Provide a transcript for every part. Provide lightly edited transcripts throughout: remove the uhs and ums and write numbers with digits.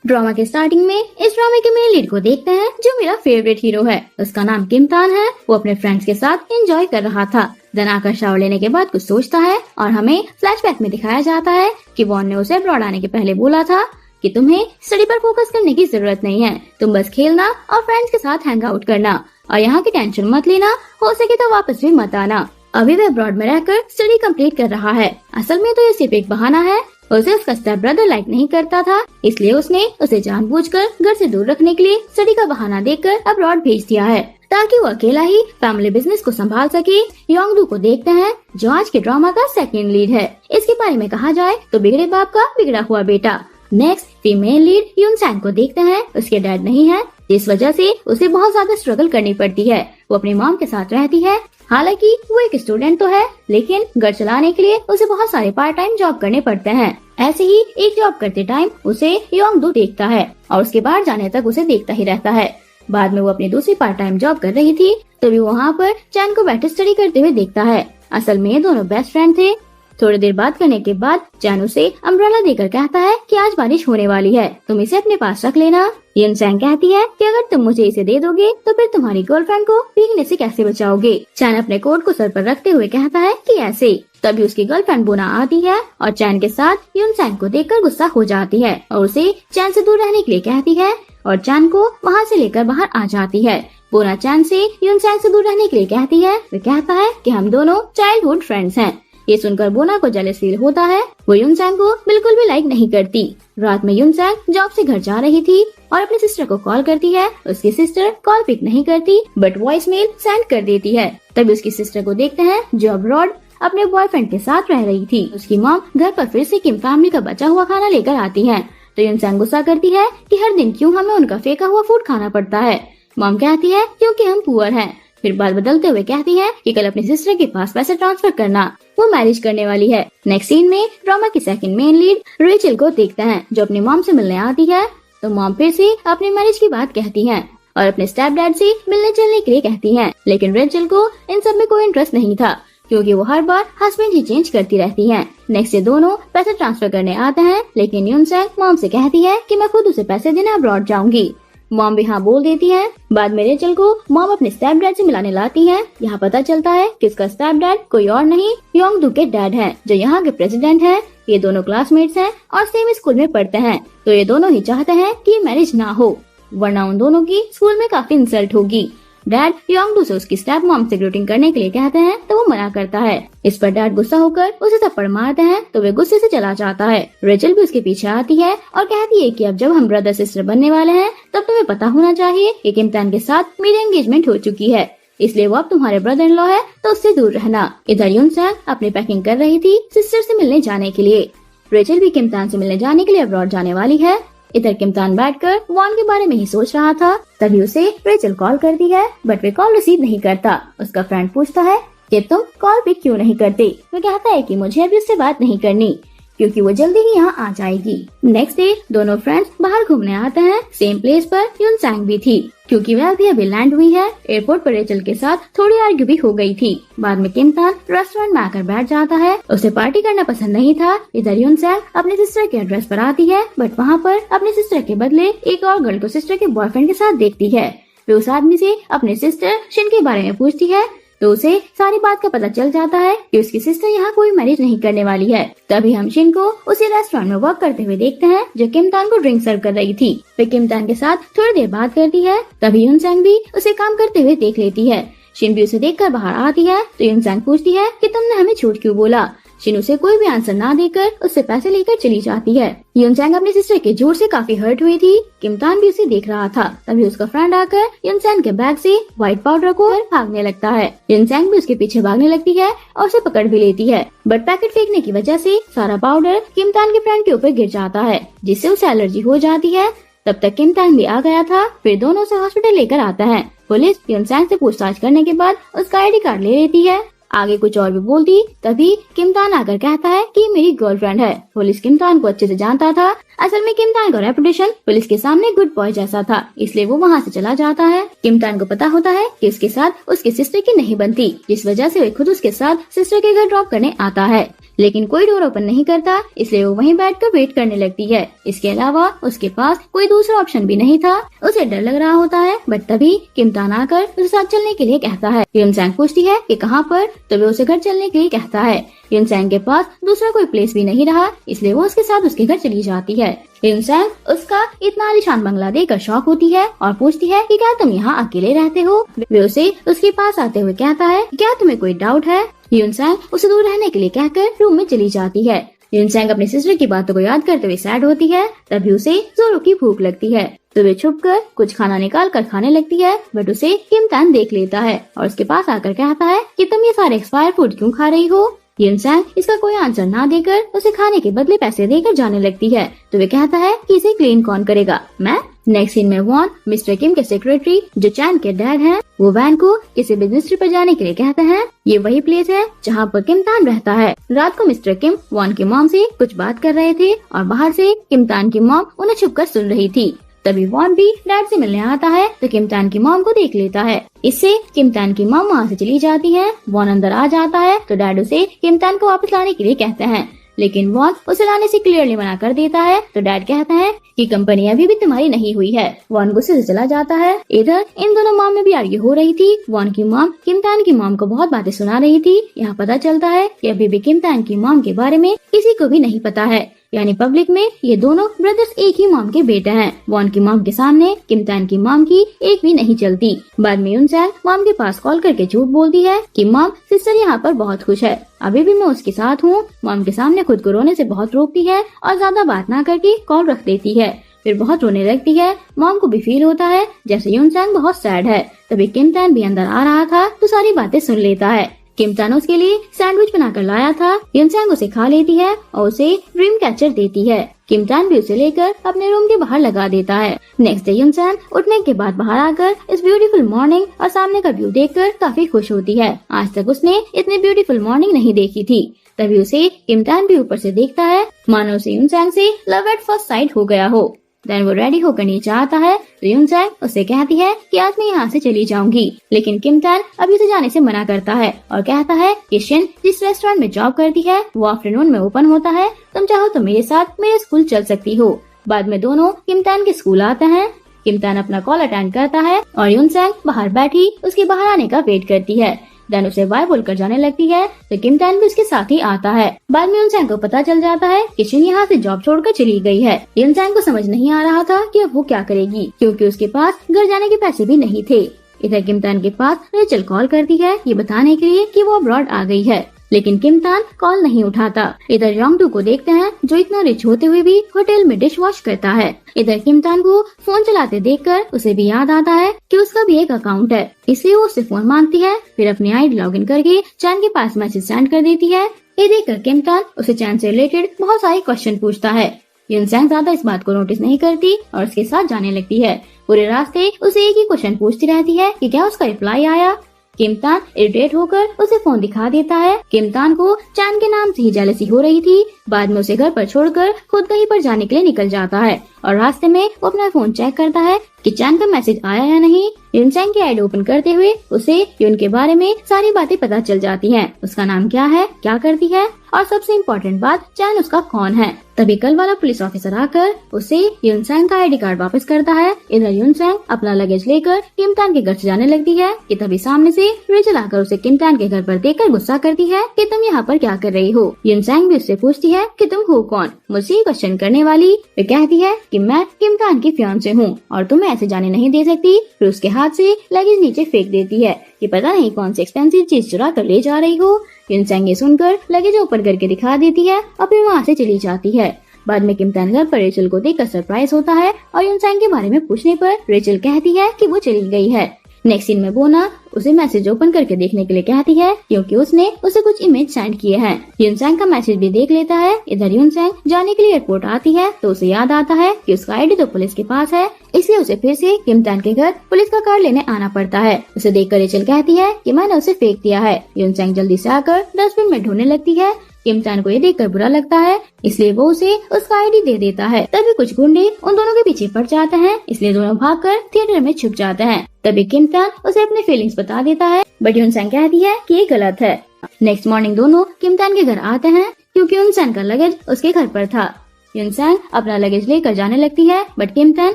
Drama के starting में इस ड्रामे के मेन लीड को देखते हैं जो मेरा फेवरेट हीरो है। उसका नाम किम तान है। वो अपने फ्रेंड्स के साथ एंजॉय कर रहा था। देन आकर शावर लेने के बाद कुछ सोचता है और हमें फ्लैशबैक में दिखाया जाता है कि वॉन ने उसे अब्रॉड आने के पहले बोला था कि तुम्हें स्टडी पर फोकस करने की जरूरत नहीं है, तुम बस खेलना और फ्रेंड्स के साथ हैंग आउट करना और यहाँ की टेंशन मत लेना, हो सके तो वापस भी मत आना। अभी वह अब्रॉड में रहकर स्टडी कंप्लीट कर रहा है। असल में तो ये सिर्फ एक बहाना है। उसे उसका स्टेप ब्रदर लाइक नहीं करता था, इसलिए उसने उसे जानबूझकर घर से दूर रखने के लिए स्टडी का बहाना देकर अब्रॉड भेज दिया है ताकि वो अकेला ही फैमिली बिजनेस को संभाल सके। योंगडू को देखते हैं जो आज के ड्रामा का सेकंड लीड है। इसके बारे में कहा जाए तो बिगड़े बाप का बिगड़ा हुआ बेटा। नेक्स्ट फीमेल लीड यून सैंग को देखते हैं। उसके डैड नहीं है, जिस वजह से उसे बहुत ज्यादा स्ट्रगल करनी पड़ती है। वो अपनी मॉम के साथ रहती है। हालांकि वो एक स्टूडेंट तो है, लेकिन घर चलाने के लिए उसे बहुत सारे पार्ट टाइम जॉब करने पड़ते हैं। ऐसे ही एक जॉब करते टाइम उसे योंगडू देखता है और उसके बाहर जाने तक उसे देखता ही रहता है। बाद में वो अपनी दूसरी पार्ट टाइम जॉब कर रही थी, तभी वहाँ पर चैन को बैठे स्टडी करते हुए देखता है। असल में ये दोनों बेस्ट फ्रेंड थे। थोड़ी देर बात करने के बाद चैन उसे अम्ब्रेला देकर कहता है कि आज बारिश होने वाली है, तुम इसे अपने पास रख लेना। यून सैंग कहती है कि अगर तुम मुझे इसे दे दोगे तो फिर तुम्हारी गर्लफ्रेंड को भीगने से कैसे बचाओगे। चैन अपने कोट को सर पर रखते हुए कहता है कि ऐसे। तभी उसकी गर्लफ्रेंड बोना आती है और चैन के साथ यून सैंग को देखकर गुस्सा हो जाती है और उसे चैन से दूर रहने के लिए कहती है और चैन को वहाँ से लेकर बाहर आ जाती है। बोना चैन से यून सैंग से दूर रहने के लिए कहती है। वो कहता है कि हम दोनों चाइल्डहुड फ्रेंड्स हैं। ये सुनकर बोना को जेलस फील होता है। वो यून सैंग को बिल्कुल भी लाइक नहीं करती। रात में यून सैंग जॉब से घर जा रही थी और अपनी सिस्टर को कॉल करती है। उसकी सिस्टर कॉल पिक नहीं करती बट वॉइस मेल सेंड कर देती है। तभी उसकी सिस्टर को देखते हैं जो अब्रॉड अपने बॉयफ्रेंड के साथ रह रही थी। उसकी मॉम घर पर फिर से किम फैमिली का बचा हुआ खाना लेकर आती है तो यून सैंग गुस्सा करती है कि हर दिन क्यों हमें उनका फेंका हुआ फूड खाना पड़ता है। मॉम कहती है क्योंकि हम पुअर हैं। फिर बात बदलते हुए कहती है कि कल अपनी सिस्टर के पास पैसे ट्रांसफर करना, वो मैरिज करने वाली है। नेक्स्ट सीन में ड्रामा की सेकंड मेन लीड रेचल को देखते हैं जो अपनी मॉम से मिलने आती है। तो मॉम फिर से अपनी मैरिज की बात कहती है और अपने स्टेप डैड से मिलने चलने के लिए कहती है। लेकिन रेचल को इन सब में कोई इंटरेस्ट नहीं था क्योंकि वो हर बार हस्बैंड ही चेंज करती रहती है। नेक्स्ट ये दोनों पैसे ट्रांसफर करने आते हैं, लेकिन यून सैंग मॉम से कहती है कि मैं खुद उसे पैसे देने अब्रॉड जाऊंगी। मॉम भी हाँ बोल देती है। बाद में रेचल को मॉम अपने स्टेप डैड से मिलाने लाती है। यहाँ पता चलता है कि इसका स्टेप डैड कोई और नहीं योंगडू के डैड है जो यहाँ के प्रेसिडेंट है। ये दोनों क्लासमेट्स हैं और सेम स्कूल में पढ़ते हैं, तो ये दोनों ही चाहते हैं कि मैरिज ना हो वरना उन दोनों की स्कूल में काफी इंसल्ट होगी। डैड योंगडू से उसकी स्टेप मॉम से ग्रूटिंग करने के लिए कहते हैं तो वो मना करता है। इस पर डैड गुस्सा होकर उसे थप्पड़ मारते हैं तो वे गुस्से से चला जाता है। रेचल भी उसके पीछे आती है और कहती है कि अब जब हम ब्रदर सिस्टर बनने वाले हैं तब तुम्हें पता होना चाहिए कि किम तान के साथ मेरी एंगेजमेंट हो चुकी है, इसलिए वो अब तुम्हारे ब्रदर इन लॉ है तो उससे दूर रहना। इधर यून सैंग अपनी पैकिंग कर रही थी सिस्टर से मिलने जाने के लिए। रेचल भी किम तान से मिलने जाने के लिए अब्रॉड जाने वाली है। इधर किम तान बैठकर वॉन के बारे में ही सोच रहा था, तभी उसे रेचल कॉल करती है बट वे कॉल रिसीव नहीं करता। उसका फ्रेंड पूछता है कि तुम कॉल पिक क्यों नहीं करते। वो कहता है कि मुझे अभी उससे बात नहीं करनी क्योंकि वो जल्दी ही यहाँ आ जाएगी। नेक्स्ट डे दोनों फ्रेंड्स बाहर घूमने आते हैं। सेम प्लेस पर यून सैंग भी थी क्योंकि वह अभी लैंड हुई है। एयरपोर्ट पर रेचल के साथ थोड़ी आर्ग्यू भी हो गई थी। बाद में किम तान रेस्टोरेंट में आकर बैठ जाता है। उसे पार्टी करना पसंद नहीं था। इधर यून सैंग अपने सिस्टर के एड्रेस पर आती है बट वहाँ पर अपने सिस्टर के बदले एक और गर्ल को सिस्टर के बॉयफ्रेंड के साथ देखती है। वे उस आदमी से अपने सिस्टर शिन के बारे में पूछती है तो उसे सारी बात का पता चल जाता है कि उसकी सिस्टर यहाँ कोई मैरिज नहीं करने वाली है। तभी हम शिन को उसी रेस्टोरेंट में वर्क करते हुए देखते हैं जो किम तान को ड्रिंक सर्व कर रही थी। वे किम तान के साथ थोड़ी देर बात करती है, तभी यून सैंग भी उसे काम करते हुए देख लेती है। शिन भी उसे देखकर बाहर आती है तो यून सैंग पूछती है कि तुमने हमें झूठ क्यों बोला। शिन उसे कोई भी आंसर ना देकर उससे पैसे लेकर चली जाती है। यून सैंग अपनी सिस्टर के झूठ से काफी हर्ट हुई थी। किम तान भी उसे देख रहा था, तभी उसका फ्रेंड आकर यून सैंग के बैग से व्हाइट पाउडर को भागने लगता है। यून सैंग भी उसके पीछे भागने लगती है और उसे पकड़ भी लेती है बट पैकेट फेंकने की वजह से सारा पाउडर किम तान के फ्रेंड के ऊपर गिर जाता है जिससे उसे एलर्जी हो जाती है। तब तक किम तान भी आ गया था। फिर दोनों उसे हॉस्पिटल लेकर आता है। पुलिस यून सैंग से पूछताछ करने के बाद उसका ID कार्ड ले लेती है। आगे कुछ और भी बोलती, तभी किमतान आकर कहता है कि मेरी गर्लफ्रेंड है। पुलिस किमतान को अच्छे से जानता था। असल में किमतान का रेपुटेशन पुलिस के सामने गुड बॉय जैसा था, इसलिए वो वहाँ से चला जाता है। किमतान को पता होता है कि उसके साथ उसके सिस्टर की नहीं बनती, जिस वजह से वो खुद उसके साथ सिस्टर के घर ड्रॉप करने आता है, लेकिन कोई डोर ओपन नहीं करता, इसलिए वो वहीं बैठकर वेट करने लगती है। इसके अलावा उसके पास कोई दूसरा ऑप्शन भी नहीं था। उसे डर लग रहा होता है, बट तभी किमतान आकर उसके साथ चलने के लिए कहता है। युनसैंग पूछती है कि कहाँ पर, तो वो उसे घर चलने के लिए कहता है। युनसैंग के पास दूसरा कोई प्लेस भी नहीं रहा, इसलिए वो उसके साथ उसके घर चली जाती है। युनसैंग उसका इतना आलीशान बंगला देखकर शॉक होती है और पूछती है कि क्या तुम यहाँ अकेले रहते हो। वे उसे उसके पास आते हुए कहता है, क्या तुम्हें कोई डाउट है। युनसैंग उसे दूर रहने के लिए कहकर रूम में चली जाती है। युनसैंग अपनी सिस्टर की बातों को याद करते हुए सैड होती है। तभी उसे जोरों की भूख लगती है, तो वे छुपकर कुछ खाना निकाल कर खाने लगती है, बट उसे किमतान देख लेता है और उसके पास आकर कहता है कि तुम ये सारे एक्सपायर फूड क्यों खा रही हो। युनसैंग इसका कोई आंसर ना देकर उसे खाने के बदले पैसे देकर जाने लगती है, तो वे कहता है कि इसे क्लीन कौन करेगा, मैं। नेक्स्ट सीन में वॉन मिस्टर किम के सेक्रेटरी जो चैन के डैड हैं, वो वैन को किसी बिजनेस ट्रिप पर जाने के लिए कहते हैं। ये वही प्लेस है जहाँ पर किमतान रहता है। रात को मिस्टर किम वॉन की मॉम से कुछ बात कर रहे थे और बाहर से किमतान की मॉम उन्हें छुपकर सुन रही थी। तभी वॉन भी डैड से मिलने आता है, तो किमतान की मॉम को देख लेता है। इससे किमतान की मॉम वहाँ से चली जाती है। वॉन अंदर आ जाता है, तो डैड उसे किमतान को वापस लाने के लिए कहते हैं, लेकिन वॉन उसे लाने से क्लियरली मना कर देता है। तो डैड कहते हैं कि कंपनी अभी भी तुम्हारी नहीं हुई है। वॉन गुस्से से चला जाता है। इधर इन दोनों मॉम में भी आर्ग्यू हो रही थी। वॉन की मॉम किमतान की मॉम को बहुत बातें सुना रही थी। यहाँ पता चलता है कि अभी भी किमतान की मॉम के बारे में किसी को भी नहीं पता है, यानी पब्लिक में ये दोनों ब्रदर्स एक ही मॉम के बेटे हैं। वॉन की मॉम के सामने किमतान की मॉम की एक भी नहीं चलती। बाद में युनसैंग मॉम के पास कॉल करके झूठ बोलती है कि मॉम सिस्टर यहाँ पर बहुत खुश है, अभी भी मैं उसके साथ हूँ। मॉम के सामने खुद को रोने से बहुत रोकती है और ज्यादा बात ना करके कॉल रख देती है। फिर बहुत रोने लगती है। मॉम को भी फील होता है जैसे युनसैंग बहुत सैड है। तभी किमतान भी अंदर आ रहा था, तो सारी बातें सुन लेता है। किमतान उसके लिए सैंडविच बनाकर लाया था। युनसैंग उसे खा लेती है और उसे ड्रीम कैचर देती है। किमतान भी उसे लेकर अपने रूम के बाहर लगा देता है। नेक्स्ट डे युनसैंग उठने के बाद बाहर आकर इस ब्यूटीफुल मॉर्निंग और सामने का व्यू देखकर काफी खुश होती है। आज तक उसने इतनी ब्यूटीफुल मॉर्निंग नहीं देखी थी। तभी उसे किमतान भी ऊपर से देखता है, मानो उसे युनसैंग से लव एट फर्स्ट साइट हो गया हो। देन वो रेडी होकर नीचे आता है, तो युनसैंग उसे कहती है कि आज मैं यहाँ से चली जाऊंगी, लेकिन किमतान अभी उसे जाने से मना करता है और कहता है कि शिन जिस रेस्टोरेंट में जॉब करती है वो आफ्टरनून में ओपन होता है, तुम चाहो तो मेरे साथ मेरे स्कूल चल सकती हो। बाद में दोनों किमतान के स्कूल आते हैं। किमतान अपना कॉल अटेंड करता है और युनसैंग बाहर बैठी उसके बाहर आने का वेट करती है। देन उसे बाय बोलकर जाने लगती है, तो किमतान भी उसके साथ ही आता है। बाद में युनसैंग को पता चल जाता है कि शिन यहाँ से जॉब छोड़कर चली गई है। युनसैंग को समझ नहीं आ रहा था कि अब वो क्या करेगी, क्योंकि उसके पास घर जाने के पैसे भी नहीं थे। इधर किमतान के पास रेचल कॉल करती है ये बताने के लिए कि वो अब्रॉड आ गई है, लेकिन किमतान कॉल नहीं उठाता। इधर योंगडू को देखते हैं जो इतना रिच होते हुए भी होटल में डिश वॉश करता है। इधर किमतान को फोन चलाते देखकर उसे भी याद आता है कि उसका भी एक अकाउंट है, इसलिए वो उससे फोन मांगती है। फिर अपनी आईडी लॉगिन करके चैन के पास मैसेज सेंड कर देती है। ये देखकर किमतान उसे चैन से रिलेटेड बहुत सारे क्वेश्चन पूछता है। युनसैंग ज्यादा इस बात को नोटिस नहीं करती और उसके साथ जाने लगती है। पूरे रास्ते उसे एक ही क्वेश्चन पूछती रहती है कि क्या उसका रिप्लाई आया। किमतान इरिटेट होकर उसे फोन दिखा देता है। किमतान को चैन के नाम से ही जेलसी हो रही थी। बाद में उसे घर पर छोड़कर खुद कहीं पर जाने के लिए निकल जाता है और रास्ते में वो अपना फोन चेक करता है कि चैन का मैसेज आया या नहीं। युनसैंग की आईडी ओपन करते हुए उसे युन के बारे में सारी बातें पता चल जाती हैं। उसका नाम क्या है, क्या करती है और सबसे इम्पोर्टेंट बात, चैन उसका कौन है। तभी कल वाला पुलिस ऑफिसर आकर उसे युनसैंग का आईडी कार्ड वापस करता है। इधर युनसैंग अपना लगेज लेकर किमतान के घर से जाने लगती है कि तभी सामने से रेचल आकर उसे किमतान के घर पर देखकर गुस्सा करती है कि तुम यहाँ पर क्या कर रही हो। युनसैंग भी उससे पूछती है कि तुम हो कौन मुझसे क्वेश्चन करने वाली। वे कहती है कि मैं किमतान की फियांसे हूँ और तुम्हें ऐसे जाने नहीं दे सकती। फिर उसके हाथ से लगेज नीचे फेंक देती है कि पता नहीं कौन सी एक्सपेंसिव चीज चुरा कर ले जा रही हो। युनसैंग ये सुनकर लगेज ओपन करके दिखा देती है और फिर वहाँ से चली जाती है। बाद में किमतान घर पर रेचल को देखकर सरप्राइज होता है और युनसैंग के बारे में पूछने पर रेचल कहती है कि वो चली गई है। नेक्स्ट सीन में बोना उसे मैसेज ओपन करके देखने के लिए कहती है क्योंकि उसने उसे कुछ इमेज सेंड किए हैं। यूनसैंग का मैसेज भी देख लेता है। इधर यूनसैंग जाने के लिए एयरपोर्ट आती है तो उसे याद आता है कि उसका आईडी तो पुलिस के पास है, इसलिए उसे फिर से किम तान के घर पुलिस का कार लेने आना पड़ता है। उसे देखकर रेचल कहती है कि मैंने उसे फेंक दिया है। यूनसैंग जल्दी से आकर डस्टबिन में ढूंढने लगती है। किम तान को ये देखकर बुरा लगता है, इसलिए वो उसे उसका आईडी दे देता है। तभी कुछ गुंडे उन दोनों के पीछे पड़ जाते हैं, इसलिए दोनों भागकर थिएटर में छुप जाते हैं। तभी किम तान उसे अपने फीलिंग्स बता देता है, बट यूनसैंग कहती है कि ये गलत है। नेक्स्ट मॉर्निंग दोनों किम तान के घर आते हैं क्योंकि यूनसैंग का लगेज उसके घर पर था। यूनसैंग अपना लगेज लेकर जाने लगती है, बट किम तान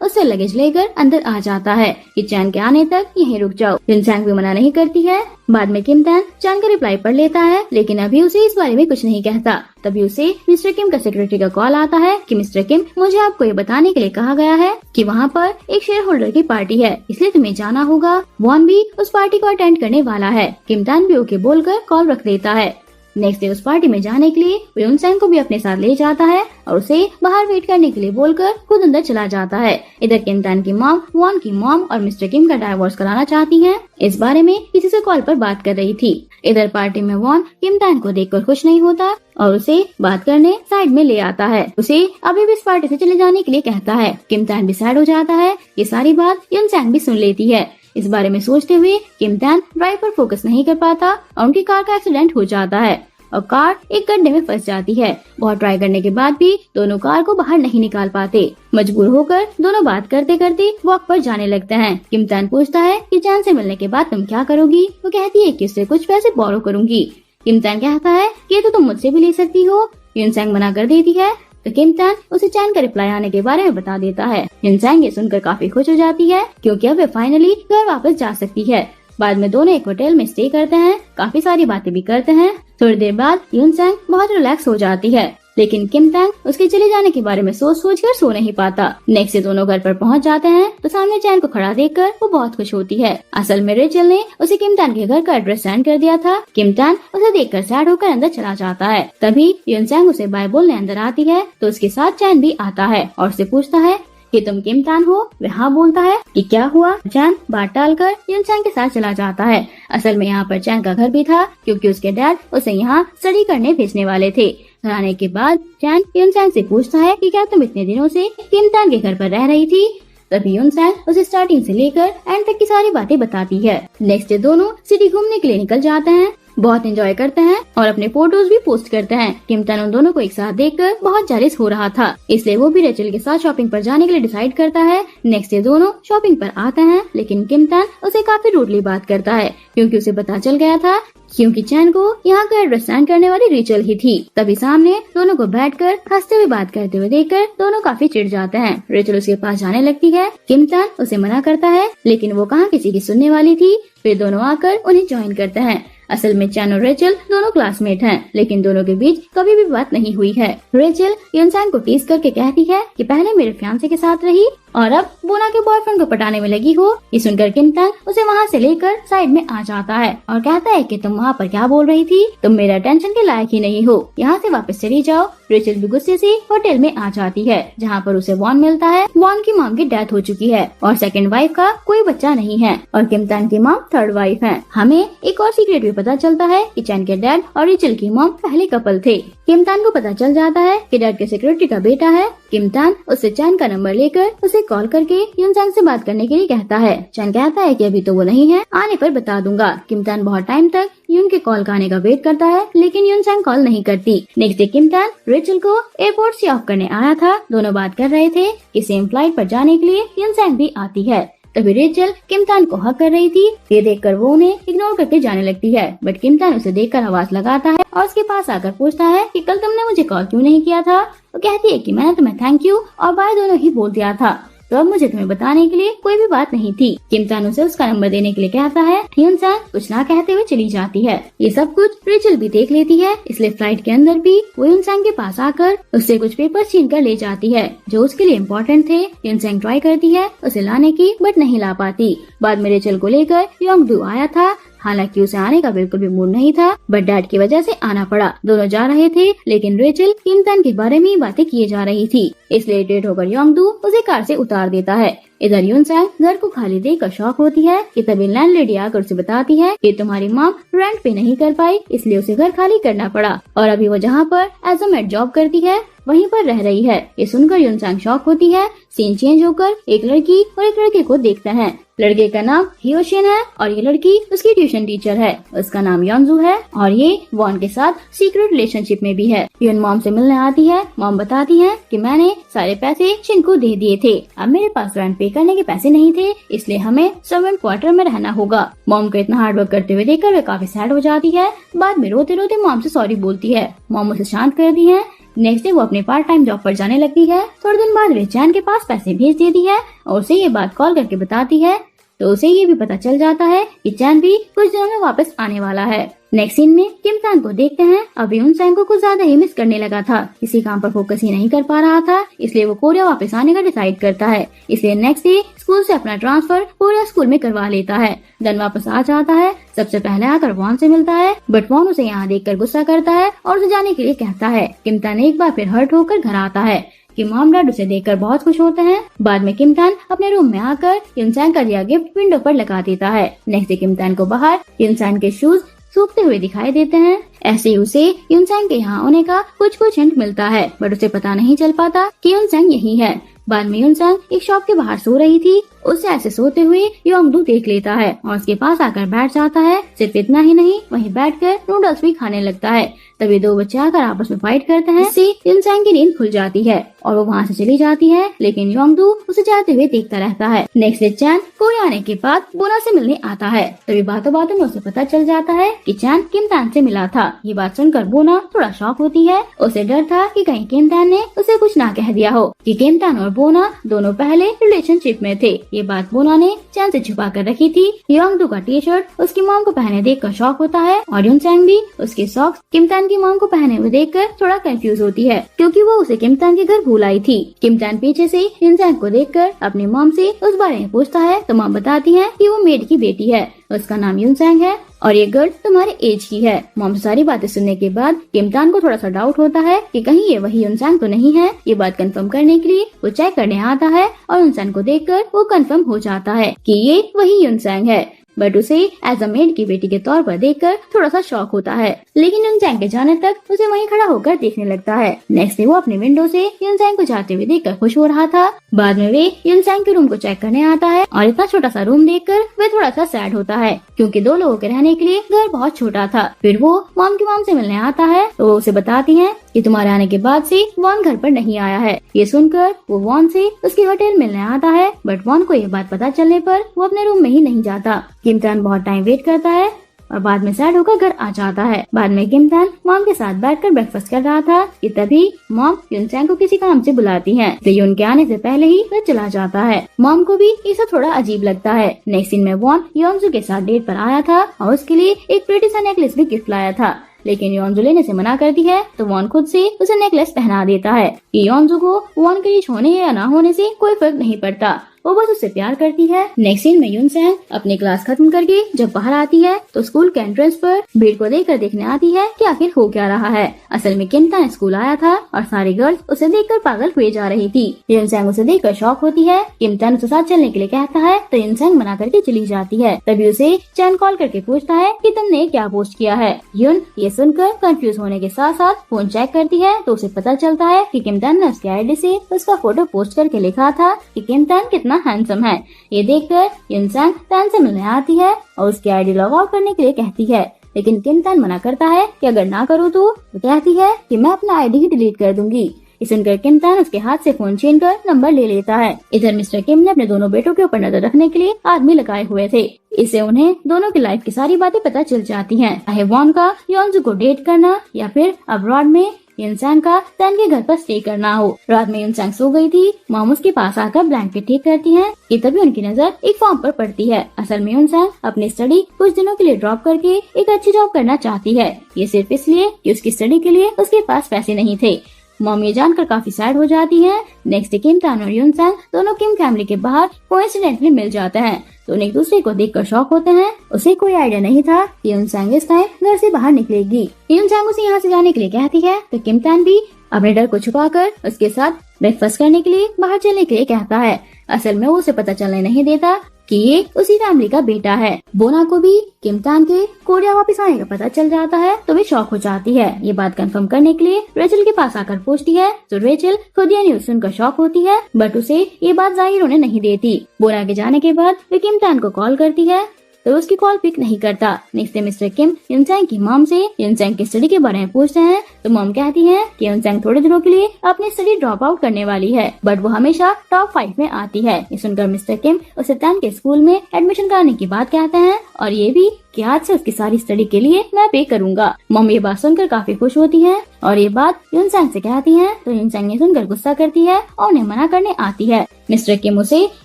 उससे लगेज लेकर अंदर आ जाता है कि चैन के आने तक यहीं रुक जाओ। यूनसैंग भी मना नहीं करती है। बाद में किम तान चैन का रिप्लाई पढ़ लेता है, लेकिन अभी उसे इस बारे में कुछ नहीं कहता। तभी उसे मिस्टर किम का सेक्रेटरी का कॉल आता है कि मिस्टर किम, मुझे आपको ये बताने के लिए कहा गया है कि वहाँ पर एक शेयर होल्डर की पार्टी है, इसलिए तुम्हें जाना होगा। वॉन भी उस पार्टी को अटेंड करने वाला है। किम तान भी ओके बोलकर कॉल रख देता है। नेक्स्ट डे उस पार्टी में जाने के लिए वो यूनसैंग को भी अपने साथ ले जाता है और उसे बाहर वेट करने के लिए बोलकर खुद अंदर चला जाता है। इधर किम तान की मॉम वॉन की मॉम और मिस्टर किम का डाइवोर्स कराना चाहती हैं। इस बारे में किसी से कॉल पर बात कर रही थी। इधर पार्टी में वॉन किम तान को देखकर खुश नहीं होता और उसे बात करने साइड में ले आता है। उसे अभी भी इस पार्टी से चले जाने के लिए कहता है। किम तान भी सैड हो जाता है। ये सारी बात यूनसैंग भी सुन लेती है। इस बारे में सोचते हुए किम तान ड्राइव पर फोकस नहीं कर पाता और उनकी कार का एक्सीडेंट हो जाता है और कार एक गड्ढे में फंस जाती है। बहुत ट्राई करने के बाद भी दोनों कार को बाहर नहीं निकाल पाते। मजबूर होकर दोनों बात करते करते वॉक पर जाने लगते हैं। किम तान पूछता है कि चैन से मिलने के बाद तुम क्या करोगी? वो कहती है कि उससे कुछ पैसे बोरो करूंगी। किम तान कहता है कि तो तुम मुझसे भी ले सकती हो। यूनसैंग मना कर देती है तो किम तान उसे चैन का रिप्लाई आने के बारे में बता देता है। यूनसैंग ये सुनकर काफी खुश हो जाती है क्योंकि अब वे फाइनली घर वापस जा सकती है। बाद में दोनों एक होटल में स्टे करते हैं, काफी सारी बातें भी करते हैं। थोड़ी देर बाद यूनसैंग बहुत रिलैक्स हो जाती है, लेकिन किम तान उसके चले जाने के बारे में सोच सोच कर सो नहीं पाता। नेक्स्ट दोनों घर पर पहुंच जाते हैं तो सामने चैन को खड़ा देखकर वो बहुत खुश होती है। असल में रेचल ने उसे किम तान के घर का एड्रेस सेंड कर दिया था। किम तान उसे देखकर सैड होकर अंदर चला जाता है। तभी यूनसैंग उसे बाय बोलने अंदर आती है तो उसके साथ चैन भी आता है और उसे पूछता है कि तुम किम तान हो? वह हाँ बोलता है कि क्या हुआ? चैन बात टालकर यूनसैंग के साथ चला जाता है। असल में यहाँ पर चैन का घर भी था क्योंकि उसके डैड उसे यहाँ स्टडी करने भेजने वाले थे। घर आने के बाद चैन यूनसैंग से पूछता है कि क्या तुम इतने दिनों से किम तान के घर पर रह रही थी? तभी यूनसैंग उसे स्टार्टिंग से लेकर एंड तक की सारी बातें बताती है। नेक्स्ट डे दोनों सिटी घूमने के लिए निकल जाते हैं, बहुत एंजॉय करते हैं और अपने फोटोज भी पोस्ट करते हैं। किम तान उन दोनों को एक साथ देखकर बहुत जेलस हो रहा था, इसलिए वो भी रेचल के साथ शॉपिंग पर जाने के लिए डिसाइड करता है। नेक्स्ट डे दोनों शॉपिंग पर आते हैं, लेकिन किम तान उसे काफी रूडली बात करता है क्योंकि उसे पता चल गया था क्योंकि चैन को यहाँ का एड्रेस सेंड करने वाली रेचल ही थी। तभी सामने दोनों को बैठकर हंसते हुए बात करते हुए देखकर दोनों काफी चिढ़ जाते हैं। रेचल उसके पास जाने लगती है। किम तान उसे मना करता है, लेकिन वो कहाँ किसी की सुनने वाली थी। फिर दोनों आकर उन्हें ज्वाइन करते हैं। असल में चैन और रेचल दोनों क्लासमेट हैं, लेकिन दोनों के बीच कभी भी बात नहीं हुई है। रेचल यूनसैंग को टीज करके कहती है कि पहले मेरे फियांसे के साथ रही और अब बोना के बॉयफ्रेंड को पटाने में लगी हो। ये सुनकर किम तान उसे वहाँ से लेकर साइड में आ जाता है और कहता है कि तुम वहाँ पर क्या बोल रही थी? तुम मेरे अटेंशन के लायक ही नहीं हो, यहाँ से वापस चली जाओ। रेचल भी गुस्से से होटल में आ जाती है, जहाँ पर उसे वॉन मिलता है। वॉन की मॉम की डेथ हो चुकी है और सेकंड वाइफ का कोई बच्चा नहीं है और किम तान की मॉम थर्ड वाइफ है। हमें एक और सीक्रेट भी पता चलता है कि चैन के डैड और रेचल की मॉम पहले कपल थे। किम तान को पता चल जाता है कि डैड के सेक्रेटरी का बेटा है। किम तान उससे चैन का नंबर लेकर उसे कॉल करके यूनसैंग से बात करने के लिए कहता है। चैन कहता है कि अभी तो वो नहीं है, आने पर बता दूंगा। किम तान बहुत टाइम तक यून के कॉल आने का वेट करता है, लेकिन यूनसैंग कॉल नहीं करती। नेक्स्ट डे किम तान रेचल को एयरपोर्ट से ऑफ करने आया था। दोनों बात कर रहे थे कि सेम फ्लाइट पर जाने के लिए यूनसैंग भी आती है। तभी रेचल किम तान को हक कर रही थी। ये देखकर वो उन्हें इग्नोर करके जाने लगती है, बट किम तान उसे देखकर आवाज लगाता है और उसके पास आकर पूछता है कि कल तुमने मुझे कॉल क्यों नहीं किया था? वो कहती है कि मैंने तुम्हें थैंक यू और बाय दोनों ही बोल दिया था, तो अब मुझे तुम्हें बताने के लिए कोई भी बात नहीं थी। किम तान उसे उसका नंबर देने के लिए कहता है। यूनसैंग कुछ ना कहते हुए चली जाती है। ये सब कुछ रेचल भी देख लेती है, इसलिए फ्लाइट के अंदर भी वो यूनसैंग के पास आकर उससे कुछ पेपर छीन कर ले जाती है जो उसके लिए इम्पोर्टेंट थे। यूनसैंग ट्राई करती है उसे लाने की, बट नहीं ला पाती। बाद में रेचल को लेकर योंगडू आया था, हालांकि उसे आने का बिल्कुल भी मूड नहीं था, बट डैड की वजह से आना पड़ा। दोनों जा रहे थे, लेकिन रेचल किम तान के बारे में बातें किए जा रही थी, इसलिए इरिटेट होकर योंगडू उसे कार से उतार देता है। इधर यूनसैंग घर को खाली देखकर शॉक होती है कि तभी लैंडलेडी आकर उसे बताती है कि तुम्हारी मॉम रेंट पे नहीं कर पाई, इसलिए उसे घर खाली करना पड़ा और अभी वो जहाँ पर एज अ मेड जॉब करती है वहीं पर रह रही है। ये सुनकर यूनसैंग शॉक होती है। सीन चेंज होकर एक लड़की और एक लड़के को देखते हैं। लड़के का नाम हियोशिन है और ये लड़की उसकी ट्यूशन टीचर है। उसका नाम योंजू है और ये वॉन के साथ सीक्रेट रिलेशनशिप में भी है। यून मॉम से मिलने आती है। मॉम बताती है कि मैंने सारे पैसे शिन को दे दिए थे, अब मेरे पास रेंट पे करने के पैसे नहीं थे, इसलिए हमें सर्वेंट क्वार्टर में रहना होगा। मॉम को इतना हार्ड वर्क करते हुए देखकर वे काफी सैड हो जाती है। बाद में रोते रोते मॉम से सॉरी बोलती है। मॉम उसे शांत कर दी है। नेक्स्ट डे वो अपने पार्ट टाइम जॉब पर जाने लगती है। थोड़े दिन बाद वे चैन के पास पैसे भेज देती है और उसे ये बात कॉल करके बताती है, तो उसे ये भी पता चल जाता है कि चैन भी कुछ दिनों में वापस आने वाला है। नेक्स्ट सीन में किम तान को देखते हैं। अभी यूनसैंग को कुछ ज्यादा ही मिस करने लगा था, किसी काम पर फोकस ही नहीं कर पा रहा था, इसलिए वो कोरिया वापस आने का डिसाइड करता है। इसलिए नेक्स्ट डे स्कूल से अपना ट्रांसफर कोरिया स्कूल में करवा लेता है। देन वापस आ जाता है। सबसे पहले आकर वॉन से मिलता है, बट वॉन उसे यहाँ देखकर गुस्सा करता है और उसे जाने के लिए कहता है। किम तान एक बार फिर हर्ट होकर घर आता है कि मॉम डैड उसे देखकर बहुत खुश होते हैं। बाद में किम तान अपने रूम में आकर यूनसैंग का दिया गिफ्ट विंडो पर लगा देता है। नेक्स्ट डे किम तान को बाहर यूनसैंग के शूज सूखते हुए दिखाई देते हैं। ऐसे ही उसे यूनसैंग के यहाँ होने का कुछ हिंट मिलता है, बट उसे पता नहीं चल पाता कि यूनसैंग यही है। बाद में यूनसैंग एक शॉप के बाहर सो रही थी। उसे ऐसे सोते हुए योंगडू देख लेता है और उसके पास आकर बैठ जाता है। सिर्फ इतना ही नहीं, वहीं बैठकर नूडल्स भी खाने लगता है। तभी दो बच्चे आकर आपस में फाइट करते हैं, जिससे यूनसैंग की नींद खुल जाती है और वो वहाँ से चली जाती है, लेकिन योंगडू उसे जाते हुए देखता रहता है। नेक्स्ट डे चैन कोई आने के बाद बोना से मिलने आता है। तभी बातों बातों में उसे पता चल जाता है कि चैन किम तान से मिला था। ये बात सुनकर बोना थोड़ा शॉक होती है। उसे डर था कि कहीं किम तान ने उसे कुछ ना कह दिया हो कि किम तान और बोना दोनों पहले रिलेशनशिप में थे। ये बात बोना ने चैन से छुपा कर रखी थी। योंगडू का टी शर्ट उसकी मॉम को पहने देखकर शॉक होता है और यूनसैंग भी उसके सॉक्स किम तान की मॉम को पहने हुए देखकर थोड़ा कंफ्यूज होती है, क्योंकि वो उसे किम तान के घर भूल आई थी। किम तान पीछे से यूनसैंग को देखकर अपनी मॉम से उस बारे में पूछता है, तो मॉम बताती है कि वो मेड की बेटी है, उसका नाम यूनसैंग है और ये गर्ल तुम्हारे एज की है। मॉम से सारी बातें सुनने के बाद किम तान को थोड़ा सा डाउट होता है कि कहीं ये वही यूनसैंग तो नहीं है। ये बात कंफर्म करने के लिए वो चेक करने आता है और यूनसैंग को देखकर वो कंफर्म हो जाता है कि ये वही यूनसैंग है, बट उसे एज अ मेड की बेटी के तौर पर देखकर थोड़ा सा शॉक होता है, लेकिन यूनसैंग के जाने तक उसे वहीं खड़ा होकर देखने लगता है। नेक्स्ट डे वो अपने विंडो से यूनसैंग को जाते हुए देखकर खुश हो रहा था। बाद में वे यूनसैंग के रूम को चेक करने आता है और इतना छोटा सा रूम देखकर वे थोड़ा सा सैड होता है, क्योंकि दो लोगों के रहने के लिए घर बहुत छोटा था। फिर वो मॉम की मॉम से मिलने आता है, तो वो उसे बताती है कि तुम्हारे आने के बाद से वॉन घर पर नहीं आया है। ये सुनकर वो वॉन से उसके होटल मिलने आता है, बट वॉन को ये बात पता चलने पर वो अपने रूम में ही नहीं जाता। किम तान बहुत टाइम वेट करता है और बाद में सैड होकर घर आ जाता है। बाद में किम तान मॉम के साथ बैठकर ब्रेकफास्ट कर रहा था कि तभी मॉम यूनसैंग को किसी काम से बुलाती है, तो यून के आने से पहले ही वह चला जाता है। मॉम को भी ये सब थोड़ा अजीब लगता है। नेक्स्ट सीन में वॉन योंजू के साथ डेट पर आया था और उसके लिए एक प्रिटी सा नेकलेस भी गिफ्ट लाया था, लेकिन योंजू लेने से मना करती है, तो वॉन खुद से उसे नेकलेस पहना देता है कि योंजू को वॉन के रिच होने या ना होने से कोई फर्क नहीं पड़ता, वो बस उससे प्यार करती है। नेक्स्ट सीन में यूनसैंग अपनी क्लास खत्म करके जब बाहर आती है, तो स्कूल के एंट्रेंस पर भीड़ को देखकर देखने आती है कि आखिर हो क्या रहा है। असल में किम तान स्कूल आया था और सारी गर्ल्स उसे देखकर पागल हुए जा रही थी। यूनसैंग उसे देखकर शॉक होती है। किम तान उसे साथ चलने के लिए कहता है, तो यूनसैंग मना करके चली जाती है। तभी उसे चैन कॉल करके पूछता है कि तुमने क्या पोस्ट किया है। यून ये सुनकर कंफ्यूज होने के साथ साथ फोन चेक करती है, तो उसे पता चलता है कि किम तान ने उसके आईडी से उसका फोटो पोस्ट करके लिखा था कि किम तान कितना हैंडसम है। ये देखकर यूनसैंग तान से मिलने आती है और उसकी आईडी लॉग आउट करने के लिए कहती है, लेकिन किम तान मना करता है कि अगर ना करूँ तो कहती है कि मैं अपना आईडी ही डिलीट कर दूंगी। इस सुनकर किम तान उसके हाथ से फोन छीन कर नंबर ले लेता है। इधर मिस्टर किम ने अपने दोनों बेटों के ऊपर नजर रखने के लिए आदमी लगाए हुए थे। इससे उन्हें दोनों की लाइफ की सारी बातें पता चल जाती हैं, चाहे वॉन का योंजू को डेट करना या फिर अब्रॉड में यूनसैंग का तैन के घर पर स्टे करना हो। रात में यूनसैंग सो गई थी। मॉम उसके पास आकर ब्लैंकेट ठीक करती हैं कि तभी उनकी नजर एक फॉर्म पर पड़ती है। असल में यूनसैंग अपनी स्टडी कुछ दिनों के लिए ड्रॉप करके एक अच्छी जॉब करना चाहती है, ये सिर्फ इसलिए कि उसकी स्टडी के लिए उसके पास पैसे नहीं थे। मॉम ये जानकर काफी सैड हो जाती है। नेक्स्ट डे किम तान और यूनसैंग दोनों किम फैमिली के बाहर कोइंसिडेंटली मिल जाते हैं, तो उन्हें एक दूसरे को देखकर शॉक होते हैं। उसे कोई आइडिया नहीं था कि यूनसैंग इस टाइम घर से बाहर निकलेगी। यूनसैंग उसे यहाँ से जाने के लिए कहती है, तो किम तान भी अपने डर को छुपाकर उसके साथ ब्रेकफास्ट करने के लिए बाहर चलने के लिए कहता है। असल में वो उसे पता चलने नहीं देता कि ये उसी फैमिली का बेटा है। बोना को भी किम तान के कोरिया वापस आने का पता चल जाता है तो वे शॉक हो जाती है। ये बात कंफर्म करने के लिए रेचल के पास आकर पूछती है तो रेचल खुद ये न्यूज सुनकर शॉक होती है, बट उसे ये बात जाहिर होने नहीं देती। बोना के जाने के बाद वे किम तान को कॉल करती है तो उसकी कॉल पिक नहीं करता। नेक्स्ट डे मिस्टर किम यूनचैंग की मॉम से यूनचैंग की स्टडी के बारे में पूछते हैं तो मॉम कहती है कि यूनचैंग थोड़े दिनों के लिए अपनी स्टडी ड्रॉप आउट करने वाली है, बट वो हमेशा टॉप 5 में आती है। ये सुनकर मिस्टर किम उसे तान के स्कूल में एडमिशन कराने की बात कहते हैं और ये भी कि आज से उसकी सारी स्टडी के लिए मैं पे करूंगा। मॉम ये बात सुनकर काफी खुश होती है और ये बात यूनचैंग से कहती है तो यूनचैंग ये सुनकर गुस्सा करती है और उन्हें मना करने आती है। मिस्टर किम उसे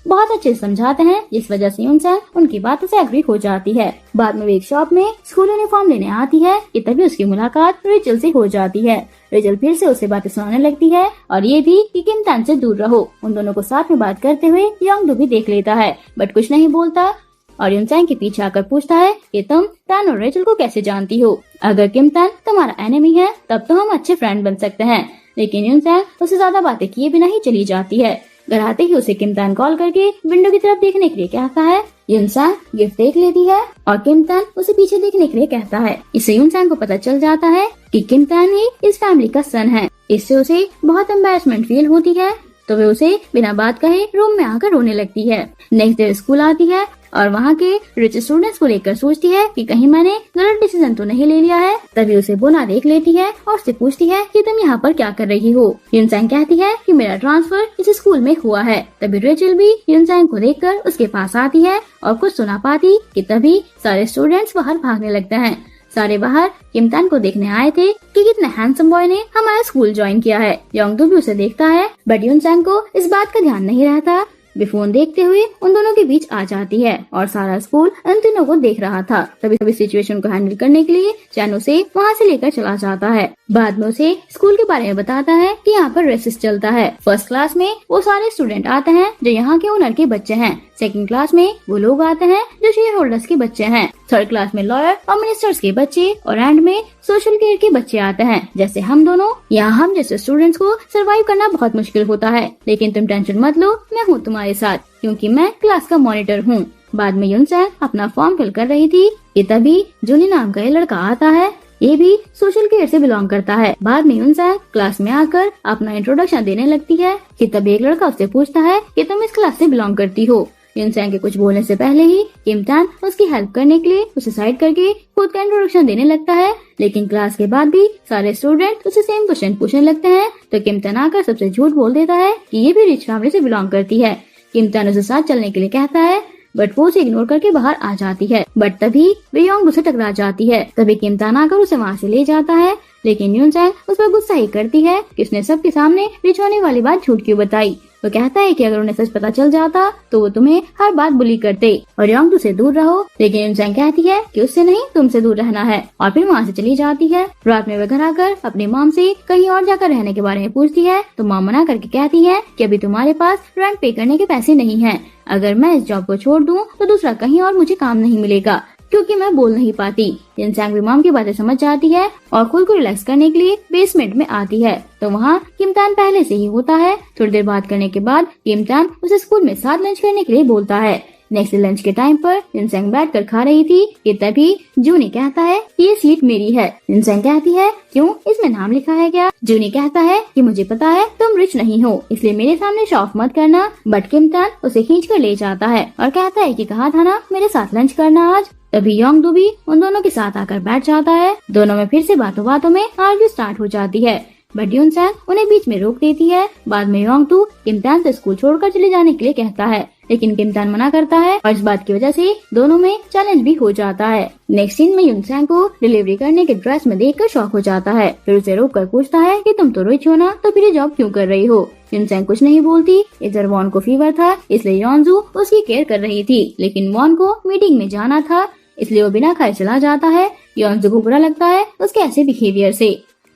बहुत अच्छे से समझाते हैं जिस वजह से यूनचैंग उनकी बातों से एग्री हो जाती है। बाद में वो एक शॉप में स्कूल यूनिफॉर्म लेने आती है कि तभी उसकी मुलाकात रेचल से हो जाती है। रेचल फिर से उसे बातें सुनाने लगती है और ये भी कि किम तान से दूर रहो। उन दोनों को साथ में बात करते हुए योंग-डू भी देख लेता है बट कुछ नहीं बोलता और यूनचैंग के पीछे आकर पूछता है कि तुम तान और रेचल को कैसे जानती हो? अगर किम तान तुम्हारा एनिमी है तब तो हम अच्छे फ्रेंड बन सकते हैं। लेकिन यूनचैंग उससे ज्यादा बातें किए बिना ही चली जाती है। घर आते ही उसे किम तान कॉल करके विंडो की तरफ देखने के लिए कहता है। यूनचैंग गिफ्ट देख लेती है और किम तान उसे पीछे देखने के लिए कहता है। इससे यूनचैंग को पता चल जाता है कि किम तान ही इस फैमिली का सन है। इससे उसे बहुत एम्बैरेसमेंट फील होती है तो वे उसे बिना बात कहे रूम में आकर रोने लगती है। नेक्स्ट डे स्कूल आती है और वहाँ के रिच स्टूडेंट्स को लेकर सोचती है कि कहीं मैंने गलत डिसीजन तो नहीं ले लिया है। तभी उसे बोना देख लेती है और उससे पूछती है कि तुम यहाँ पर क्या कर रही हो? यूनचैंग कहती है कि मेरा ट्रांसफर इस स्कूल में हुआ है। तभी रेचल भी यूनचैंग को देखकर उसके पास आती है और कुछ सुना पाती कि तभी सारे स्टूडेंट्स बाहर भागने लगते हैं। सारे बाहर किम तान को देखने आए थे कि कितने हैंडसम बॉय ने हमारा स्कूल ज्वाइन किया है। योंग-डू भी उसे देखता है बट यूनचैंग को इस बात का ध्यान नहीं रहता। वे फोन देखते हुए उन दोनों के बीच आ जाती है और सारा स्कूल उन तीनों को देख रहा था। तभी सिचुएशन को हैंडल करने के लिए चैन उसे वहाँ से लेकर चला जाता है। बाद में उसे स्कूल के बारे में बताता है कि यहाँ पर रेसिस चलता है। फर्स्ट क्लास में वो सारे स्टूडेंट आते हैं जो यहाँ के ओनर के बच्चे हैं। सेकंड क्लास में वो लोग आते हैं जो शेयर होल्डर्स के बच्चे हैं। थर्ड क्लास में लॉयर और मिनिस्टर्स के बच्चे और एंड में सोशल केयर के बच्चे आते हैं जैसे हम दोनों। यहाँ हम जैसे स्टूडेंट्स को सरवाइव करना बहुत मुश्किल होता है, लेकिन तुम टेंशन मत लो, मैं हूँ तुम्हारे साथ क्योंकि मैं क्लास का मॉनिटर हूँ। बाद में यूनचैंग अपना फॉर्म फिल कर रही थी कि तभी जूनी नाम का ये लड़का आता है। ये भी सोशल केयर से बिलोंग करता है। बाद में यूनचैंग क्लास में आकर अपना इंट्रोडक्शन देने लगती है कि तभी एक लड़का उससे पूछता है कि तुम इस क्लास से बिलोंग करती हो। यूनचैंग के कुछ बोलने से पहले ही किम तान उसकी हेल्प करने के लिए उसे साइड करके खुद का इंट्रोडक्शन देने लगता है। लेकिन क्लास के बाद भी सारे स्टूडेंट उसे सेम क्वेश्चन पूछने लगते हैं तो किम तान आकर सबसे झूठ बोल देता है कि ये भी रिच फैमिली से बिलोंग करती है। किम तान उसे साथ चलने के लिए कहता है बट वो उसे इग्नोर करके बाहर आ जाती है। बट तभी वे योंग से टकरा जाती है। तभी किम तान आकर उसे वहाँ से ले जाता है लेकिन यूनचैंग उस पर गुस्सा ही करती है कि उसने सबके सामने रिच होने वाली बात झूठ क्यों बताई। वो कहता है कि अगर उन्हें सच पता चल जाता तो वो तुम्हें हर बात बुली करते और योंग से दूर रहो। लेकिन यूनचैंग कहती है कि उससे नहीं तुमसे दूर रहना है और फिर वहाँ से चली जाती है। रात में वह घर आकर अपनी मॉम से कहीं और जाकर रहने के बारे में पूछती है तो मॉम मना करके कहती है कि अभी तुम्हारे पास रेंट पे करने के पैसे नहीं है। अगर मैं इस जॉब को छोड़ दूँ तो दूसरा कहीं और मुझे काम नहीं मिलेगा क्योंकि मैं बोल नहीं पाती। यूनचैंग भी मॉम की बातें समझ जाती है और खुद को रिलैक्स करने के लिए बेसमेंट में आती है तो वहाँ किम तान पहले से ही होता है। थोड़ी देर बात करने के बाद किम तान उसे स्कूल में साथ लंच करने के लिए बोलता है। नेक्स्ट लंच के टाइम पर यूनचैंग बैठ कर खा रही थी कि तभी जूनी कहता है ये सीट मेरी है। यूनचैंग कहती है क्यों, इसमें नाम लिखा है क्या? जूनी कहता है कि मुझे पता है तुम रिच नहीं हो इसलिए मेरे सामने शो ऑफ मत करना। बट किम तान उसे खींच कर ले जाता है और कहता है कि कहा था ना मेरे साथ लंच करना आज। तभी योंग-डू भी उन दोनों के साथ आकर बैठ जाता है। दोनों में फिर से बातों बातों में आर्ग्यू स्टार्ट हो जाती है बट यूनचैंग उन्हें बीच में रोक देती है। बाद में योंग-डू किम तान से स्कूल छोड़कर चले जाने के लिए कहता है लेकिन किम तान मना करता है और इस बात की वजह से दोनों में चैलेंज भी हो जाता है। नेक्स्ट सीन में यूनचैंग को डिलीवरी करने के ड्रेस में देखकर शॉक हो जाता है। फिर उसे रोक कर पूछता है कि तुम तो रिच हो ना तो फिर ये जॉब क्यों कर रही हो? यूनचैंग कुछ नहीं बोलती। इधर वॉन को फीवर था इसलिए योंजू उसकी केयर कर रही थी लेकिन वॉन को मीटिंग में जाना था इसलिए वो बिना खाए चला जाता है। योंजू को बुरा लगता है उसके ऐसे बिहेवियर से।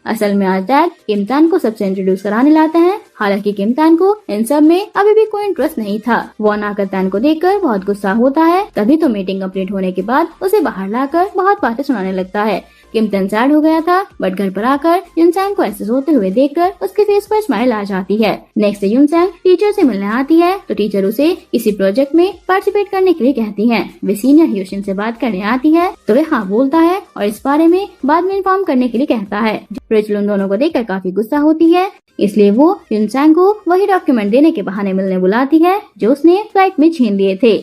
असल में आज डैड किम तान को सबसे इंट्रोड्यूस कराने लाते हैं। हालांकि किम तान को इन सब में अभी भी कोई इंटरेस्ट नहीं था। वॉन आकर तान को देखकर बहुत गुस्सा होता है। तभी तो मीटिंग कंप्लीट होने के बाद उसे बाहर लाकर बहुत बातें सुनाने लगता है किम तन सैड हो गया था, बट घर पर आकर युनसैंग को ऐसे सोते हुए देखकर उसके फेस पर स्माइल आ जाती है। नेक्स्ट डे युनसैंग टीचर से मिलने आती है तो टीचर उसे किसी प्रोजेक्ट में पार्टिसिपेट करने के लिए कहती है। वे सीनियर ह्योशिन से बात करने आती है तो वे हाँ बोलता है और इस बारे में बाद में इन्फॉर्म करने के लिए कहता है। रेचल उन दोनों को देखकर काफी गुस्सा होती है, इसलिए वो युनसैंग को वही डॉक्यूमेंट देने के बहाने मिलने बुलाती है जो उसने फ्लाइट में छीन लिए थे।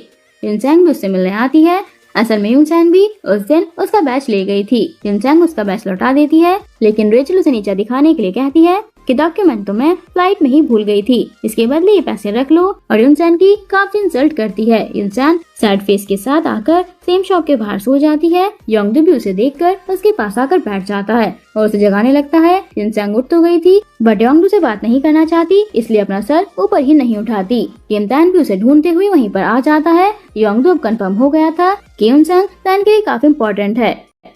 युनसैंग भी उससे मिलने आती है। असल में युनसैंग भी उस दिन उसका बैच ले गई थी। युनसैंग उसका बैच लौटा देती है, लेकिन रेचल उसे नीचे दिखाने के लिए कहती है कि डॉक्यूमेंट तो मैं फ्लाइट में ही भूल गई थी, इसके बदले ये पैसे रख लो, और युनसैंग की काफी इंसल्ट करती है। युनसैंग सैड फेस के साथ आकर सेम शॉप के बाहर सो जाती है। योंगडू भी उसे देखकर उसके पास आकर बैठ जाता है और उसे जगाने लगता है। युनसैंग उठ तो गई थी, बट योंगडू से बात नहीं करना चाहती, इसलिए अपना सर ऊपर ही नहीं उठाती। किम तैन भी उसे ढूंढते हुए वहीं पर आ जाता है। योंगडू अब कंफर्म हो गया था कि युनसैंग तैन के लिए काफी इम्पोर्टेंट है,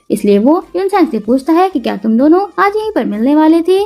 इसलिए वो युनसैंग से पूछता है कि क्या तुम दोनों आज यहीं पर मिलने वाले थे।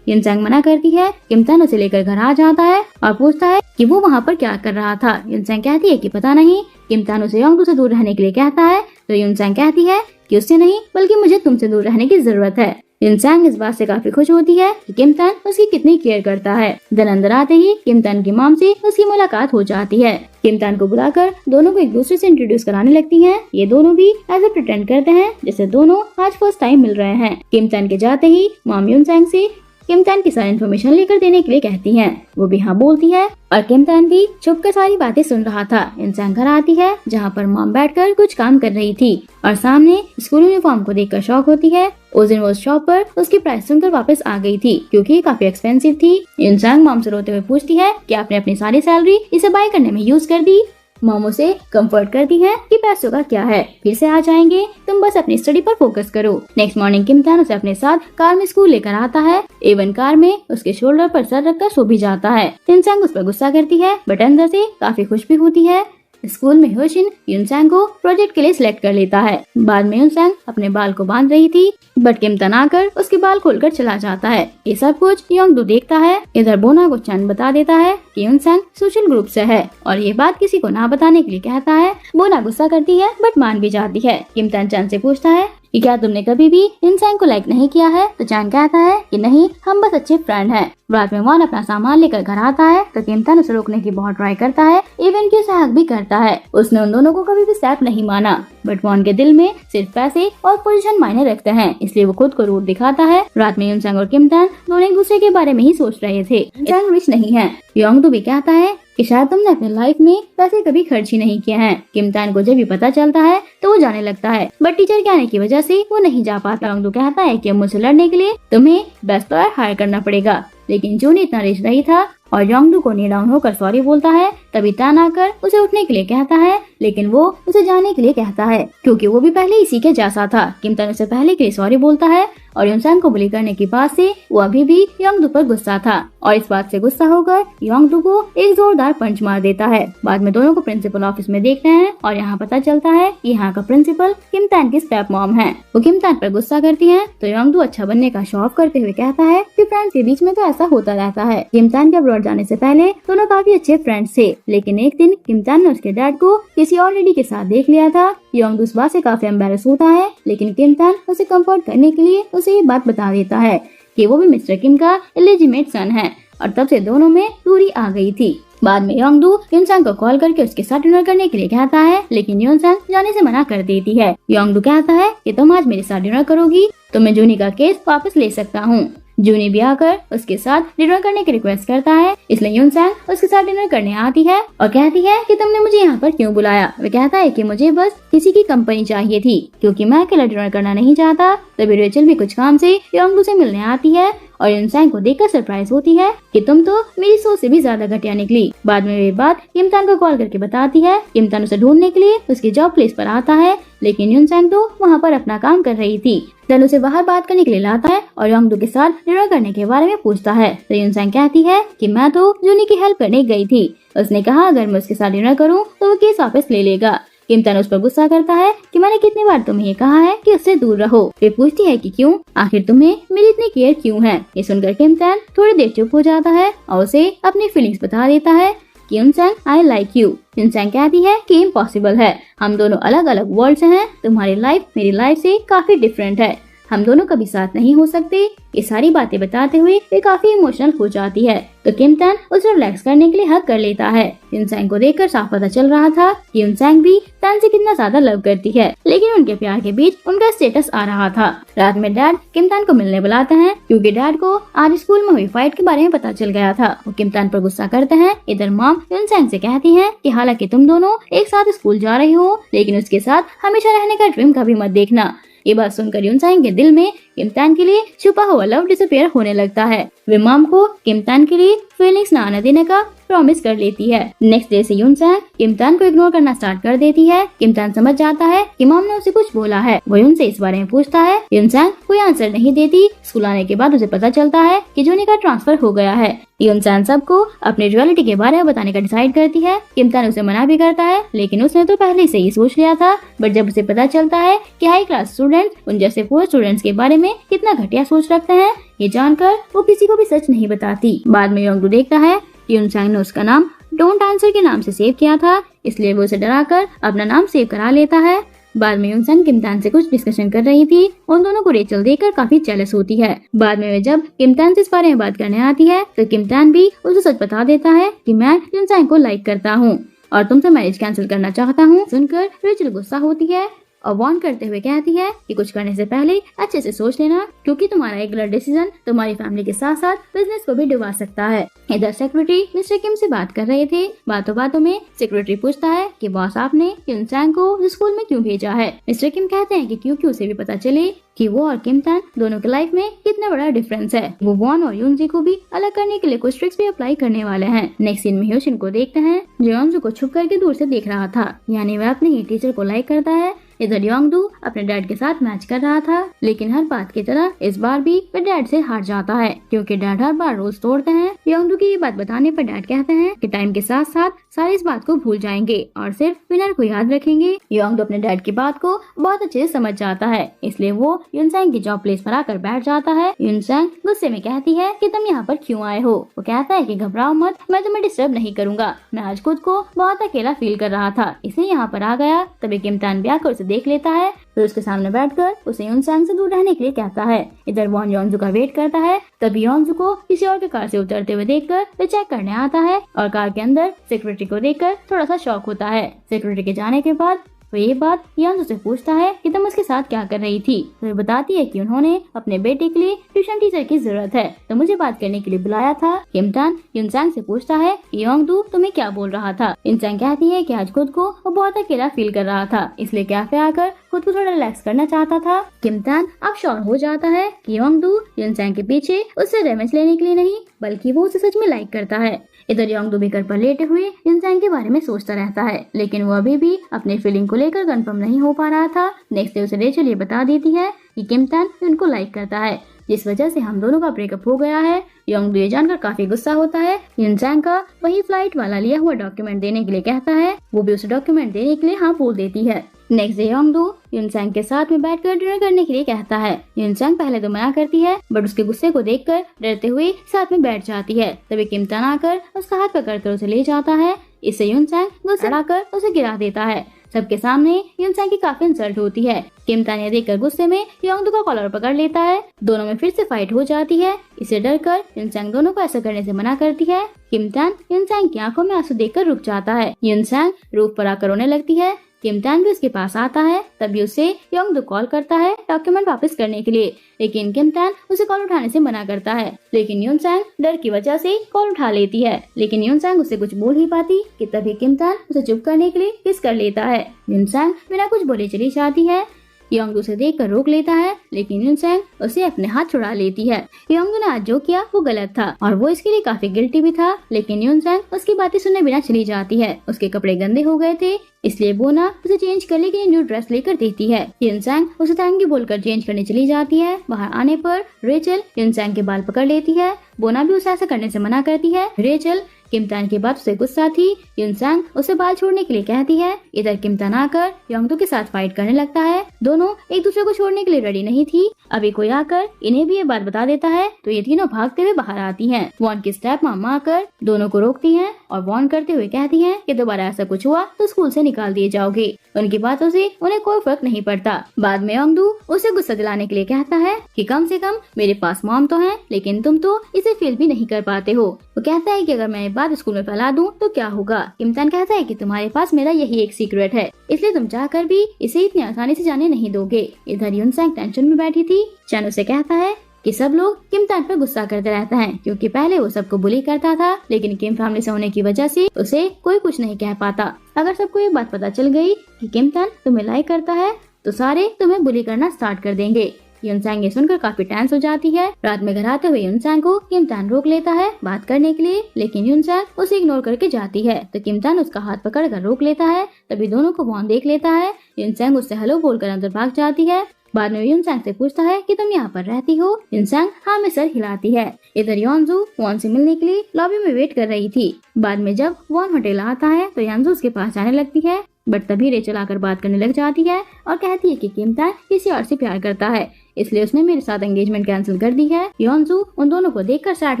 युनसैंग मना करती है। किम तैन उसे लेकर घर आ जाता है और पूछता है कि वो वहाँ पर क्या कर रहा था। युनसैंग कहती है कि पता नहीं। किम तैन उसे योंगडू से दूर रहने के लिए कहता है तो युनसैंग कहती है कि उससे नहीं बल्कि मुझे तुमसे दूर रहने की जरूरत है। युनसैंग इस बात से काफी खुश होती है कि किम तैन उसकी कितनी केयर करता है। दिन अंदर आते ही किम तैन की मॉम से उसकी मुलाकात हो जाती है। किम तैन को बुलाकर दोनों को एक दूसरे से इंट्रोड्यूस कराने लगती हैं। ये दोनों भी ऐसे प्रिटेंड करते हैं जैसे दोनों आज फर्स्ट टाइम मिल रहे हैं। किम तैन के जाते ही मॉम युनसैंग से किम तैन की सारी इन्फॉर्मेशन लेकर देने के लिए कहती हैं। वो भी हाँ बोलती है और किम तैन भी छुप कर सारी बातें सुन रहा था। युनसैंग घर आती है जहाँ पर मॉम बैठकर कुछ काम कर रही थी और सामने स्कूल यूनिफॉर्म को देखकर शॉक होती है। उस दिन वो शॉप पर उसकी प्राइस सुनकर वापस आ गई थी क्योंकि काफी एक्सपेंसिव थी। युनसैंग मॉम से रोते हुए पूछती है कि आपने अपनी सारी सैलरी इसे बाय करने में यूज कर दी। मॉम उसे कंफर्ट करती है कि पैसों का क्या है, फिर से आ जाएंगे, तुम बस अपनी स्टडी पर फोकस करो। नेक्स्ट मॉर्निंग किम तैन उसे अपने साथ कार में स्कूल लेकर आता है। एवन कार में उसके शोल्डर पर सर रखकर सो भी जाता है। युनसैंग उस पर गुस्सा करती है बट अंदर से काफी खुश भी होती है। स्कूल में ह्योशिन युनसैंग को प्रोजेक्ट के लिए सिलेक्ट कर लेता है। बाद में युनसैंग अपने बाल को बांध रही थी बट किम तैन आकर उसके बाल खोलकर चला जाता है। ये सब कुछ योंगडू देखता है। इधर बोना को चैन बता देता है कि युनसैंग सोशल ग्रुप से है और ये बात किसी को ना बताने के लिए कहता है। बोना गुस्सा करती है बट मान भी जाती है। किम तैन चैन से पूछता है कि क्या तुमने कभी भी युनसैंग को लाइक नहीं किया है, तो चैन कहता है कि नहीं, हम बस अच्छे फ्रेंड हैं। रात में वॉन अपना सामान लेकर घर आता है तो किम तैन उसे रोकने की बहुत ट्राई करता है, इवन की उसे हक भी करता है। उसने उन दोनों को कभी भी स्टेप नहीं माना, बट वॉन के दिल में सिर्फ पैसे और पोजीशन मायने रखते हैं, इसलिए वो खुद को रूट दिखाता है। रात में युनसैंग और किम तैन दोनों एक दूसरे के बारे में ही सोच रहे थे। युनसैंग रिच नहीं है। योंगडू भी कहता है कि शायद तुमने अपने लाइफ में पैसे कभी खर्च ही नहीं किए हैं। किम तैन को जब भी पता चलता है तो वो जाने लगता है, बट टीचर के आने की वजह से वो नहीं जा पाता। योंगडू कहता है कि मुझसे लड़ने के लिए तुम्हें बेस्ट लॉयर हायर करना पड़ेगा, लेकिन जून इतना रिच नहीं था और योंगडू को नी डाउन होकर सॉरी बोलता है। तभी तैन आकर उसे उठने के लिए कहता है, लेकिन वो उसे जाने के लिए कहता है क्योंकि वो भी पहले इसी के जैसा था। किम तैन उसे पहले के लिए सॉरी बोलता है और युनसैंग को बुली करने की बात से वो अभी भी योंगडू पर गुस्सा था और इस बात से गुस्सा होकर योंगडू को एक जोरदार पंच मार देता है। बाद में दोनों को प्रिंसिपल ऑफिस में देखते हैं और यहाँ पता चलता है कि यहाँ का प्रिंसिपल किम तैन की स्टेप मॉम है। वो किम तैन पर गुस्सा करती है तो योंगडू अच्छा बनने का शो ऑफ करते हुए कहता है कि फ्रेंड्स के बीच में तो ऐसा होता रहता है। किम तैन के अब्रॉड जाने से पहले दोनों काफी अच्छे फ्रेंड्स थे, लेकिन एक दिन किम तैन ने उसके डैड को किसी और लेडी के साथ देख लिया था। योंगडू इस बात से काफी एम्बैरेस होता है, लेकिन किम तैन उसे कंफर्ट करने के लिए उसे ये बात बता देता है कि वो भी मिस्टर किम का इलेजिमेट सन है और तब से दोनों में दूरी आ गई थी। बाद में योंगडू युनसैंग को कॉल करके उसके साथ डिनर करने के लिए कहता है, लेकिन युनसैंग जाने से मना कर देती है। योंगडू कहता है कि तुम आज मेरे साथ डिनर करोगी तो मैं जूनी का केस वापस ले सकता हूँ। जूनी भी आकर उसके साथ डिनर करने की रिक्वेस्ट करता है, इसलिए युनसैंग उसके साथ डिनर करने आती है और कहती है कि तुमने मुझे यहाँ पर क्यों बुलाया। वह कहता है कि मुझे बस किसी की कंपनी चाहिए थी क्योंकि मैं अकेला डिनर करना नहीं चाहता। तभी रेचल भी कुछ काम से योंगडू से मिलने आती है और युनसैंग को देखकर सरप्राइज होती है कि तुम तो मेरी सोच से भी ज्यादा घटिया निकली। बाद में वे बात किम तैन को कॉल करके बताती है। किम तैन उसे ढूंढने के लिए उसकी जॉब प्लेस पर आता है, लेकिन युनसैंग तो वहाँ पर अपना काम कर रही थी। तैन उसे बाहर बात करने के लिए लाता है और योंगडू के साथ डिनर करने के बारे में पूछता है तो युनसैंग कहती है कि मैं तो जूनी की हेल्प करने गई थी। उसने कहा अगर मैं उसके साथ डिनर करूँ तो वो केस वापस ले लेगा। किम तैन उस पर गुस्सा करता है कि मैंने कितनी बार तुम्हें ये कहा है कि उससे दूर रहो। वे पूछती है कि क्यों, आखिर तुम्हें मेरी इतनी केयर क्यों है। ये सुनकर किम तैन थोड़ी देर चुप हो जाता है और उसे अपनी फीलिंग्स बता देता है कि युनसैंग आई लाइक यू। युनसैंग कहती है कि इम्पॉसिबल है, हम दोनों अलग अलग वर्ल्ड से हैं, तुम्हारी लाइफ मेरी लाइफ से काफी डिफरेंट है। हम दोनों कभी साथ नहीं हो सकते। ये सारी बातें बताते हुए वे काफी इमोशनल हो जाती है, तो किम तान उसे रिलैक्स करने के लिए हक कर लेता है। यूनसैंग को देखकर साफ पता चल रहा था कि यूनसैंग भी तान से कितना ज्यादा लव करती है, लेकिन उनके प्यार के बीच उनका स्टेटस आ रहा था। रात में डैड किम तान को मिलने बुलाते हैं क्योंकि डैड को आज स्कूल में हुई फाइट के बारे में पता चल गया था। वो किम तान पर गुस्सा करते हैं। इधर मॉम यूनसैंग से कहती है कि हालांकि तुम दोनों एक साथ स्कूल जा रही हो, लेकिन उसके साथ हमेशा रहने का ड्रीम कभी मत देखना। ये बात सुनकर यूनसैंग के दिल में किम तान के लिए छुपा हुआ लव डिसअपियर होने लगता है। वे मॉम को किम तान के लिए फीलिंग्स न आने देने का प्रॉमिस कर लेती है। नेक्स्ट डे से यूनसैंग किम तान को इग्नोर करना स्टार्ट कर देती है। किम तान समझ जाता है कि मॉम ने उसे कुछ बोला है। वो उनसे इस बारे में पूछता है। यूनसैंग कोई आंसर नहीं देती। स्कूल आने के बाद उसे पता चलता है कि जूनी का ट्रांसफर हो गया है। यूनसैंग सबको अपनी रियलिटी के बारे में बताने का डिसाइड करती है। किम तान उसे मना भी करता है, लेकिन उसने तो पहले से ही सोच लिया था। बट जब उसे पता चलता है कि हाई क्लास स्टूडेंट्स उन जैसे पुअर स्टूडेंट्स के बारे में कितना घटिया सोच रखते हैं, ये जानकर वो किसी को भी सच नहीं बताती। बाद में योंगडू देखता है यूनसैंग ने उसका नाम डोंट आंसर के नाम से सेव किया था, इसलिए वो उसे डराकर अपना नाम सेव करा लेता है। बाद में यूनसैंग किम तान से कुछ डिस्कशन कर रही थी। उन दोनों को रेचल देखकर काफी जेलस होती है। बाद में वे जब किम तान से इस बारे में बात करने आती है तो किम तान भी उसे सच बता देता है कि मैं यूनसैंग को लाइक करता हूँ और तुमसे मैरिज कैंसिल करना चाहता हूँ। सुनकर रेचल गुस्सा होती है और वार्न करते हुए कहती है कि कुछ करने से पहले अच्छे से सोच लेना, क्योंकि तुम्हारा एक गलत डिसीजन तुम्हारी फैमिली के साथ साथ बिजनेस को भी डुबा सकता है। इधर सेक्रेटरी मिस्टर किम से बात कर रहे थे। बातों बातों में सेक्रेटरी पूछता है कि बॉस आपने यूनसैंग को स्कूल में क्यों भेजा है। मिस्टर किम कहते हैं कि क्योंकि उसे भी पता चले कि वो और किम तान दोनों के लाइफ में कितना बड़ा डिफरेंस है। वो वॉन और यूनजी को भी अलग करने के लिए कुछ ट्रिक्स भी अप्लाई करने वाले हैं। नेक्स्ट सीन में ह्योशिन को देखते हैं जो योंजू को छुप करके दूर से देख रहा था, यानी वह अपने ही टीचर को लाइक करता है। इधर योंगडू अपने डैड के साथ मैच कर रहा था, लेकिन हर बात की तरह इस बार भी वह डैड से हार जाता है क्योंकि डैड हर बार रूल्स तोड़ते हैं। योंगडू की ये बात बताने पर डैड कहते हैं कि टाइम के साथ साथ सारे इस बात को भूल जाएंगे और सिर्फ विनर को याद रखेंगे। योंगडू अपने डैड की बात को बहुत अच्छे से समझ जाता है, इसलिए वो यूनसैंग की जॉब प्लेस पर आकर बैठ जाता है। यूनसैंग गुस्से में कहती है कि तुम यहाँ पर क्यों आए हो। वो कहता है कि घबराओ मत, मैं तुम्हें डिस्टर्ब नहीं करूंगा। मैं आज खुद को बहुत अकेला फील कर रहा था, इसलिए यहाँ पर आ गया। तभी किम तान भी आकर उसे देख लेता है, फिर उसके सामने बैठकर उसे यूनसैंग से दूर रहने के लिए कहता है। इधर वॉन योंजू का वेट करता है। तभी योंजू को किसी और के कार से उतरते हुए देखकर वे चेक करने आता है और कार के अंदर सेक्रेटरी को देखकर थोड़ा सा शॉक होता है। सेक्रेटरी के जाने के बाद वो ये बात योंजू से पूछता है कि तुम उसके साथ क्या कर रही थी। तो बताती है कि उन्होंने अपने बेटे के लिए ट्यूशन टीचर की जरूरत है, तो मुझे बात करने के लिए बुलाया था। किम तान यूनसैंग से पूछता है कि योंगडू तुम्हें क्या बोल रहा था। यूनसैंग कहती है कि आज खुद को वो बहुत अकेला फील कर रहा था, इसलिए कैफे आकर खुद को थोड़ा रिलैक्स करना चाहता था। किम तान अब श्योर हो जाता है कि योंगडू यूनसैंग के पीछे उससे रिवेंज लेने के लिए नहीं, बल्कि वो उसे सच में लाइक करता है। इधर योंगडू भी घर पर लेटे हुए यूनसैंग के बारे में सोचता रहता है, लेकिन वो अभी भी अपने फीलिंग को लेकर कंफर्म नहीं हो पा रहा था। नेक्स्ट डे उसे रेचल ये बता देती है कि किम तान उनको लाइक करता है, जिस वजह से हम दोनों का ब्रेकअप हो गया है। योंगडू ये जानकर काफी गुस्सा होता है। यूनसैंग का वही फ्लाइट वाला लिया हुआ डॉक्यूमेंट देने के लिए कहता है। वो भी उसे डॉक्यूमेंट देने के लिए हाँ बोल देती है। नेक्स्ट डे योंगडू यूनसैंग के साथ में बैठकर डिनर करने के लिए कहता है। यूनसैंग पहले तो मना करती है, बट उसके गुस्से को देखकर डरते हुए साथ में बैठ जाती है। तभी किम तान आकर उसका हाथ पकड़कर उसे ले जाता है। इससे यूनसैंग गुस्सा आकर उसे गिरा देता है। सबके सामने यूनसैंग की काफी इंसल्ट होती है। किम तान ये देखकर गुस्से में योंगडू का कॉलर पकड़ लेता है। दोनों में फिर से फाइट हो जाती है। इसे डरकर यूनसैंग दोनों को ऐसा करने से मना करती है। किम तान यूनसैंग की आंखों में आंसू देखकर रुक जाता है। यूनसैंग रूफ पर आकर रोने लगती है। किम तान भी उसके पास आता है। तभी उसे योंगडू कॉल करता है डॉक्यूमेंट वापस करने के लिए, लेकिन किम तान उसे कॉल उठाने से मना करता है। लेकिन यूनसैंग डर की वजह से कॉल उठा लेती है, लेकिन यूनसैंग उसे कुछ बोल ही पाती कि तभी किम तान उसे चुप करने के लिए किस कर लेता है। यूनसैंग बिना कुछ बोले चली जाती है। योंगडू उसे देखकर रोक लेता है, लेकिन यूनसैंग उसे अपने हाथ छुड़ा लेती है। योंगडू ने आज जो किया वो गलत था और वो इसके लिए काफी गिल्टी भी था, लेकिन यूनसैंग उसकी बातें सुनने बिना चली जाती है। उसके कपड़े गंदे हो गए थे, इसलिए बोना उसे चेंज करने के लिए न्यू ड्रेस लेकर देती है। यूनसैंग उसे थैंक यू बोलकर चेंज करने चली जाती है। बाहर आने पर रेचल यूनसैंग के बाल पकड़ लेती है। बोना भी उसे ऐसा करने से मना करती है। रेचल किम तान की बात उसे गुस्सा थी। युन सांग उसे बाल छोड़ने के लिए कहती है। इधर किम तान आकर योंगदू के साथ फाइट करने लगता है। दोनों एक दूसरे को छोड़ने के लिए रेडी नहीं थी। अभी कोई आकर इन्हें भी ये बात बता देता है तो ये तीनों भागते हुए बाहर आती हैं। वॉन की स्टेप मॉम आकर दोनों को रोकती हैं और वॉर्न करते हुए कहती हैं कि दोबारा ऐसा कुछ हुआ तो स्कूल से निकाल दिए जाओगे। उनकी बातों से उन्हें कोई फर्क नहीं पड़ता। बाद में योंगदू उसे गुस्सा दिलाने के लिए कहता है कि कम से कम मेरे पास मॉम तो है, लेकिन तुम तो इसे फील भी नहीं कर पाते हो। वो कहता है कि अगर मैं ये बात स्कूल में फैला दूं तो क्या होगा। किम तान कहता है कि तुम्हारे पास मेरा यही एक सीक्रेट है, इसलिए तुम चाहकर भी इसे इतनी आसानी से जाने नहीं दोगे। इधर युन सांग टेंशन में बैठी थी। चैन उसे कहता है कि सब लोग किम तान पर गुस्सा करते रहते हैं क्योंकि पहले वो सबको बुली करता था, लेकिन किम फैमिली से होने की वजह से उसे कोई कुछ नहीं कह पाता। अगर सबको ये बात पता चल गई कि किम तान तुम्हें लाइक करता है तो सारे तुम्हें बुली करना स्टार्ट कर देंगे। युन सांग ये सुनकर काफी टेंस हो जाती है। रात में घर आते हुए युन सांग को किम तान रोक लेता है बात करने के लिए, लेकिन युन सांग उसे इग्नोर करके जाती है तो किम तान उसका हाथ पकड़कर रोक लेता है। तभी दोनों को वॉन देख लेता है। युन सांग उससे हेलो बोलकर अंदर भाग जाती है। बाद में युन सांग से पूछता है कि तुम यहाँ पर रहती हो। युन सांग हाँ में सर हिलाती है। इधर योंजू वॉन से मिलने के लिए लॉबी में वेट कर रही थी। बाद में जब वॉन होटल आता है तो योंजू उसके पास जाने लगती है, बट तभी रेचल आकर बात करने लग जाती है और कहती है कि किम तान किसी और से प्यार करता है, इसलिए उसने मेरे साथ एंगेजमेंट कैंसिल कर दी है। योंजू उन दोनों को देखकर सैड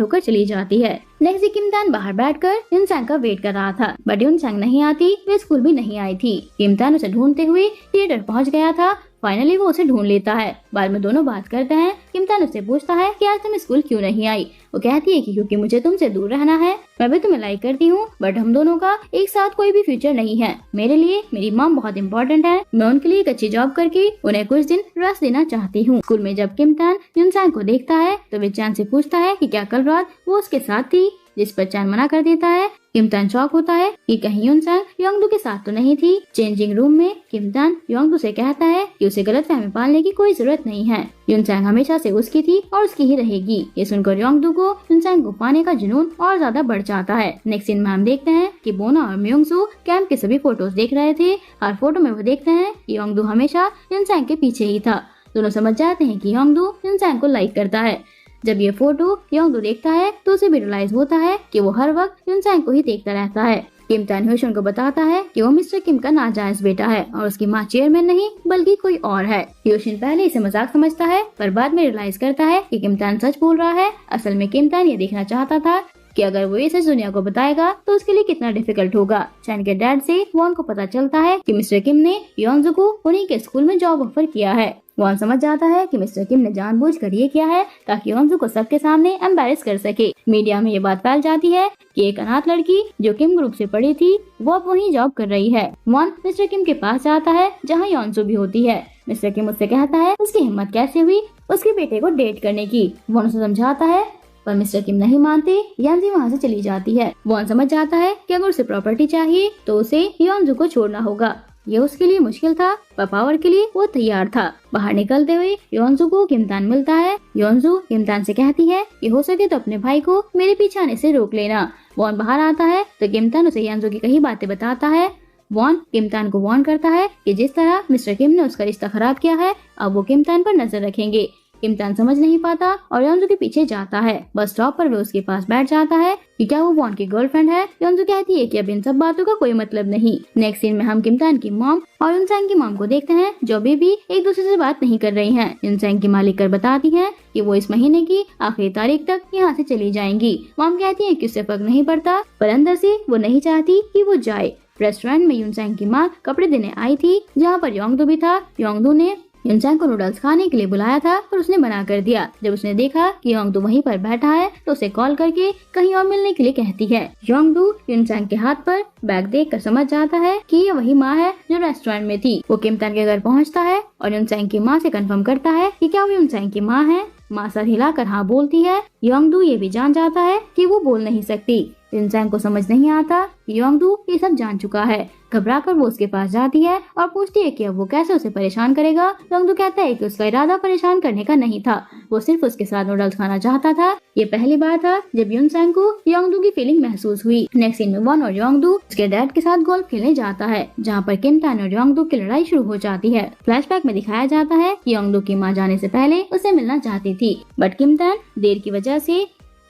होकर चली जाती है। नेक्स्ट डे किम तान बाहर बैठकर युन सांग का वेट कर रहा था, बट युन सांग नहीं आती, वे स्कूल भी नहीं आई थी। किम तान उसे ढूंढते हुए थिएटर पहुंच गया था। फाइनली वो उसे ढूंढ लेता है। बाद में दोनों बात करते हैं। किम तान उससे पूछता है कि आज तुम स्कूल क्यों नहीं आई। वो कहती है कि क्योंकि मुझे तुमसे दूर रहना है। मैं भी तुम्हें लाइक करती हूँ, बट हम दोनों का एक साथ कोई भी फ्यूचर नहीं है। मेरे लिए मेरी मॉम बहुत इम्पोर्टेंट है। मैं उनके लिए एक अच्छी जॉब करके उन्हें कुछ दिन रेस्ट देना चाहती हूँ। स्कूल में जब किम तान युन सांग को देखता है तो वे चैन से पूछता है कि क्या कल रात वो उसके साथ थी, जिस पर चैन मना कर देता है। किम तान शॉक होता है कि कहीं युन सांग योंगदू के साथ तो नहीं थी। चेंजिंग रूम में किम तान योंगदू से कहता है कि उसे गलतफहमी पालने की कोई जरूरत नहीं है। युन सांग हमेशा से उसकी थी और उसकी ही रहेगी। ये सुनकर योंगदू को युन सांग को पाने का जुनून और ज्यादा बढ़ जाता है। नेक्स्ट सीन में हम देखते हैं कि बोना और म्योंगसू कैंप के सभी फोटोज देख रहे थे। हर फोटो में वो देखते हैं कि योंगदू हमेशा युन सांग के पीछे ही था। दोनों समझ जाते हैं कि योंगदू युन सांग को लाइक करता है। जब ये फोटो योंगदू देखता है तो उसे भी रियलाइज होता है कि वो हर वक्त युन सांग को ही देखता रहता है। किम तान ह्योशन को बताता है कि वो मिस्टर किम का नाजायज बेटा है और उसकी माँ चेयरमैन नहीं बल्कि कोई और है। ह्योशन पहले इसे मजाक समझता है, पर बाद में रियलाइज करता है कि किम तान सच बोल रहा है। असल में किम तान ये देखना चाहता था कि अगर वो ये सच दुनिया को बताएगा तो उसके लिए कितना डिफिकल्ट होगा। चैन के डैड से वॉन को पता चलता है कि मिस्टर किम ने योंजू को उन्हीं के स्कूल में जॉब ऑफर किया है। वॉन समझ जाता है कि मिस्टर किम ने जानबूझकर ये किया है ताकि योंजू को सबके सामने एम्बैरेस कर सके। मीडिया में ये बात फैल जाती है कि एक अनाथ लड़की जो किम ग्रुप से पढ़ी थी वो अब वहीं जॉब कर रही है। वॉन मिस्टर किम के पास जाता है जहाँ योंजू भी होती है। मिस्टर किम उससे कहता है उसकी हिम्मत कैसे हुई उसके बेटे को डेट करने की। वॉन उसे समझाता है, पर मिस्टर किम नहीं मानते। योंजू वहाँ से चली जाती है। वॉन समझ जाता है कि अगर उसे प्रॉपर्टी चाहिए तो उसे योंजू को छोड़ना होगा। ये उसके लिए मुश्किल था, पर पावर के लिए वो तैयार था। बाहर निकलते हुए योंजू को किम तान मिलता है। योंजू किम तान से कहती है कि हो सके तो अपने भाई को मेरे पीछे आने से रोक लेना। वॉन बाहर आता है तो किम तान उसे योंजू की कई बातें बताता है। वॉन किम तान को वॉर्न करता है कि जिस तरह मिस्टर किम ने उसका रिश्ता खराब किया है अब वो किम तान पर नजर रखेंगे। किम तान समझ नहीं पाता और योंजू के पीछे जाता है। बस स्टॉप पर वो उसके पास बैठ जाता है कि क्या वो वॉन की गर्लफ्रेंड है। योंजू कहती है कि अब इन सब बातों का कोई मतलब नहीं। नेक्स्ट सीन में हम किम तान की मॉम और युन सांग की मॉम को देखते हैं जो अभी भी एक दूसरे से बात नहीं कर रही हैं। युन सांग की मालिक कर बताती है कि वो इस महीने की आखिरी तारीख तक यहाँ से चली जाएंगी। मॉम कहती है कि उससे फर्क नहीं पड़ता, पर अंदर से वो नहीं चाहती कि वो जाए। रेस्टोरेंट में युन सांग की माँ कपड़े देने आई थी जहाँ पर योंगदू भी था। योंगदू ने युन सांग को नूडल्स खाने के लिए बुलाया था पर उसने मना कर दिया। जब उसने देखा कि योंगदू वहीं पर बैठा है तो उसे कॉल करके कहीं और मिलने के लिए कहती है। योंगदू युन सांग के हाथ पर बैग देखकर समझ जाता है कि ये वही माँ है जो रेस्टोरेंट में थी। वो किम तान के घर पहुँचता है और युन सांग की माँ से कंफर्म करता है कि क्या वो युन सांग की माँ है। माँ सर हिलाकर हाँ बोलती है। योंगदू ये भी जान जाता है कि वो बोल नहीं सकती। युन सांग को समझ नहीं आता कि योंगदू ये सब जान चुका है। घबराकर वो उसके पास जाती है और पूछती है कि अब वो कैसे उसे परेशान करेगा। योंगदू कहता है कि उसका इरादा परेशान करने का नहीं था, वो सिर्फ उसके साथ नूडल्स खाना चाहता था। ये पहली बार था जब युन सांग को योंगदू की फीलिंग महसूस हुई। नेक्स्ट सीन में वॉन और योंगदू उसके डैड के साथ गोल्फ खेलने जाता है जहाँ पर किम तान और योंगदू की लड़ाई शुरू हो जाती है। फ्लैशबैक में दिखाया जाता है कि योंगदू की माँ जाने से पहले उसे मिलना चाहती थी, बट किम तान देर की वजह से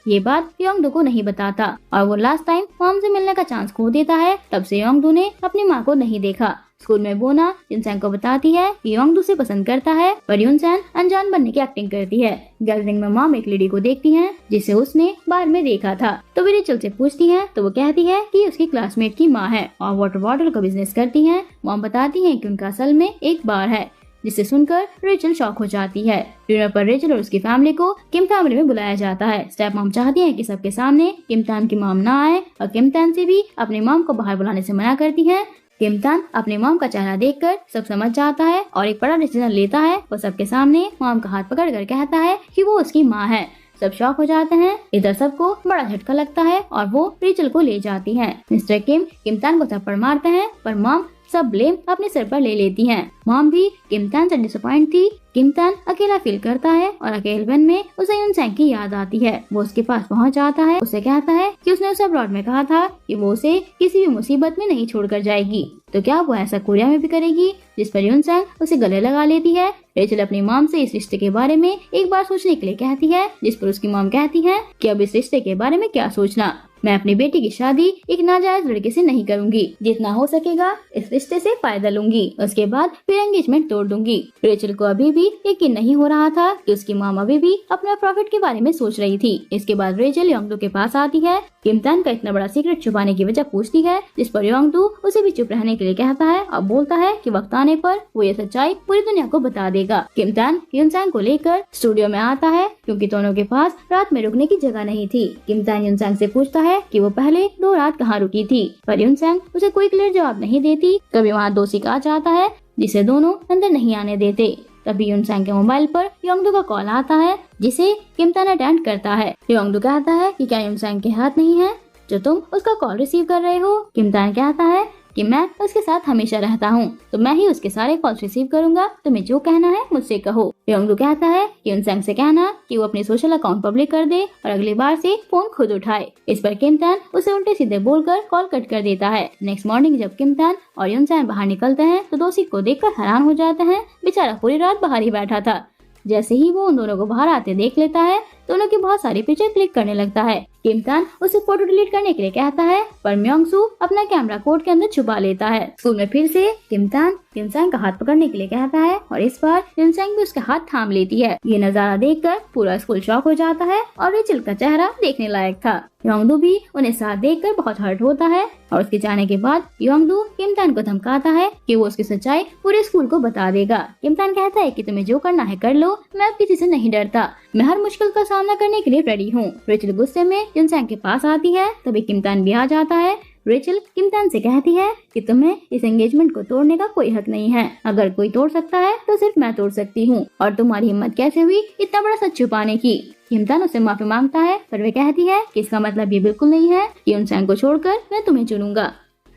ये बात योंगडू को नहीं बताता और वो लास्ट टाइम मॉम से मिलने का चांस खो देता है। तब से योंगडू ने अपनी माँ को नहीं देखा। स्कूल में बोना युनसैंग को बताती है कि योंगडू से पसंद करता है, पर युनसैंग अनजान बनने की एक्टिंग करती है। गैदरिंग में मॉम एक लेडी को देखती हैं जिसे उसने बार में देखा था, तो वे रेचल से पूछती हैं तो वो कहती है कि उसकी क्लासमेट की माँ है और वाटर बॉटल का बिजनेस करती है। मॉम बताती है कि उनका असल में एक बार है, जिसे सुनकर रेचल शॉक हो जाती है। डिनर पर रेचल और उसकी फैमिली को किम फैमिली में बुलाया जाता है। स्टेप मॉम चाहती है कि सबके सामने किम तान की मॉम ना आए और किम तान से भी अपनी मॉम को बाहर बुलाने से मना करती है। किम तान अपनी मॉम का चेहरा देखकर सब समझ जाता है और एक बड़ा डिसीजन लेता है। वो सबके सामने मॉम का हाथ पकड़कर कहता है कि वो उसकी माँ है। सब शॉक हो जाते हैं। इधर सबको बड़ा झटका लगता है और वो रेचल को ले जाती है। मिस्टर किम तान को थप्पड़ मारते हैं, पर मॉम सब ब्लेम अपने सर पर ले लेती हैं। मॉम भी किम तान से डिसअपॉइंट थी। किम तान अकेला फील करता है और अकेलेपन में उसे युनसैंग की याद आती है। वो उसके पास पहुंच जाता है, उसे कहता है कि उसने उसे अब्रॉड में कहा था कि वो उसे किसी भी मुसीबत में नहीं छोड़कर जाएगी, तो क्या वो ऐसा कोरिया में भी करेगी? जिस पर युनसैंग उसे गले लगा लेती है। रेचल अपनी मॉम से इस रिश्ते के बारे में एक बार सोचने के लिए कहती है, जिस पर उसकी मॉम कहती है कि अब इस रिश्ते के बारे में क्या सोचना, मैं अपनी बेटी की शादी एक नाजायज लड़के से नहीं करूंगी, जितना हो सकेगा इस रिश्ते से फायदा लूंगी, उसके बाद फिर एंगेजमेंट तोड़ दूंगी। रेचल को अभी भी यकीन नहीं हो रहा था कि उसकी मॉम अभी भी अपना प्रॉफिट के बारे में सोच रही थी। इसके बाद रेचल योंगडू के पास आती है। किम तान का इतना बड़ा सीक्रेट छुपाने की वजह पूछती है, जिस पर योंगडू उसे भी चुप रहने के लिए कहता है और बोलता है कि वक्त आने पर वो ये सच्चाई पूरी दुनिया को बता देगा। किम तान युनसैंग को लेकर स्टूडियो में आता है, क्योंकि दोनों के पास रात में रुकने की जगह नहीं थी। किम तान युनसैंग से पूछता है कि वो पहले 2 रात कहाँ रुकी थी, पर युनसैंग उसे कोई क्लियर जवाब नहीं देती। कभी वहाँ दोषी आ जाता है जिसे दोनों अंदर नहीं आने देते। तभी युनसैंग के मोबाइल पर योंगडू का कॉल आता है, जिसे किम तान अटेंड करता है। योंगडू कहता है कि क्या युनसैंग के हाथ नहीं है जो तुम उसका कॉल रिसीव कर रहे हो? किम तान कहता है कि मैं उसके साथ हमेशा रहता हूँ, तो मैं ही उसके सारे कॉल्स रिसीव करूंगा, तुम्हें जो कहना है मुझसे कहो। योंगडू कहता है कि युनसैंग से कहना कि वो अपनी सोशल अकाउंट पब्लिक कर दे और अगली बार से फोन खुद उठाए। इस पर किम तान उसे उल्टे सीधे बोलकर कॉल कट कर देता है। नेक्स्ट मॉर्निंग जब किम तान और युनसैंग बाहर निकलते हैं तो दोषी को देखकर हैरान हो जाते हैं। बेचारा पूरी रात बाहर ही बैठा था। जैसे ही वो उन दोनों को बाहर आते देख लेता है, दोनों की बहुत सारी पिक्चर क्लिक करने लगता है। किम तान उसे फोटो डिलीट करने के लिए कहता है, पर म्योंगसू अपना कैमरा कोट के अंदर छुपा लेता है। स्कूल में फिर से किम तान युनसैंग का हाथ पकड़ने के लिए कहता है और इस बार युनसैंग भी उसका हाथ थाम लेती है। ये नजारा देखकर पूरा स्कूल शॉक हो जाता है और रेचल का चेहरा देखने लायक था। योंगडू भी उन्हें साथ देखकर बहुत हर्ट होता है और उसके जाने के बाद योंगडू किम तान को धमकाता है कि वो उसकी सच्चाई पूरे स्कूल को बता देगा। किम तान कहता है कि तुम्हें जो करना है कर लो, मैं अब किसी से नहीं डरता, मैं हर मुश्किल का सामना करने के लिए रेडी हूँ। रेचल गुस्से में युनसैंग के पास आती है, तभी किम तान भी आ जाता है। रेचल किम तान से कहती है कि तुम्हें इस एंगेजमेंट को तोड़ने का कोई हक नहीं है, अगर कोई तोड़ सकता है तो सिर्फ मैं तोड़ सकती हूँ, और तुम्हारी हिम्मत कैसे हुई इतना बड़ा सच छुपाने की। किम तान उससे माफी मांगता है, पर वे कहती है कि इसका मतलब ये बिल्कुल नहीं है कि युनसैंग को छोड़कर मैं तुम्हें चुनूंगा।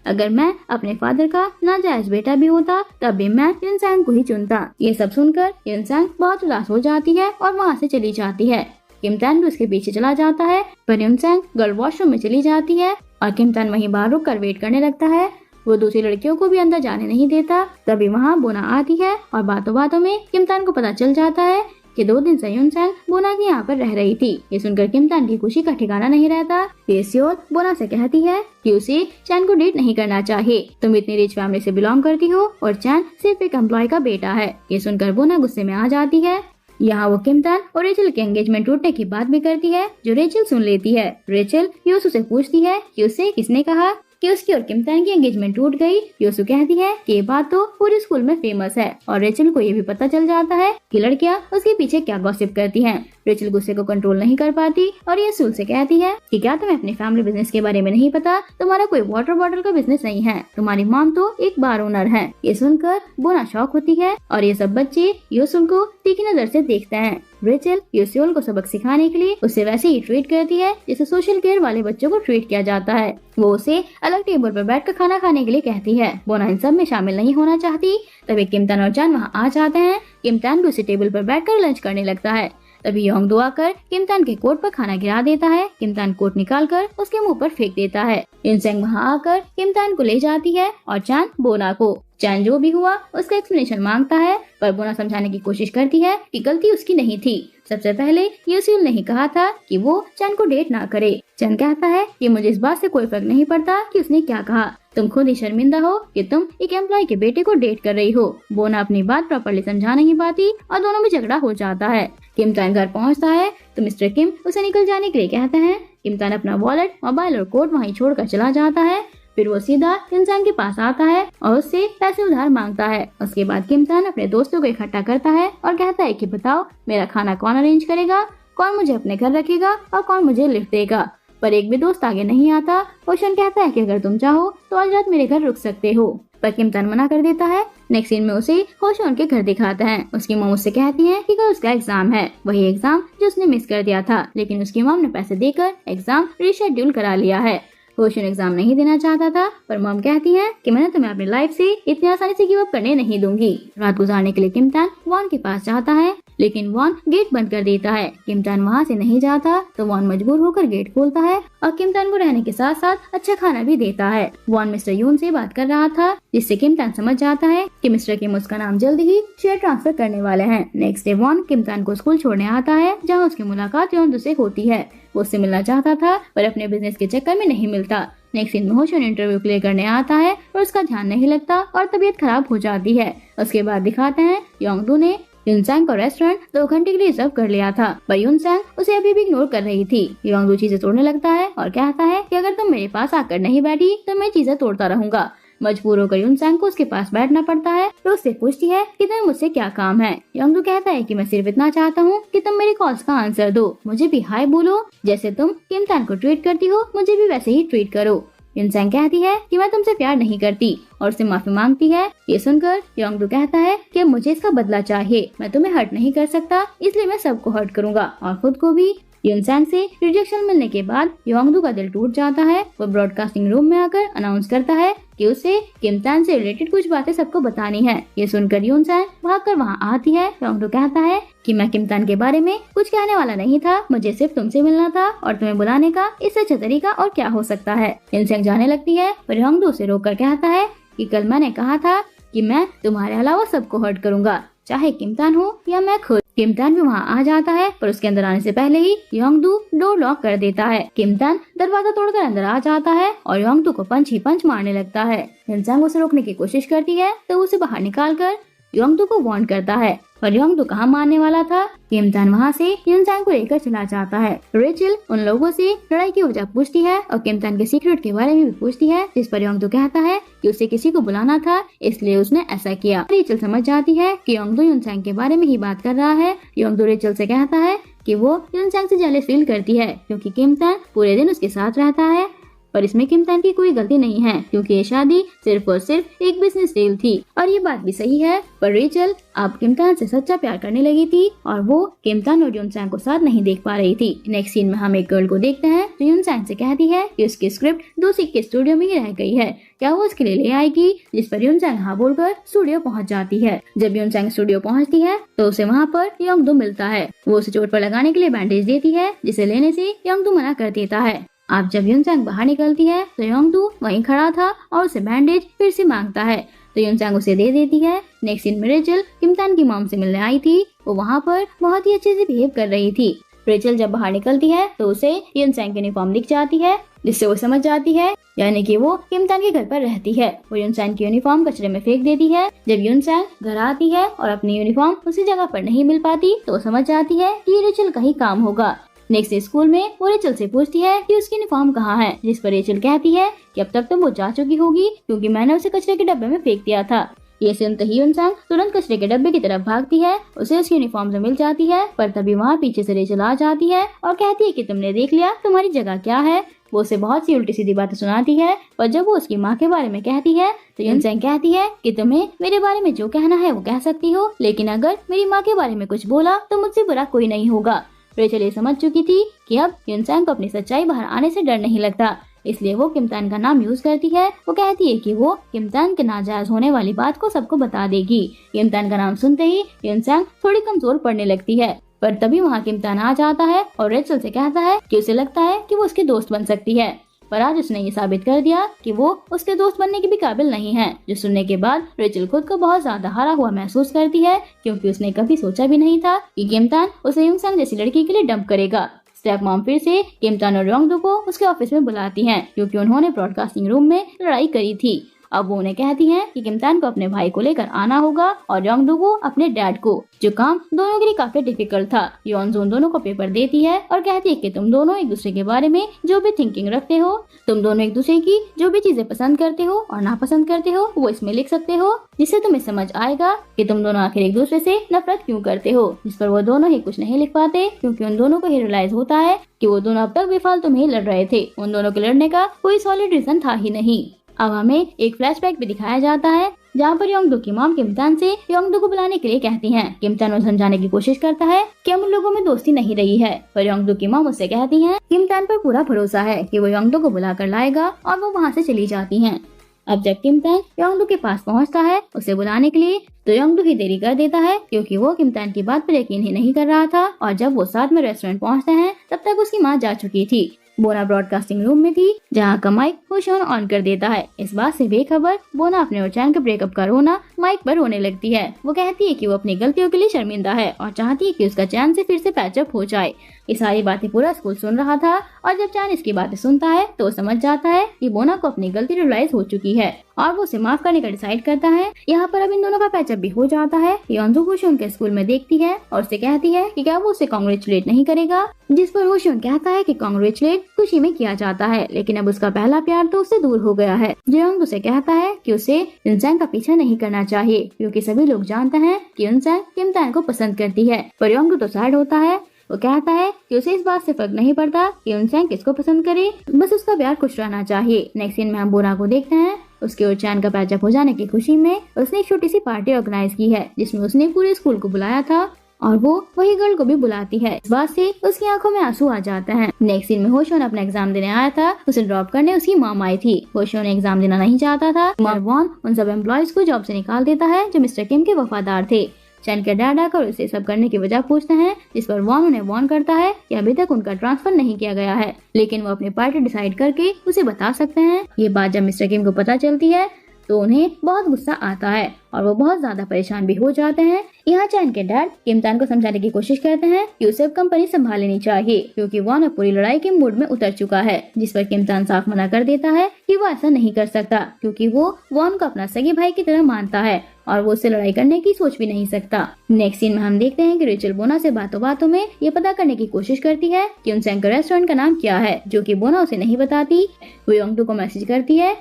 अगर मैं अपने फादर का नाजायज बेटा भी होता तब भी मैं युनसैंग को ही चुनता। ये सब सुनकर युनसैंग बहुत उदास हो जाती है और वहाँ से चली जाती है। किम तान भी उसके पीछे चला जाता है, पर युनसैंग गर्ल वॉशरूम में चली जाती है और किम तान वहीं बाहर रुक कर वेट करने लगता है। वो दूसरी लड़कियों को भी अंदर जाने नहीं देता। तभी वहाँ बोना आती है और बातों बातों में किम तान को पता चल जाता है कि 2 दिन से युनसैंग बोना के यहाँ पर रह रही थी। ये सुनकर किम तान की खुशी का ठिकाना नहीं रहता। सियोल बोना से कहती है कि उसे चैन को डेट नहीं करना चाहिए, तुम इतनी रिच फैमिली से बिलोंग करती हो और चैन सिर्फ एक एम्प्लॉय का बेटा है। ये सुनकर बोना गुस्से में आ जाती है। यहाँ वो किम तान और रेचल के एंगेजमेंट टूटने की बात भी करती है, जो रेचल सुन लेती है। रेचल योसू से पूछती है कि उसे किसने कहा कि उसकी और किम तान की एंगेजमेंट टूट गई। योसू कहती है कि ये बात तो पूरे स्कूल में फेमस है और रेचल को ये भी पता चल जाता है कि लड़कियां उसके पीछे क्या गॉसिप करती हैं। रेचल गुस्से को कंट्रोल नहीं कर पाती और योसू से कहती है कि क्या तुम्हें अपने फैमिली बिजनेस के बारे में नहीं पता? तुम्हारा कोई वाटर बॉटल का बिजनेस नहीं है, तुम्हारी मॉम तो एक बार ओनर है। ये सुनकर बोना शॉक होती है और ये सब बच्चे योसू को तीखी नजर से देखते हैं। रेचल योसुल को सबक सिखाने के लिए उसे वैसे ही ट्रीट करती है जैसे सोशल केयर वाले बच्चों को ट्रीट किया जाता है। वो उसे अलग टेबल पर बैठकर खाना खाने के लिए कहती है। बोना इन सब में शामिल नहीं होना चाहती। तभी किम तान और चान वहाँ आ जाते हैं। किम तान भी उसी टेबल पर बैठकर लंच करने लगता है। तभी योंगडू आकर किम तान के कोट पर खाना गिरा देता है। किम तान कोट निकालकर उसके मुंह पर फेंक देता है। युनसैंग वहाँ आकर किम तान को ले जाती है और चान बोना को। चैन जो भी हुआ उसका एक्सप्लेनेशन मांगता है, पर बोना समझाने की कोशिश करती है कि गलती उसकी नहीं थी। सबसे पहले यूसिल ने ही कहा था कि वो चैन को डेट ना करे। चैन कहता है कि मुझे इस बात से कोई फर्क नहीं पड़ता कि उसने क्या कहा, तुम खुद ही शर्मिंदा हो कि तुम एक एम्प्लॉय के बेटे को डेट कर रही हो। बोना अपनी बात प्रॉपर्ली समझा नहीं पाती और दोनों में झगड़ा हो जाता है। किम तान घर पहुंचता है तो मिस्टर किम उसे निकल जाने के लिए कहते हैं। किम तान अपना वॉलेट, मोबाइल और कोट वहीं छोड़कर चला जाता है। फिर वो सीधा इंसान के पास आता है और उससे पैसे उधार मांगता है। उसके बाद किम तान अपने दोस्तों को इकट्ठा करता है और कहता है कि बताओ मेरा खाना कौन अरेंज करेगा, कौन मुझे अपने घर रखेगा और कौन मुझे लिफ्ट देगा। पर एक भी दोस्त आगे नहीं आता। ओशन कहता है कि अगर तुम चाहो तो आज रात मेरे घर रुक सकते हो, पर किम तान मना कर देता है। नेक्स्ट सीन में उसे होशन के घर दिखाता है। उसकी मॉम उससे कहती है कि कल उसका एग्जाम है, वही एग्जाम जो उसने मिस कर दिया था, लेकिन उसकी मॉम ने पैसे देकर एग्जाम रीशेड्यूल करा लिया है। होशन एग्जाम नहीं देना चाहता था, पर मॉम कहती है कि मैंने तुम्हें अपनी लाइफ से इतनी आसानी से गिव अप करने नहीं दूंगी। रात गुजारने के लिए किम तान वॉन के पास जाता है, लेकिन वॉन गेट बंद कर देता है। किम तान वहाँ से नहीं जाता तो वॉन मजबूर होकर गेट खोलता है और किम तान को रहने के साथ साथ अच्छा खाना भी देता है। वॉन मिस्टर यून से बात कर रहा था, जिससे किम तान समझ जाता है कि मिस्टर किम उसका नाम जल्द ही शेयर ट्रांसफर करने वाले हैं। नेक्स्ट डे वॉन किम तान को स्कूल छोड़ने आता है, जहाँ उसकी मुलाकात योन से होती है। वो उससे मिलना चाहता था पर अपने बिजनेस के चक्कर में नहीं मिलता। नेक्स्ट दिन में होशन इंटरव्यू क्लियर करने आता है और उसका ध्यान नहीं लगता और तबीयत खराब हो जाती है। उसके बाद दिखाते हैं योंगदू ने यूनसैंग का रेस्टोरेंट 2 घंटे के लिए रिजर्व कर लिया था, पर यूनसैंग उसे अभी भी इग्नोर कर रही थी। योंगदू चीजें तोड़ने लगता है और कहता है कि अगर तुम मेरे पास आकर नहीं बैठी तो मैं चीजें तोड़ता रहूंगा। मजबूर होकर यूनसैंग को उसके पास बैठना पड़ता है। तो उससे पूछती है कि तुम्हें मुझसे क्या काम है। योंगदू कहता है कि मैं सिर्फ इतना चाहता हूँ कि तुम मेरे कॉल्स का आंसर दो, मुझे भी हाय बोलो, जैसे तुम किम तान को ट्रीट करती हो मुझे भी वैसे ही ट्रीट करो। यूनसैंग कहती है कि मैं तुमसे प्यार नहीं करती और उससे माफी मांगती है। ये सुनकर योंगदू कहता है कि मुझे इसका बदला चाहिए, मैं तुम्हें हर्ट नहीं कर सकता, इसलिए मैं सबको हर्ट करूंगा और खुद को भी। यूनसैंग से रिजेक्शन मिलने के बाद योंगदू का दिल टूट जाता है। वो ब्रॉडकास्टिंग रूम में आकर अनाउंस करता है कि उसे किम तान से रिलेटेड कुछ बातें सबको बतानी है। ये सुनकर यूनसैंग भागकर वहाँ आती है। योंगदू कहता है कि मैं किम तान के बारे में कुछ कहने वाला नहीं था, मुझे सिर्फ तुमसे मिलना था और तुम्हें बुलाने का इससे अच्छा तरीका और क्या हो सकता है। यूनसैंग जाने लगती है पर योंगदू उसे रोककर कहता है कि कल मैंने कहा था कि मैं तुम्हारे अलावा सबको हर्ट करूंगा, चाहे किम तान हो या मैं खुद। किम तान भी वहाँ आ जाता है पर उसके अंदर आने से पहले ही योंगदू डोर लॉक कर देता है। किम तान दरवाजा तोड़कर अंदर आ जाता है और योंगदू को पंच ही पंच मारने लगता है। यूनसैंग उसे रोकने की कोशिश करती है तो उसे बाहर निकालकर योंगदू को वार्न करता है, पर योंगदू कहाँ मानने वाला था। किम तान वहाँ से यूनसैंग को लेकर चला जाता है। रेचल उन लोगों से लड़ाई की वजह पूछती है और किम तान के सीक्रेट के बारे में भी पूछती है, जिस पर योंगदू कहता है कि उसे किसी को बुलाना था इसलिए उसने ऐसा किया। रेचल समझ जाती है कि योंगदू यूनसैंग के बारे में ही बात कर रहा है। योंगदू रेचल से कहता है कि वो यूनसैंग से जेलस फील करती है क्योंकि किम तान पूरे दिन उसके साथ रहता है, पर इसमें किम तान की कोई गलती नहीं है क्योंकि ये शादी सिर्फ और सिर्फ एक बिजनेस डील थी। और ये बात भी सही है, पर रेचल अब किम तान से सच्चा प्यार करने लगी थी और वो किम तान और यूनसैंग को साथ नहीं देख पा रही थी। नेक्स्ट सीन में हम एक गर्ल को देखते हैं जो यूनसैंग से कहती है कि उसकी स्क्रिप्ट 2 सिक्के स्टूडियो में ही रह गई है, क्या वो उसके लिए ले आएगी, जिस पर यूनसैंग हाँ बोलकर स्टूडियो पहुंच जाती है। जब यूनसैंग स्टूडियो पहुंचती है तो उसे वहाँ पर योंगदू मिलता है। वो उसे चोट पर लगाने के लिए बैंडेज देती है, जिसे लेने से योंगदू मना कर देता है। अब जब यूनसैंग बाहर निकलती है तो योंगदू वहीं खड़ा था और उसे बैंडेज फिर से मांगता है तो यूनसैंग उसे दे देती है। नेक्स्ट सीन में रेचल किम तान की मॉम से मिलने आई थी। वो वहाँ पर बहुत ही अच्छे से बिहेव कर रही थी। रेचल जब बाहर निकलती है तो उसे यूनसैंग की यूनिफॉर्म दिख जाती है, जिससे वो समझ जाती है यानी कि वो किम तान के घर पर रहती है। वो यूनसैंग की यूनिफॉर्म कचरे में फेंक देती है। जब यूनसैंग घर आती है और अपनी यूनिफॉर्म उसी जगह पर नहीं मिल पाती तो वो समझ जाती है कि ये रेचल का ही काम होगा। नेक्स्ट स्कूल में वो रेचल से पूछती है कि उसकी यूनिफॉर्म कहाँ है, जिस पर रेचल कहती है कि अब तक तो वो जा चुकी होगी क्योंकि मैंने उसे कचरे के डब्बे में फेंक दिया था। ये सुनते ही यूनसैंग तुरंत कचरे के डब्बे की तरफ भागती है। उसे उसकी यूनिफॉर्म तो मिल जाती है, पर तभी वहाँ पीछे से रेचल आ जाती है और कहती है कि तुमने देख लिया तुम्हारी जगह क्या है। वो उसे बहुत सी उल्टी सीधी बातें सुनाती है, पर जब वो उसकी माँ के बारे में कहती है तो यूनसैंग कहती है कि तुम्हें मेरे बारे में जो कहना है वो कह सकती हो, लेकिन अगर मेरी माँ के बारे में कुछ बोला तो मुझसे बुरा कोई नहीं होगा। रेचल ये समझ चुकी थी कि अब यूनसैंग को अपनी सच्चाई बाहर आने से डर नहीं लगता, इसलिए वो किम तान का नाम यूज करती है। वो कहती है कि वो किम तान के नाजायज होने वाली बात को सबको बता देगी। किम तान का नाम सुनते ही यूनसैंग थोड़ी कमजोर पड़ने लगती है, पर तभी वहाँ किम तान आ जाता है और रेचल से कहता है कि उसे लगता है कि वो उसकी दोस्त बन सकती है। पर आज उसने ये साबित कर दिया कि वो उसके दोस्त बनने के भी काबिल नहीं है। जो सुनने के बाद रेचल खुद को बहुत ज्यादा हारा हुआ महसूस करती है, क्योंकि उसने कभी सोचा भी नहीं था कि किमतान उसे युनसंग जैसी लड़की के लिए डंप करेगा। स्टेप मॉम फिर से किमतान और योंगडो को उसके ऑफिस में बुलाती हैं, क्योंकि उन्होंने ब्रॉडकास्टिंग रूम में लड़ाई करी थी। अब वो उन्हें कहती हैं कि किमतान को अपने भाई को लेकर आना होगा और योंगडो को अपने डैड को, जो काम दोनों के लिए काफी डिफिकल्ट था। योनजोन दोनों को पेपर देती है और कहती है कि तुम दोनों एक दूसरे के बारे में जो भी थिंकिंग रखते हो, तुम दोनों एक दूसरे की जो भी चीजें पसंद करते हो और नापसंद करते हो, वो इसमें लिख सकते हो, जिससे तुम्हें समझ आएगा कि तुम दोनों आखिर एक दूसरे से नफरत क्यों करते हो। जिस पर वो दोनों ही कुछ नहीं लिख पाते, क्योंकि उन दोनों को ही रियलाइज होता है कि वो दोनों अब तक बेफालतू में ही लड़ रहे थे। उन दोनों के लड़ने का कोई सॉलिड रीजन था ही नहीं। अब हमें एक फ्लैशबैक भी दिखाया जाता है, जहाँ पर योंगडो की मॉम किमतान से योंगडो को बुलाने के लिए कहती हैं। किमतान उन्हें समझाने की कोशिश करता है कि हम उन लोगों में दोस्ती नहीं रही है, पर योंगडो की मॉम उससे कहती हैं किमतान पर पूरा भरोसा है कि वो योंगडो को बुला कर लाएगा, और वो वहाँ से चली जाती हैं। अब जब किमतान योंगडो के पास पहुँचता है उसे बुलाने के लिए, तो योंगडो ही देरी कर देता है, क्योंकि वो किमतान की बात पर यकीन ही नहीं कर रहा था। और जब वो साथ में रेस्टोरेंट पहुँचते हैं, तब तक उसकी माँ जा चुकी थी। बोना ब्रॉडकास्टिंग रूम में थी, जहाँ का माइक होशोन ऑन कर देता है। इस बात से बेखबर बोना अपने और चैन के ब्रेकअप का रोना माइक पर रोने लगती है। वो कहती है कि वो अपनी गलतियों के लिए शर्मिंदा है और चाहती है कि उसका चैन से फिर से पैचअप हो जाए। ये सारी बातें पूरा स्कूल सुन रहा था, और जब चैन इसकी बातें सुनता है तो वो समझ जाता है कि बोना को अपनी गलती रियलाइज हो चुकी है, और वो उसे माफ करने का डिसाइड करता है। यहाँ पर अब इन दोनों का पैचअप भी हो जाता है। योंजो होशोन के स्कूल में देखती है और उसे कहती है कि क्या वो उसे कांग्रेचुलेट नहीं करेगा, जिस पर होशोन कहता है कि कांग्रेचुलेट खुशी में किया जाता है, लेकिन अब उसका पहला प्यार तो उससे दूर हो गया है। योंजो उसे कहता है कि उसे युनसैंग का पीछा नहीं करना चाहिए, क्योंकि सभी लोग जानते हैं कि युनसैंग किमतान को पसंद करती है। पर योंजो तो सैड होता है। वो कहता है कि उसे इस बात से फर्क नहीं पड़ता कि युनसैंग किसको पसंद करे, बस उसका प्यार खुश रहना चाहिए। नेक्स्ट सीन में हम बोना को देखते हैं। उसके और चैन का पैचअप हो जाने की खुशी में उसने एक छोटी सी पार्टी ऑर्गेनाइज की है, जिसमें उसने पूरे स्कूल को बुलाया था, और वो वही गर्ल को भी बुलाती है। इस बात से उसकी आंखों में आंसू आ जाते हैं। नेक्स्ट सीन में होशोन अपना एग्जाम देने आया था। उसे ड्रॉप करने उसकी मॉम आई थी। होशोन एग्जाम देना नहीं चाहता था। वॉन उन सब एम्प्लॉयज को जॉब से निकाल देता है जो मिस्टर किम के वफादार थे। चैन के डैड आकर उसे सब करने की वजह पूछते हैं, जिस पर वॉन उन्हें वॉर्न करता है कि अभी तक उनका ट्रांसफर नहीं किया गया है, लेकिन वो अपनी पार्टी डिसाइड करके उसे बता सकते हैं। ये बात जब मिस्टर किम को पता चलती है तो उन्हें बहुत गुस्सा आता है और वो बहुत ज्यादा परेशान भी हो जाते हैं। यहाँ चैन के डैड किमतान को समझाने की कोशिश करते हैं कि उसे अब कंपनी संभाल लेनी चाहिए, क्योंकि वॉन अब पूरी लड़ाई के मूड में उतर चुका है। जिस पर किमतान साफ मना कर देता है कि वो ऐसा नहीं कर सकता, क्योंकि वो वॉन को अपना सगे भाई की तरह मानता है और वो उससे लड़ाई करने की सोच भी नहीं सकता। नेक्स्ट सीन में हम देखते हैं कि रेचल बोना से बातों बातों में ये पता करने की कोशिश करती है कि युनसैंग के रेस्टोरेंट का नाम क्या है, जो कि बोना उसे नहीं बताती। वो योंगडो को मैसेज करती है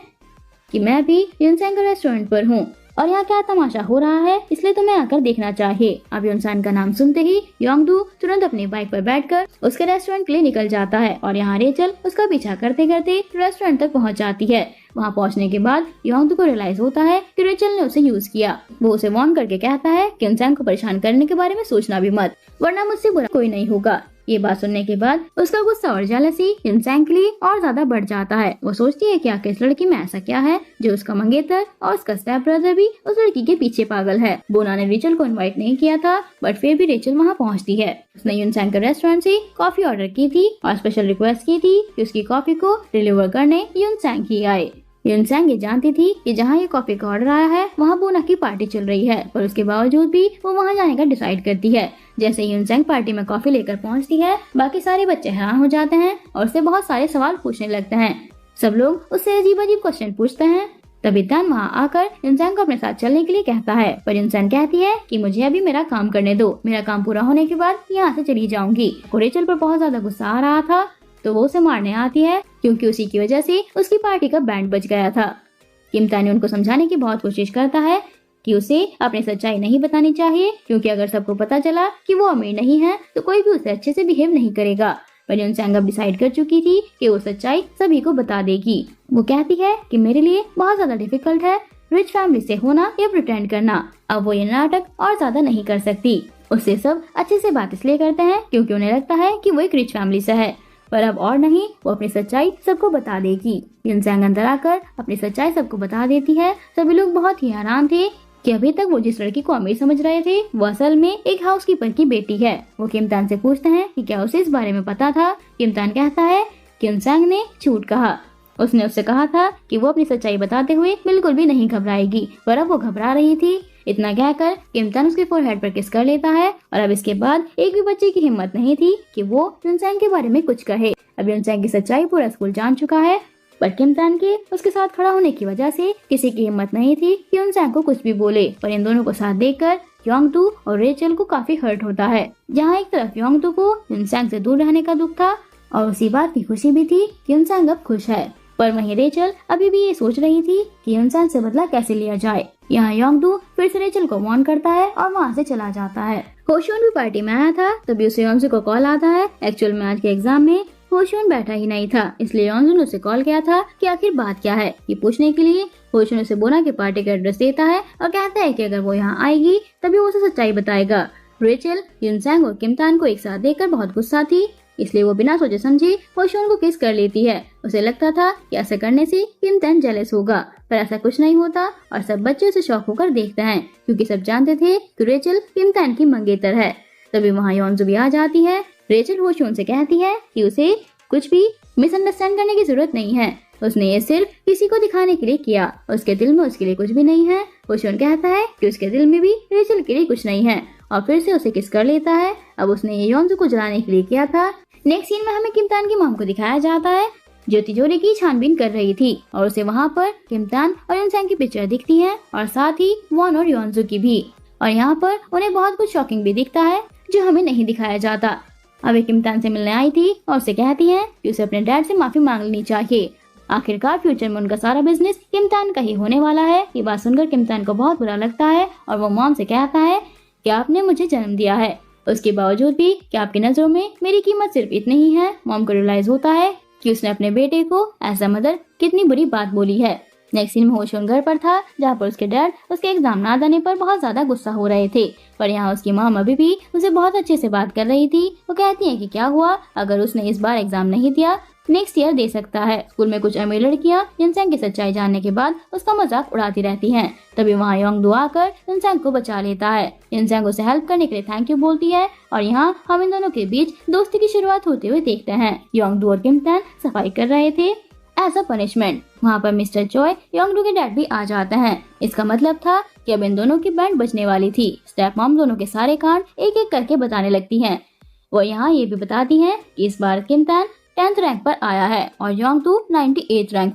कि मैं भी युनसैंग के रेस्टोरेंट पर हूँ और यहाँ क्या तमाशा हो रहा है, इसलिए तुम्हें आकर देखना चाहिए। अब युनसैंग का नाम सुनते ही योंगडो तुरंत अपनी बाइक पर बैठकर उसके रेस्टोरेंट के लिए निकल जाता है, और यहाँ रेचल उसका पीछा करते करते रेस्टोरेंट तक पहुँच जाती है। वहाँ पहुँचने के बाद योंगडो को रियलाइज होता है कि रेचल ने उसे यूज किया। वो उसे वॉर्न करके कहता है कि युनसैंग को परेशान करने के बारे में सोचना भी मत, वरना मुझसे बुरा कोई नहीं होगा। ये बात सुनने के बाद उसका गुस्सा और जेलसी युनसैंग के लिए और ज्यादा बढ़ जाता है। वो सोचती है कि आखिर इस लड़की में ऐसा क्या है जो उसका मंगेतर और उसका स्टेप ब्रदर भी उस लड़की के पीछे पागल है। बोना ने रेचल को इनवाइट नहीं किया था, बट फिर भी रेचल वहाँ पहुँचती है। उसने युनसैंग के रेस्टोरेंट से कॉफी ऑर्डर की थी और स्पेशल रिक्वेस्ट की थी कि उसकी कॉफी को डिलीवर करने युनसैंग ही आए। युनसैंग ये जानती थी कि जहाँ ये कॉफी का ऑर्डर आया है वहाँ बोना की पार्टी चल रही है, पर उसके बावजूद भी वो वहाँ जाने का डिसाइड करती है। जैसे युनसैंग पार्टी में कॉफी लेकर पहुँचती है, बाकी सारे बच्चे हैरान हो जाते हैं और उससे बहुत सारे सवाल पूछने लगते हैं। सब लोग उससे अजीब अजीब क्वेश्चन पूछते हैं। तभी दान वहाँ आकर युनसैंग को अपने साथ चलने के लिए कहता है, पर युनसैंग कहती है कि मुझे अभी मेरा काम करने दो, मेरा काम पूरा होने के बाद यहाँ से चली जाऊंगी। रेचल पर बहुत ज्यादा गुस्सा आ रहा था, तो वो उसे मारने आती है, क्योंकि उसी की वजह से उसकी पार्टी का बैंड बज गया था। किमतान उनको समझाने की बहुत कोशिश करता है कि उसे अपनी सच्चाई नहीं बतानी चाहिए, क्योंकि अगर सबको पता चला कि वो अमीर नहीं है तो कोई भी उसे अच्छे से बिहेव नहीं करेगा। पर युनसैंग अब डिसाइड कर चुकी थी कि वो सच्चाई सभी को बता देगी। वो कहती है कि मेरे लिए बहुत ज्यादा डिफिकल्ट है रिच फैमिली से होना या प्रिटेंड करना। अब वो ये नाटक और ज्यादा नहीं कर सकती। उससे सब अच्छे से बात इसलिए करते हैं क्योंकि उन्हें लगता है कि वो एक रिच फैमिली से है, पर अब और नहीं, वो अपनी सच्चाई सबको बता देगी। युनसैंग अंदर आकर अपनी सच्चाई सबको बता देती है। सभी लोग बहुत ही हैरान थे कि अभी तक वो जिस लड़की को अमीर समझ रहे थे वो असल में एक हाउसकीपर की बेटी है। वो किमतान से पूछते हैं कि क्या उसे इस बारे में पता था। किमतान कहता है कि युनसैंग ने झूठ कहा। उसने उससे कहा था कि वो अपनी सच्चाई बताते हुए बिल्कुल भी नहीं घबराएगी, पर अब वो घबरा रही थी। इतना कहकर किम तान उसके फोरहेड पर किस कर लेता है और अब इसके बाद एक भी बच्चे की हिम्मत नहीं थी कि वो यूनसैंग के बारे में कुछ कहे। अब यूनसैंग की सच्चाई पूरा स्कूल जान चुका है, पर किम तान के उसके साथ खड़ा होने की वजह से किसी की हिम्मत नहीं थी कि यूनसैंग को कुछ भी बोले। पर इन दोनों को साथ देखकर योंगडू और रेचल को काफी हर्ट होता है। जहाँ एक तरफ योंगडू को यूनसैंग से दूर रहने का दुख था और उसी बात की खुशी भी थी कि यूनसैंग अब खुश है, पर वहीं रेचल अभी भी ये सोच रही थी कि यूनसैंग से बदला कैसे लिया जाए। यहाँ योंगडू फिर से रेचल को वार्न करता है और वहाँ से चला जाता है। होशुन भी पार्टी में आया था, तभी उसे योंजू को कॉल आता है। एक्चुअल में आज के एग्जाम में होशुन बैठा ही नहीं था, इसलिए योंजू ने उसे कॉल किया था कि आखिर बात क्या है ये पूछने के लिए। होशुन उसे बोना की पार्टी का एड्रेस देता है और कहता है कि अगर वो यहाँ आएगी तभी वो उसे सच्चाई बताएगा। रेचल यूनसैंग और किम तान को एक साथ देखकर बहुत गुस्सा थी, इसलिए वो बिना सोचे समझे होशुन को किस कर लेती है। उसे लगता था कि ऐसा करने से किम तान जेलस होगा, पर ऐसा कुछ नहीं होता और सब बच्चे उसे शौक होकर देखते हैं, क्योंकि सब जानते थे कि रेचल किम तान की मंगेतर है। तभी वहाँ योंजू भी आ जाती है। रेचल होशुन से कहती है कि उसे कुछ भी मिसअंडरस्टैंड करने की जरूरत नहीं है, उसने ये सिर्फ किसी को दिखाने के लिए किया, उसके दिल में उसके लिए कुछ भी नहीं है। होशुन कहता है कि उसके दिल में भी रेचल के लिए कुछ नहीं है और फिर से उसे किस कर लेता है। अब उसने ये योंजू को जलाने के लिए किया था। नेक्स्ट सीन में हमें किम तान की मॉम को दिखाया जाता है जो तिजोरी की छानबीन कर रही थी और उसे वहाँ पर किम तान और यूनसैंग की पिक्चर दिखती है और साथ ही वॉन और योंजू की भी। और यहाँ पर उन्हें बहुत कुछ शॉकिंग भी दिखता है जो हमें नहीं दिखाया जाता। अब वे किम तान से मिलने आई थी और उसे कहती है कि उसे अपने डैड से माफी मांग लेनी चाहिए। आखिरकार फ्यूचर में उनका सारा बिजनेस किम तान का ही होने वाला है। ये बात सुनकर किम तान को बहुत बुरा लगता है और वो मॉम से कहता है कि आपने मुझे जन्म दिया है, उसके बावजूद भी क्या आपकी नजरों में मेरी कीमत सिर्फ इतनी ही है। मॉम को रियलाइज होता है कि उसने अपने बेटे को एज अ मदर कितनी बुरी बात बोली है। नेक्स्ट सीन में होशुन घर पर था, जहाँ पर उसके डैड उसके एग्जाम ना देने पर बहुत ज्यादा गुस्सा हो रहे थे, पर यहाँ उसकी मॉम अभी भी उसे बहुत अच्छे से बात कर रही थी। वो कहती है कि क्या हुआ अगर उसने इस बार एग्जाम नहीं दिया, नेक्स्ट ईयर दे सकता है। स्कूल में कुछ अमीर लड़कियां यूनसैंग की सच्चाई जानने के बाद उसका मजाक उड़ाती रहती हैं। तभी वहाँ योंगडू आकर यूनसैंग को बचा लेता है। यूनसैंग उसे हेल्प करने के लिए थैंक यू बोलती है और यहाँ हम इन दोनों के बीच दोस्ती की शुरुआत होते हुए देखते हैं। योंगडू और किम तान सफाई कर रहे थे एज अ पनिशमेंट। वहाँ पर मिस्टर चॉय योंगडू के डैड भी आ जाते हैं। इसका मतलब था कि अब इन दोनों की बैंड बचने वाली थी। स्टेप मॉम दोनों के सारे कांड एक एक करके बताने लगती हैं। वो यहाँ ये भी बताती हैं कि इस बार किम तान 10th रैंक पर आया है और योंगडू 98th रैंक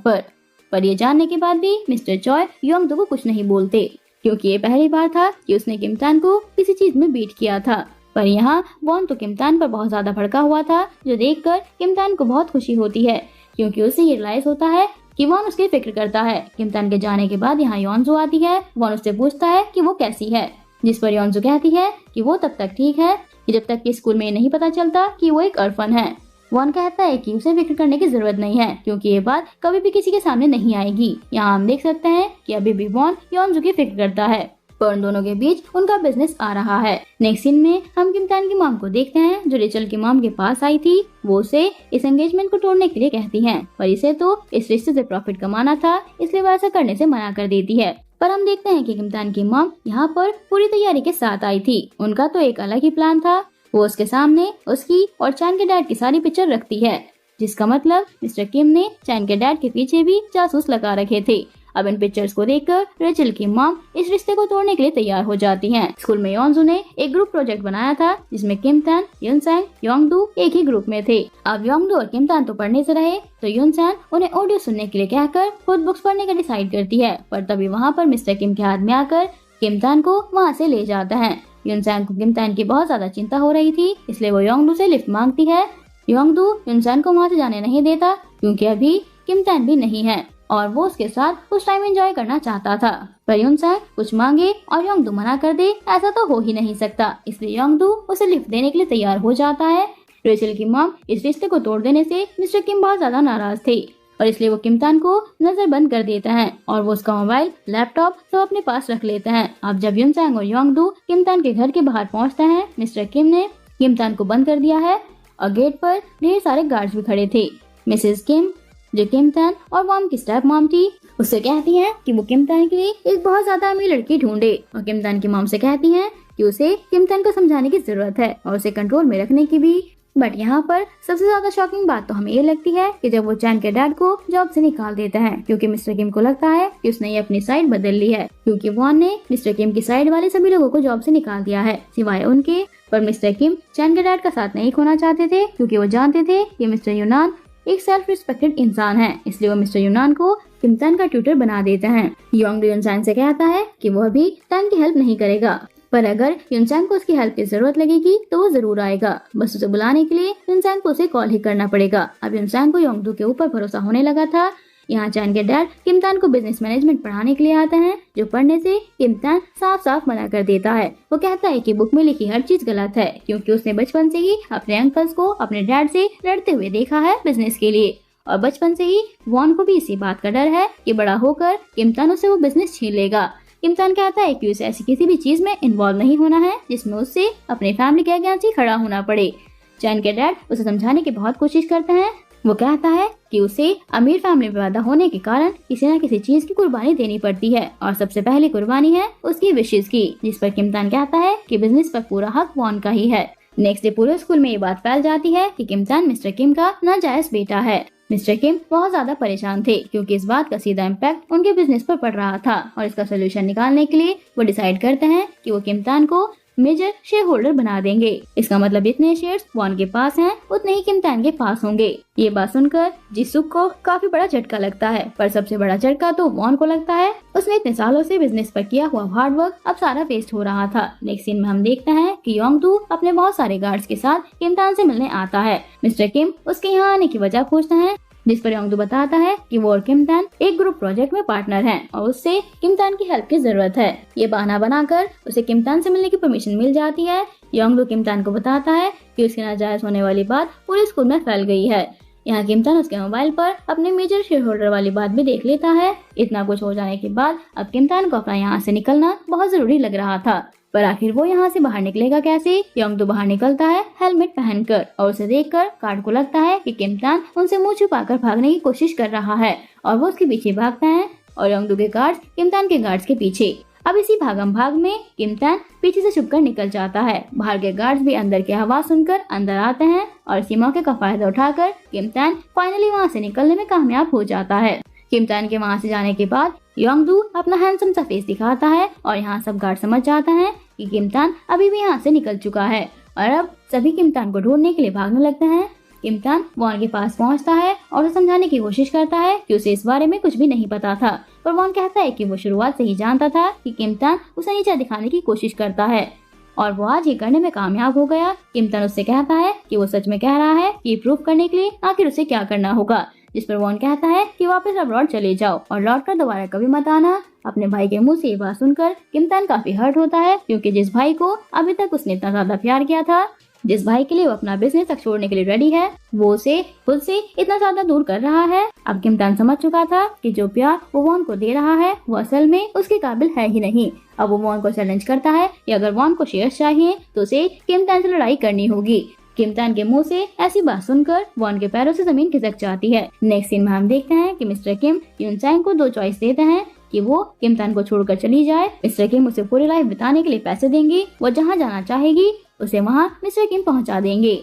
पर ये जानने के बाद भी मिस्टर चॉय योंगडू को कुछ नहीं बोलते, क्योंकि ये पहली बार था कि उसने किम तान को किसी चीज में बीट किया था। पर यहाँ वॉन तो किम तान पर बहुत ज्यादा भड़का हुआ था, जो देखकर किम तान को बहुत खुशी होती है, क्योंकि उसे ये रियलाइज होता है कि वॉन उसकी फिक्र करता है। किम तान के जाने के बाद यहाँ योंजू आती है। वॉन उससे पूछता है कि वो कैसी है, जिस पर योंजू कहती है कि वो तब तक ठीक है जब तक कि स्कूल में नहीं पता चलता कि वो एक ऑर्फन है। वॉन कहता है कि उसे फिक्र करने की जरूरत नहीं है, क्योंकि ये बात कभी भी किसी के सामने नहीं आएगी। यहाँ हम देख सकते हैं कि अभी भी वॉन योंजू की फिक्र करता है, पर उन दोनों के बीच उनका बिजनेस आ रहा है। नेक्स्ट सीन में हम किम तान की मॉम को देखते हैं, जो रेचल की मॉम के पास आई थी। वो उसे इस एंगेजमेंट को तोड़ने के लिए कहती हैं, पर इसे तो इस रिश्ते से प्रॉफिट कमाना था, इसलिए वो ऐसा करने से मना कर देती है। पर हम देखते हैं कि किम तान की मॉम यहाँ पर पूरी तैयारी के साथ आई थी। उनका तो एक अलग ही प्लान था। वो उसके सामने उसकी और चैन के डैड की सारी पिक्चर रखती है, जिसका मतलब मिस्टर किम ने चैन के डैड के पीछे भी जासूस लगा रखे थे। अब इन पिक्चर्स को देखकर रेचल की मॉम इस रिश्ते को तोड़ने के लिए तैयार हो जाती हैं। स्कूल में योंजू ने एक ग्रुप प्रोजेक्ट बनाया था, जिसमें किम तान, यूनसैंग, योंगडू एक ही ग्रुप में थे। अब योंगडू और किम तान तो पढ़ने से रहे, तो यूनसैंग उन्हें ऑडियो सुनने के लिए कहकर खुद बुक्स पढ़ने का डिसाइड करती है। पर तभी वहाँ पर मिस्टर किम के हाथ में आकर किम तान को वहाँ से ले जाता है। यूनसैंग को किम तान की बहुत ज्यादा चिंता हो रही थी, इसलिए वो योंगडू से लिफ्ट मांगती है। योंगडू यूनसैंग को वहाँ से जाने नहीं देता, क्योंकि अभी किम तान भी नहीं है और वो उसके साथ कुछ टाइम एंजॉय करना चाहता था। पर यूनसैंग कुछ मांगे और योंगडू मना कर दे, ऐसा तो हो ही नहीं सकता, इसलिए योंगडू उसे लिफ्ट देने के लिए तैयार हो जाता है। रेचल की मॉम इस रिश्ते को तोड़ देने से मिस्टर किम बहुत ज्यादा नाराज थे और इसलिए वो किम तान को नजर बंद कर देता है और वो उसका मोबाइल, लैपटॉप सब अपने पास रख लेते हैं। अब जब यूनसैंग और योंगडू किम तान के घर के बाहर पहुंचते हैं, मिस्टर किम ने किम तान को बंद कर दिया है और गेट पर ढेर सारे गार्ड्स भी खड़े थे। मिसेस किम, जो किम तान और मॉम की स्टेप मॉम थी, उससे कहती हैं कि वो किम तान के लिए एक बहुत ज्यादा अमीर लड़की ढूंढे और किम तान की मॉम से कहती हैं कि उसे किम तान को समझाने की जरूरत है और उसे कंट्रोल में रखने की भी। बट यहाँ पर सबसे ज्यादा शॉकिंग बात तो हमें ये लगती है कि जब वो चैन के डैड को जॉब से निकाल देता है, क्योंकि मिस्टर किम को लगता है कि उसने ये अपनी साइड बदल ली है, क्योंकि वॉन ने मिस्टर किम की साइड वाले सभी लोगों को जॉब से निकाल दिया है सिवाय उनके। पर मिस्टर किम चैन के डैड का साथ नहीं खोना चाहते थे, क्योंकि वो जानते थे कि मिस्टर यूनान एक सेल्फ रिस्पेक्टेड इंसान है, इसलिए वो मिस्टर यूनान को किम तान का ट्यूटर बना देते हैं। योंग यूनसान से कहता है कि वो अभी तान की हेल्प नहीं करेगा, पर अगर यूनसान को उसकी हेल्प की जरूरत लगेगी तो वो जरूर आएगा। बस उसे बुलाने के लिए यूनसान को उसे कॉल ही करना पड़ेगा। अब यूनसान को योंगडू के ऊपर भरोसा होने लगा था। यहाँ चैन के डैड किम तान को बिजनेस मैनेजमेंट पढ़ाने के लिए आते हैं, जो पढ़ने से किम तान साफ साफ मना कर देता है। वो कहता है कि बुक में लिखी हर चीज गलत है, क्योंकि उसने बचपन से ही अपने अंकल्स को अपने डैड से लड़ते हुए देखा है बिजनेस के लिए, और बचपन से ही वॉन को भी इसी बात का डर है कि बड़ा होकर किम तान उसे वो बिजनेस छीन लेगा। किम तान कहता है कि उसे ऐसी किसी भी चीज में इन्वॉल्व नहीं होना है जिसमें उससे अपने फैमिली के अगेंस्ट ही खड़ा होना पड़े। चैन के डैड उसे समझाने की बहुत कोशिश करते हैं। वो कहता है कि उसे अमीर फैमिली में पैदा होने के कारण किसी न किसी चीज की कुर्बानी देनी पड़ती है, और सबसे पहली कुर्बानी है उसकी विशेष की, जिस पर किम तान कहता है कि बिजनेस पर पूरा हक वॉन का ही है। नेक्स्ट डे पूरे स्कूल में ये बात फैल जाती है कि किम तान मिस्टर किम का नाजायज बेटा है। मिस्टर किम बहुत ज्यादा परेशान थे, क्योंकि इस बात का सीधा इम्पैक्ट उनके बिजनेस पर पड़ रहा था, और इसका सोल्यूशन निकालने के लिए वो डिसाइड करते हैं कि वो किम तान को मेजर शेयर होल्डर बना देंगे। इसका मतलब जितने शेयर्स वॉन के पास हैं उतने ही किम तान के पास होंगे। ये बात सुनकर जिसुक को काफी बड़ा झटका लगता है, पर सबसे बड़ा झटका तो वॉन को लगता है। उसने इतने सालों से बिजनेस पर किया हुआ हार्ड वर्क अब सारा वेस्ट हो रहा था। नेक्स्ट सीन में हम देखते हैं कि योंगडू अपने बहुत सारे गार्ड्स के साथ किम तान से मिलने आता है। मिस्टर किम उसके यहाँ आने की वजह पूछता है, जिस पर योंगडू बताता है कि वो और किम तान एक ग्रुप प्रोजेक्ट में पार्टनर हैं और उससे किम तान की हेल्प की जरूरत है। ये बहाना बनाकर उसे किम तान से मिलने की परमिशन मिल जाती है। योंगडू किम तान को बताता है कि उसके नाजायज होने वाली बात पूरे स्कूल में फैल गई है। यहाँ किम तान उसके मोबाइल पर अपने मेजर शेयर होल्डर वाली बात भी देख लेता है। इतना कुछ हो जाने के बाद अब किम तान को अपना यहाँ से निकलना बहुत जरूरी लग रहा था, पर आखिर वो यहाँ से बाहर निकलेगा कैसे। योंगडू बाहर निकलता है हेलमेट पहनकर, और उसे देखकर कार्ड को लगता है कि किम तान उनसे मुंह छुपाकर भागने की कोशिश कर रहा है, और वो उसके पीछे भागता है, और योंगडू के गार्ड्स किम तान के गार्ड्स के पीछे। अब इसी भागम भाग में किम तान पीछे से छुपकर निकल जाता है। बाहर के गार्ड्स भी अंदर की आवाज सुनकर अंदर आते हैं, और इसी मौके का फायदा उठाकर किम तान फाइनली वहाँ से निकलने में कामयाब हो जाता है। किम तान के वहाँ से जाने के बाद योंगडू अपना हैंडसम सा फेस दिखाता है, और यहाँ सब गार्ड समझ जाता है कि किम तान अभी भी यहाँ से निकल चुका है, और अब सभी किम तान को ढूंढने के लिए भागने लगते हैं। किम तान वॉन के पास पहुँचता है और उसे समझाने की कोशिश करता है कि उसे इस बारे में कुछ भी नहीं पता था, पर वॉन कहता है कि वो शुरुआत से ही जानता था कि किम तान उसे नीचा दिखाने की कोशिश करता है, और वो आज ये करने में कामयाब हो गया। किम तान उससे कहता है कि वो सच में कह रहा है कि प्रूव करने के लिए आखिर उसे क्या करना होगा, जिस पर वॉन कहता है कि वापस अब्रॉड चले जाओ और लौट कर दोबारा कभी मत आना। अपने भाई के मुंह से ये बात सुनकर किम तान काफी हर्ट होता है, क्योंकि जिस भाई को अभी तक उसने इतना ज्यादा प्यार किया था, जिस भाई के लिए वो अपना बिजनेस तक छोड़ने के लिए रेडी है, वो उसे खुद से इतना ज्यादा दूर कर रहा है। अब किम तान समझ चुका था कि जो प्यार वो वॉन को दे रहा है वो असल में उसके काबिल है ही नहीं। अब वो वॉन को चैलेंज करता है कि अगर वॉन को शेयर्स चाहिए तो उसे किम तान से लड़ाई करनी होगी। किम तान के मुंह से ऐसी बात सुनकर वॉन के पैरों से जमीन खिसक जाती है। नेक्स्ट सीन में हम देखते हैं कि मिस्टर किम यूनसैंग को दो चॉइस देते हैं कि वो किम तान को छोड़कर चली जाए। मिस्टर किम उसे पूरी लाइफ बिताने के लिए पैसे देंगे, वो जहाँ जाना चाहेगी उसे वहाँ मिस्टर किम पहुँचा देंगे,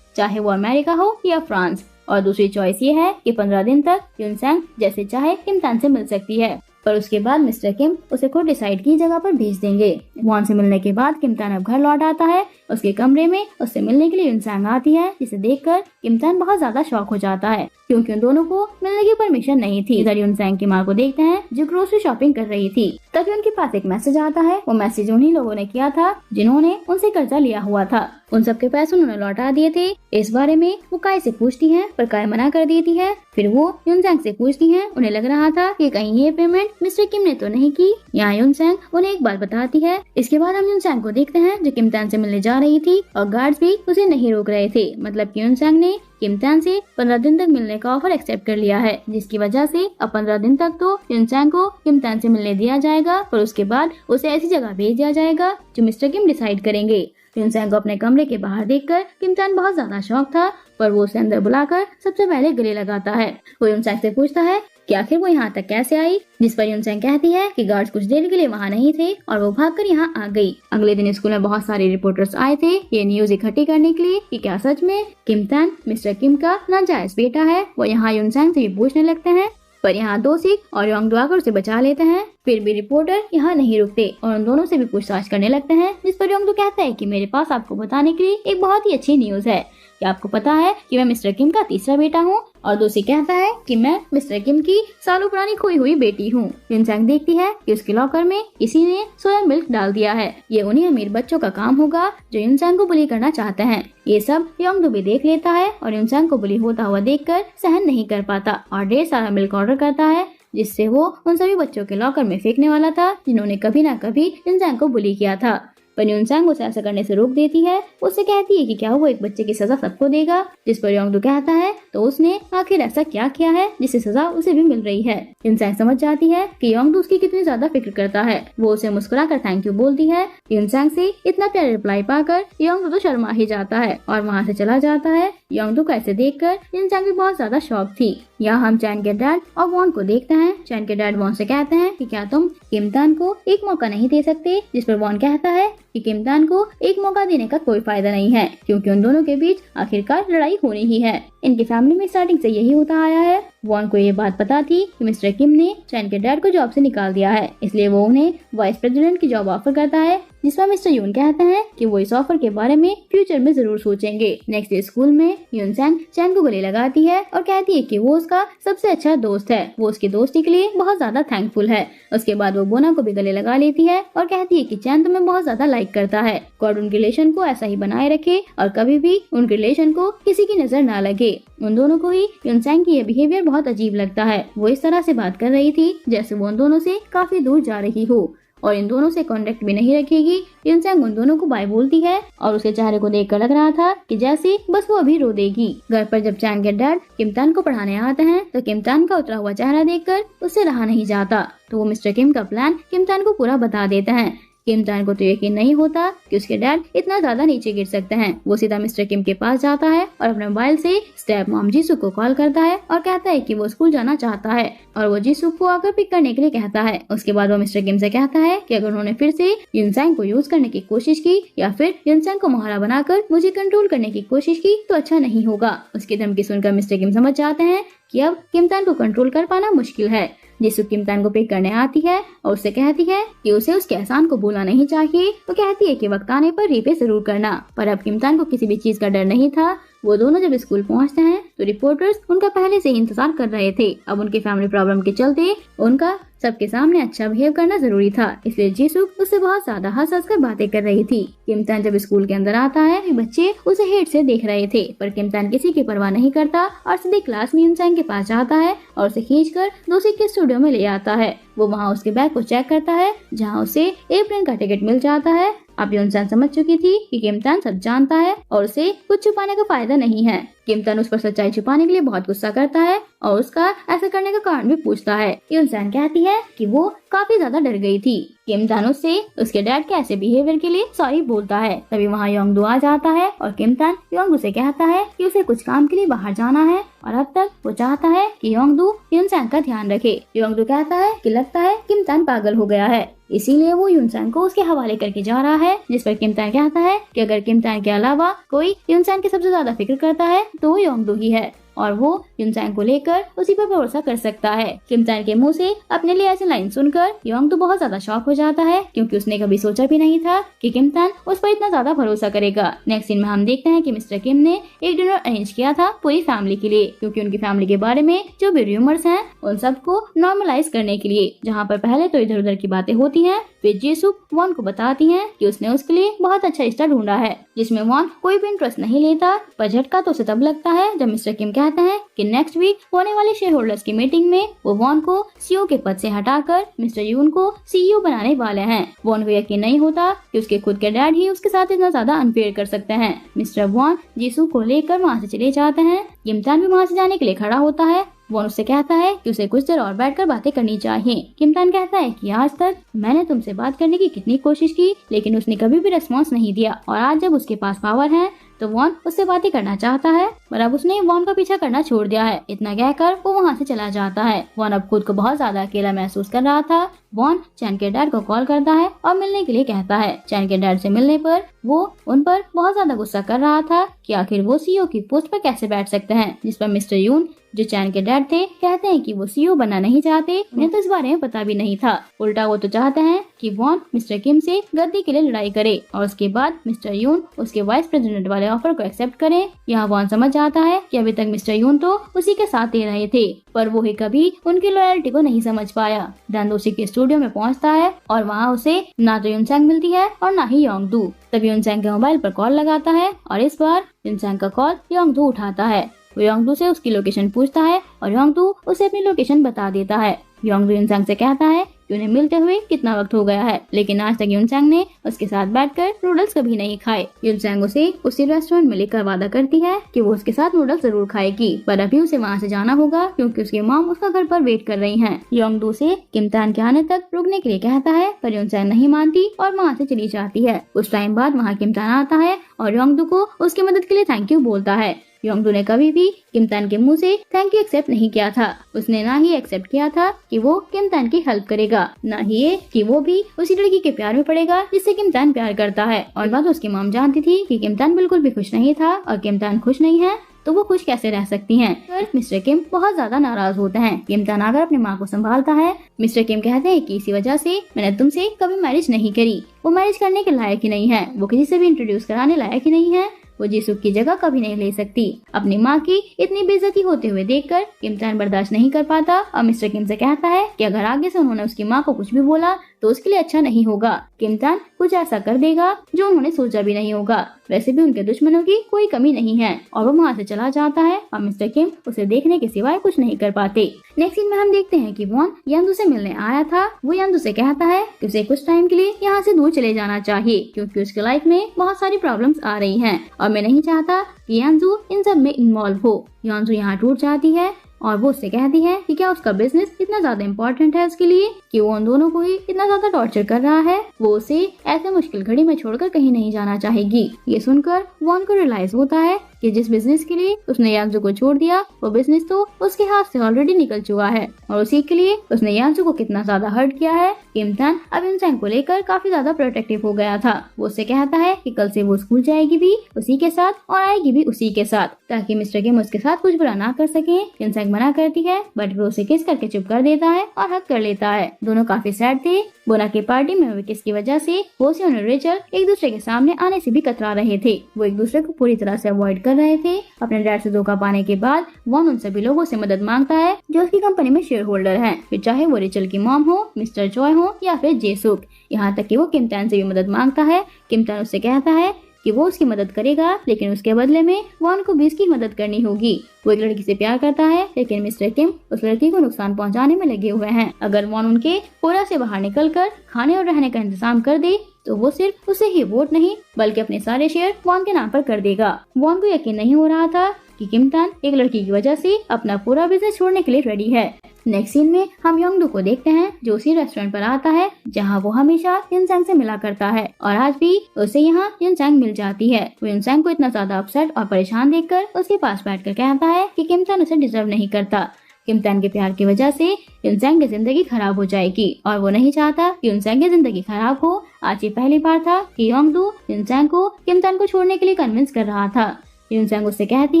चाहे वो अमेरिका हो या फ्रांस। और दूसरी चॉइस ये है कि 15 दिन तक यूनसैंग जैसे चाहे किम तान से मिल सकती है, पर उसके बाद मिस्टर किम उसे खुद डिसाइड की जगह पर भेज देंगे। वॉन से मिलने के बाद किम तान अब घर लौट आता है। उसके कमरे में उससे मिलने के लिए यूनसैंग आती है, जिसे देखकर किम तान बहुत ज्यादा शॉक हो जाता है, क्योंकि उन दोनों को मिलने की परमिशन नहीं थी। इधर यूनसैंग की माँ को देखते हैं जो ग्रोसरी शॉपिंग कर रही थी। तभी उनके पास एक मैसेज आता है। वो मैसेज उन्हीं लोगों ने किया था जिन्होंने उनसे कर्जा लिया हुआ था। उन सबके पैसे उन्होंने लौटा दिए थे। इस बारे में वो काय से पूछती है, पर काय मना कर देती है। फिर वो यूनसैंग से पूछती है। उन्हें लग रहा था कि कहीं ये पेमेंट मिस्टर किम ने तो नहीं की। यहाँ यूनसैंग उन्हें एक बात बताती है। इसके बाद हम यूनसैंग को देखते हैं जो किम तान से मिलने जा रही थी, और गार्ड्स भी उसे नहीं रोक रहे थे। मतलब कि यूनसैंग ने किम तान से 15 दिन तक मिलने का ऑफर एक्सेप्ट कर लिया है, जिसकी वजह से अब 15 दिन तक तो यूनसैंग को किम तान से मिलने दिया जाएगा, पर उसके बाद उसे ऐसी जगह भेज दिया जाएगा जो मिस्टर किम डिसाइड करेंगे। यूनसैंग को अपने कमरे के बाहर देखकर किम तान बहुत ज्यादा शौक था, पर वो उसे अंदर बुलाकर सबसे पहले गले लगाता है। वो यूनसैंग से पूछता है कि आखिर वो यहाँ तक कैसे आई, जिस पर यूनसेंग कहती है कि गार्ड्स कुछ देर के लिए वहाँ नहीं थे और वो भागकर यहाँ आ गई। अगले दिन स्कूल में बहुत सारे रिपोर्टर्स आए थे ये न्यूज इकट्ठी करने के लिए कि क्या सच में किम तान मिस्टर किम का नाजायज बेटा है। वो यहाँ यूनसेंग से भी पूछने लगते हैं, पर यहाँ दो सिख और योंगडू आकर उसे बचा लेते हैं। फिर भी रिपोर्टर यहाँ नहीं रुकते और उन दोनों से भी पूछताछ करने लगते हैं, जिस पर योंगडू कहता है कि मेरे पास आपको बताने के लिए एक बहुत ही अच्छी न्यूज है कि आपको पता है कि मैं मिस्टर किम का तीसरा बेटा हूँ। और दूसरी कहता है कि मैं मिस्टर किम की सालों पुरानी खोई हुई बेटी हूँ। यूनसेंग देखती है कि उसके लॉकर में किसी ने सोया मिल्क डाल दिया है। ये उन्हीं अमीर बच्चों का काम होगा जो यूनसेंग को बुली करना चाहते हैं। ये सब योंगडू भी देख लेता है और यूनसेंग को बुली होता हुआ देखकर सहन नहीं कर पाता और ढेर सारा मिल्क ऑर्डर करता है, जिससे वो उन सभी बच्चों के लॉकर में फेंकने वाला था जिन्होंने कभी न कभी यूनसेंग को बुली किया था। पर यूनसेंग उसे ऐसा करने से रोक देती है। उससे कहती है कि क्या वो एक बच्चे की सजा सबको देगा, जिस पर योंगडू कहता है तो उसने आखिर ऐसा क्या किया है जिससे सजा उसे भी मिल रही है। यूनसेंग समझ जाती है कि योंगडू उसकी कितनी ज्यादा फिक्र करता है। वो उसे मुस्कुराकर थैंक यू बोलती है। यूनसेंग से इतना प्यारा रिप्लाई पाकर योंगडू तो शर्मा ही जाता है और वहाँ से चला जाता है। योंगडू को ऐसे देखकर यूनसेंग भी बहुत ज्यादा शॉक थी। यहाँ हम चैन के डैड और वॉन को देखते हैं। चैन के डैड वॉन से कहते हैं कि क्या तुम किम तान को एक मौका नहीं दे सकते, जिस पर वॉन कहता है कि किम तान को एक मौका देने का कोई फायदा नहीं है क्योंकि उन दोनों के बीच आखिरकार लड़ाई होनी ही है। इनकी फैमिली में स्टार्टिंग से यही होता आया है। वॉन को ये बात पता थी कि मिस्टर किम ने चैन के डैड को जॉब से निकाल दिया है, इसलिए वो उन्हें वाइस प्रेसिडेंट की जॉब ऑफर करता है, जिसमें मिस्टर यून कहते हैं कि वो इस ऑफर के बारे में फ्यूचर में जरूर सोचेंगे। नेक्स्ट डे स्कूल में यूनसेंग चैन को गले लगाती है और कहती है कि वो उसका सबसे अच्छा दोस्त है, वो उसकी दोस्ती के लिए बहुत ज्यादा थैंकफुल है। उसके बाद वो बोना को भी गले लगा लेती है और कहती है कि चैन तुम्हें बहुत ज्यादा लाइक करता है। गॉड उनके रिलेशन को ऐसा ही बनाए रखे और कभी भी उनके रिलेशन को किसी की नजर ना लगे। उन दोनों को ही यूनसेंग की ये बिहेवियर बहुत अजीब लगता है। वो इस तरह से बात कर रही थी जैसे वो उन दोनों से काफी दूर जा रही हो और इन दोनों से कांटेक्ट भी नहीं रखेगी। यूनसेंग उन दोनों को बाय बोलती है और उसके चेहरे को देखकर लग रहा था कि जैसे बस वो अभी रो देगी। घर पर जब चैन के डैड किम तान को पढ़ाने आते हैं तो किम तान का उतरा हुआ चेहरा देखकर उससे रहा नहीं जाता, तो वो मिस्टर किम का प्लान किम तान को पूरा बता देते हैं। किम तान को तो यकीन नहीं होता कि उसके डैड इतना ज्यादा नीचे गिर सकते हैं। वो सीधा मिस्टर किम के पास जाता है और अपने मोबाइल से स्टेप मॉम जीसू को कॉल करता है और कहता है कि वो स्कूल जाना चाहता है और वो जीसू को आकर पिक करने के लिए कहता है। उसके बाद वो मिस्टर किम से कहता है कि अगर उन्होंने फिर से यूनसेंग को यूज करने की कोशिश की या फिर यूनसेंग को मोहरा बनाकर मुझे कंट्रोल करने की कोशिश की तो अच्छा नहीं होगा। उसकी धमकी सुनकर मिस्टर किम समझ जाते हैं कि अब किम तान को कंट्रोल कर पाना मुश्किल है। जीसू किम तान को पिक करने आती है और उससे कहती है कि उसे उसके एहसान को भूलना नहीं चाहिए। वो कहती है कि वक्त आने पर रीपे जरूर करना, पर अब किम तान को किसी भी चीज का डर नहीं था। वो दोनों जब स्कूल पहुंचते हैं तो रिपोर्टर्स उनका पहले से ही इंतजार कर रहे थे। अब उनकी फैमिली प्रॉब्लम के चलते उनका सबके सामने अच्छा बिहेव करना जरूरी था, इसलिए जीसू उससे बहुत ज्यादा हंस हंस कर बातें कर रही थी। किम तान जब स्कूल के अंदर आता है बच्चे उसे हेट से देख रहे थे, पर किम तान किसी की परवाह नहीं करता और सीधे क्लास में यूनसेंग के पास जाता है और उसे खींचकर दूसरे के स्टूडियो में ले आता है। वो वहाँ उसके बैग को चेक करता है जहाँ उसे एयरप्लेन का टिकट मिल जाता है। अब यूनसेंग समझ चुकी थी कि किम तान सब जानता है और उसे कुछ छुपाने का फायदा नहीं है। किम तान उस पर सच्चाई छुपाने के लिए बहुत गुस्सा करता है और उसका ऐसा करने का कारण भी पूछता है। यूनसेंग कहती है कि वो काफी ज्यादा डर गई थी। किम तान उससे उसके डैड के ऐसे बिहेवियर के लिए सॉरी बोलता है। तभी वहाँ योंगडू आ जाता है और किम तान योंगडू से कहता है कि उसे कुछ काम के लिए बाहर जाना है और अब तक वो चाहता है कि योंगडू यूनसेंग का ध्यान रखे। योंगडू कहता है कि लगता है किम तान पागल हो गया है, इसीलिए वो यूनसेंग को उसके हवाले करके जा रहा है। जिस पर किम तान कहता है कि अगर किम तान के अलावा कोई यूनसेंग की सबसे ज्यादा फिक्र करता है तो वो योंगडू ही है और वो यूनसेंग को लेकर उसी पर भरोसा कर सकता है। किम तान के मुंह से अपने लिए ऐसी लाइन सुनकर योंगडू बहुत ज्यादा शॉक हो जाता है क्योंकि उसने कभी सोचा भी नहीं था कि किम तान उस पर इतना ज्यादा भरोसा करेगा। नेक्स्ट सीन में हम देखते हैं कि मिस्टर किम ने एक डिनर अरेंज किया था पूरी फैमिली के लिए, क्योंकि उनकी फैमिली के बारे में जो भी रूमर्स हैं उन सबको नॉर्मलाइज करने के लिए। जहाँ पर पहले तो इधर उधर की बातें होती हैं, फिर जीसू वॉन को बताती है कि उसने उसके लिए बहुत अच्छा रिश्ता ढूंढा है जिसमें वॉन कोई भी इंटरेस्ट नहीं लेता। पर झटका तो उसे तब लगता है जब मिस्टर किम कहते हैं कि नेक्स्ट वीक होने वाले शेयर होल्डर्स की मीटिंग में वो वॉन को सीईओ के पद से हटाकर मिस्टर यून को सीईओ बनाने वाले हैं। वॉन को यकीन नहीं होता कि उसके खुद के डैड ही उसके साथ इतना ज्यादा अनफेयर कर सकते हैं। मिस्टर वॉन जीसू को लेकर वहाँ से चले जाते हैं। किम तान भी वहाँ से जाने के लिए खड़ा होता है। वॉन उससे कहता है कि उसे कुछ देर और बैठकर बातें करनी चाहिए। किम तान कहता है कि आज तक मैंने तुमसे बात करने की कितनी कोशिश की लेकिन उसने कभी भी रिस्पॉन्स नहीं दिया और आज जब उसके पास पावर है तो वॉन उससे बातें करना चाहता है, पर अब उसने वॉन का पीछा करना छोड़ दिया है। इतना कहकर वो वहाँ से चला जाता है। वॉन अब खुद को बहुत ज्यादा अकेला महसूस कर रहा था। वॉन चैन के डैड को कॉल करता है और मिलने के लिए कहता है। चैन के डैड से मिलने पर वो उन पर बहुत ज्यादा गुस्सा कर रहा था कि आखिर वो सीईओ की पोस्ट पर कैसे बैठ सकते हैं, जिस पर मिस्टर यून जो चैन के डैड थे कहते हैं कि वो सीईओ बनना नहीं चाहते। उन्हें तो इस बारे में पता भी नहीं था। उल्टा वो तो चाहते हैं कि वॉन मिस्टर किम से गद्दी के लिए लड़ाई करे और उसके बाद मिस्टर यून उसके वाइस प्रेसिडेंट वाले ऑफर को एक्सेप्ट करे। यहाँ वॉन समझ जाता है कि अभी तक मिस्टर यून तो उसी के साथ दे रहे थे, पर वो ही कभी उनकी लॉयल्टी को नहीं समझ पाया। डैन उसी के स्टूडियो में पहुँचता है और वहाँ उसे ना तो यूनसैंग मिलती है और ना ही योंगडू। तभी यूनसैंग के मोबाइल पर कॉल लगाता है और इस बार यूनसैंग का कॉल योंगडू उठाता है। वो योंगडू से उसकी लोकेशन पूछता है और योंगडू उसे अपनी लोकेशन बता देता है। योंगडू यूनसैंग से कहता है कि उन्हें मिलते हुए कितना वक्त हो गया है, लेकिन आज तक यूनसैंग ने उसके साथ बैठकर नूडल्स कभी नहीं खाए। यूनसैंग उसे उसी रेस्टोरेंट में लेकर वादा करती है कि वो उसके साथ नूडल्स जरूर खाएगी, पर अभी उसे वहाँ से जाना होगा क्योंकि उसकी मॉम उसका घर पर वेट कर रही हैं। योंगडू से किम तान के आने तक रुकने के लिए कहता है, पर यूनसैंग नहीं मानती और वहाँ से चली जाती है। कुछ टाइम बाद वहाँ किम तान आता है और योंगडू को उसकी मदद के लिए थैंक यू बोलता है। योंगडू ने कभी भी किम तान के मुंह से थैंक यू एक्सेप्ट नहीं किया था। उसने ना ही एक्सेप्ट किया था कि वो किम तान की हेल्प करेगा, ना ही ये कि वो भी उसी लड़की के प्यार में पड़ेगा जिससे किम तान प्यार करता है। और बात उसकी मॉम जानती थी कि किम तान बिल्कुल भी खुश नहीं था और किम तान खुश नहीं है तो वो खुश कैसे रह सकती हैं। पर मिस्टर किम बहुत ज्यादा नाराज होते हैं। किम तान आकर अपनी माँ को संभालता है। मिस्टर किम कहते हैं कि इसी वजह से मैंने तुमसे कभी मैरिज नहीं करी। वो मैरिज करने के लायक ही नहीं है, वो किसी से भी इंट्रोड्यूस कराने लायक ही नहीं है, वो जीसुक की जगह कभी नहीं ले सकती। अपनी माँ की इतनी बेइज्जती होते हुए देखकर किम तान बर्दाश्त नहीं कर पाता और मिस्टर किम से कहता है कि अगर आगे से उन्होंने उसकी माँ को कुछ भी बोला तो उसके लिए अच्छा नहीं होगा। किम तान कुछ ऐसा कर देगा जो उन्होंने सोचा भी नहीं होगा। वैसे भी उनके दुश्मनों की कोई कमी नहीं है। और वो वहाँ से चला जाता है और मिस्टर किम उसे देखने के सिवाय कुछ नहीं कर पाते। नेक्स्ट सीन में हम देखते हैं कि वॉन यांदू से मिलने आया था। वो यांदू से कहता है कि उसे कुछ टाइम के लिए यहाँ से दूर चले जाना चाहिए क्योंकि उसके लाइफ में बहुत सारी प्रॉब्लम्स आ रही हैं और मैं नहीं चाहता कि यांदू इन सब में इन्वॉल्व हो। यांदू यहाँ टूट जाती है और वो उससे कहती है कि क्या उसका बिजनेस इतना ज्यादा इम्पोर्टेंट है उसके लिए कि वो उन दोनों को ही इतना ज्यादा टॉर्चर कर रहा है। वो उसे ऐसे मुश्किल घड़ी में छोड़कर कहीं नहीं जाना चाहेगी। ये सुनकर वॉन को रियलाइज होता है कि जिस बिजनेस के लिए उसने यांजू को छोड़ दिया वो बिजनेस तो उसके हाथ से ऑलरेडी निकल चुका है और उसी के लिए उसने यांजू को कितना ज्यादा हर्ट किया है। किम तान अब यूनसैंग को लेकर काफी ज्यादा प्रोटेक्टिव हो गया था। वो उससे कहता है कि कल से वो स्कूल जाएगी भी उसी के साथ और आएगी भी उसी के साथ, ताकि मिस्टर किम उसके साथ कुछ बुरा ना कर सके। यूनसैंग मना करती है बट वो उसे किस करके चुप कर देता है और हक कर लेता है। दोनों काफी सैड थे। बोना की पार्टी में हुए किस की वजह से होसी और रेचल एक दूसरे के सामने आने से भी कतरा रहे थे। वो एक दूसरे को पूरी तरह से अवॉइड कर रहे थे। अपने डैड से धोखा पाने के बाद वॉन उन सभी लोगों से मदद मांगता है जो उसकी कंपनी में शेयर होल्डर हैं, फिर चाहे वो रेचल की मॉम हो, मिस्टर चॉय हो या फिर जेसुक। यहाँ तक कि वो किम तान से भी मदद मांगता है। किम तान उससे कहता है कि वो उसकी मदद करेगा लेकिन उसके बदले में वॉन को भी इसकी मदद करनी होगी। वो एक लड़की से प्यार करता है लेकिन मिस्टर किम उस लड़की को नुकसान पहुंचाने में लगे हुए हैं। अगर वॉन उनके कोरा से बाहर निकलकर खाने और रहने का इंतजाम कर दे तो वो सिर्फ उसे ही वोट नहीं बल्कि अपने सारे शेयर वॉन के नाम पर कर देगा। वॉन को यकीन नहीं हो रहा था कि किम तान एक लड़की की वजह से अपना पूरा बिजनेस छोड़ने के लिए रेडी है। नेक्स्ट सीन में हम योंगडू को देखते हैं जो उसी रेस्टोरेंट पर आता है जहां वो हमेशा यूनसैंग से मिला करता है और आज भी उसे यहाँ यूनसैंग मिल जाती है। वो यूनसैंग को इतना ज्यादा अपसेट और परेशान देखकर उसके पास बैठकर कहता है कि किम तान उसे डिजर्व नहीं करता। किम तान के प्यार की वजह से यूनसैंग की जिंदगी खराब हो जाएगी और वो नहीं चाहता कि यूनसैंग की जिंदगी खराब हो। आज ये पहली बार था कि योंगडू यूनसैंग को किम तान को छोड़ने के लिए कन्विंस कर रहा था। यूनसैंग उससे कहती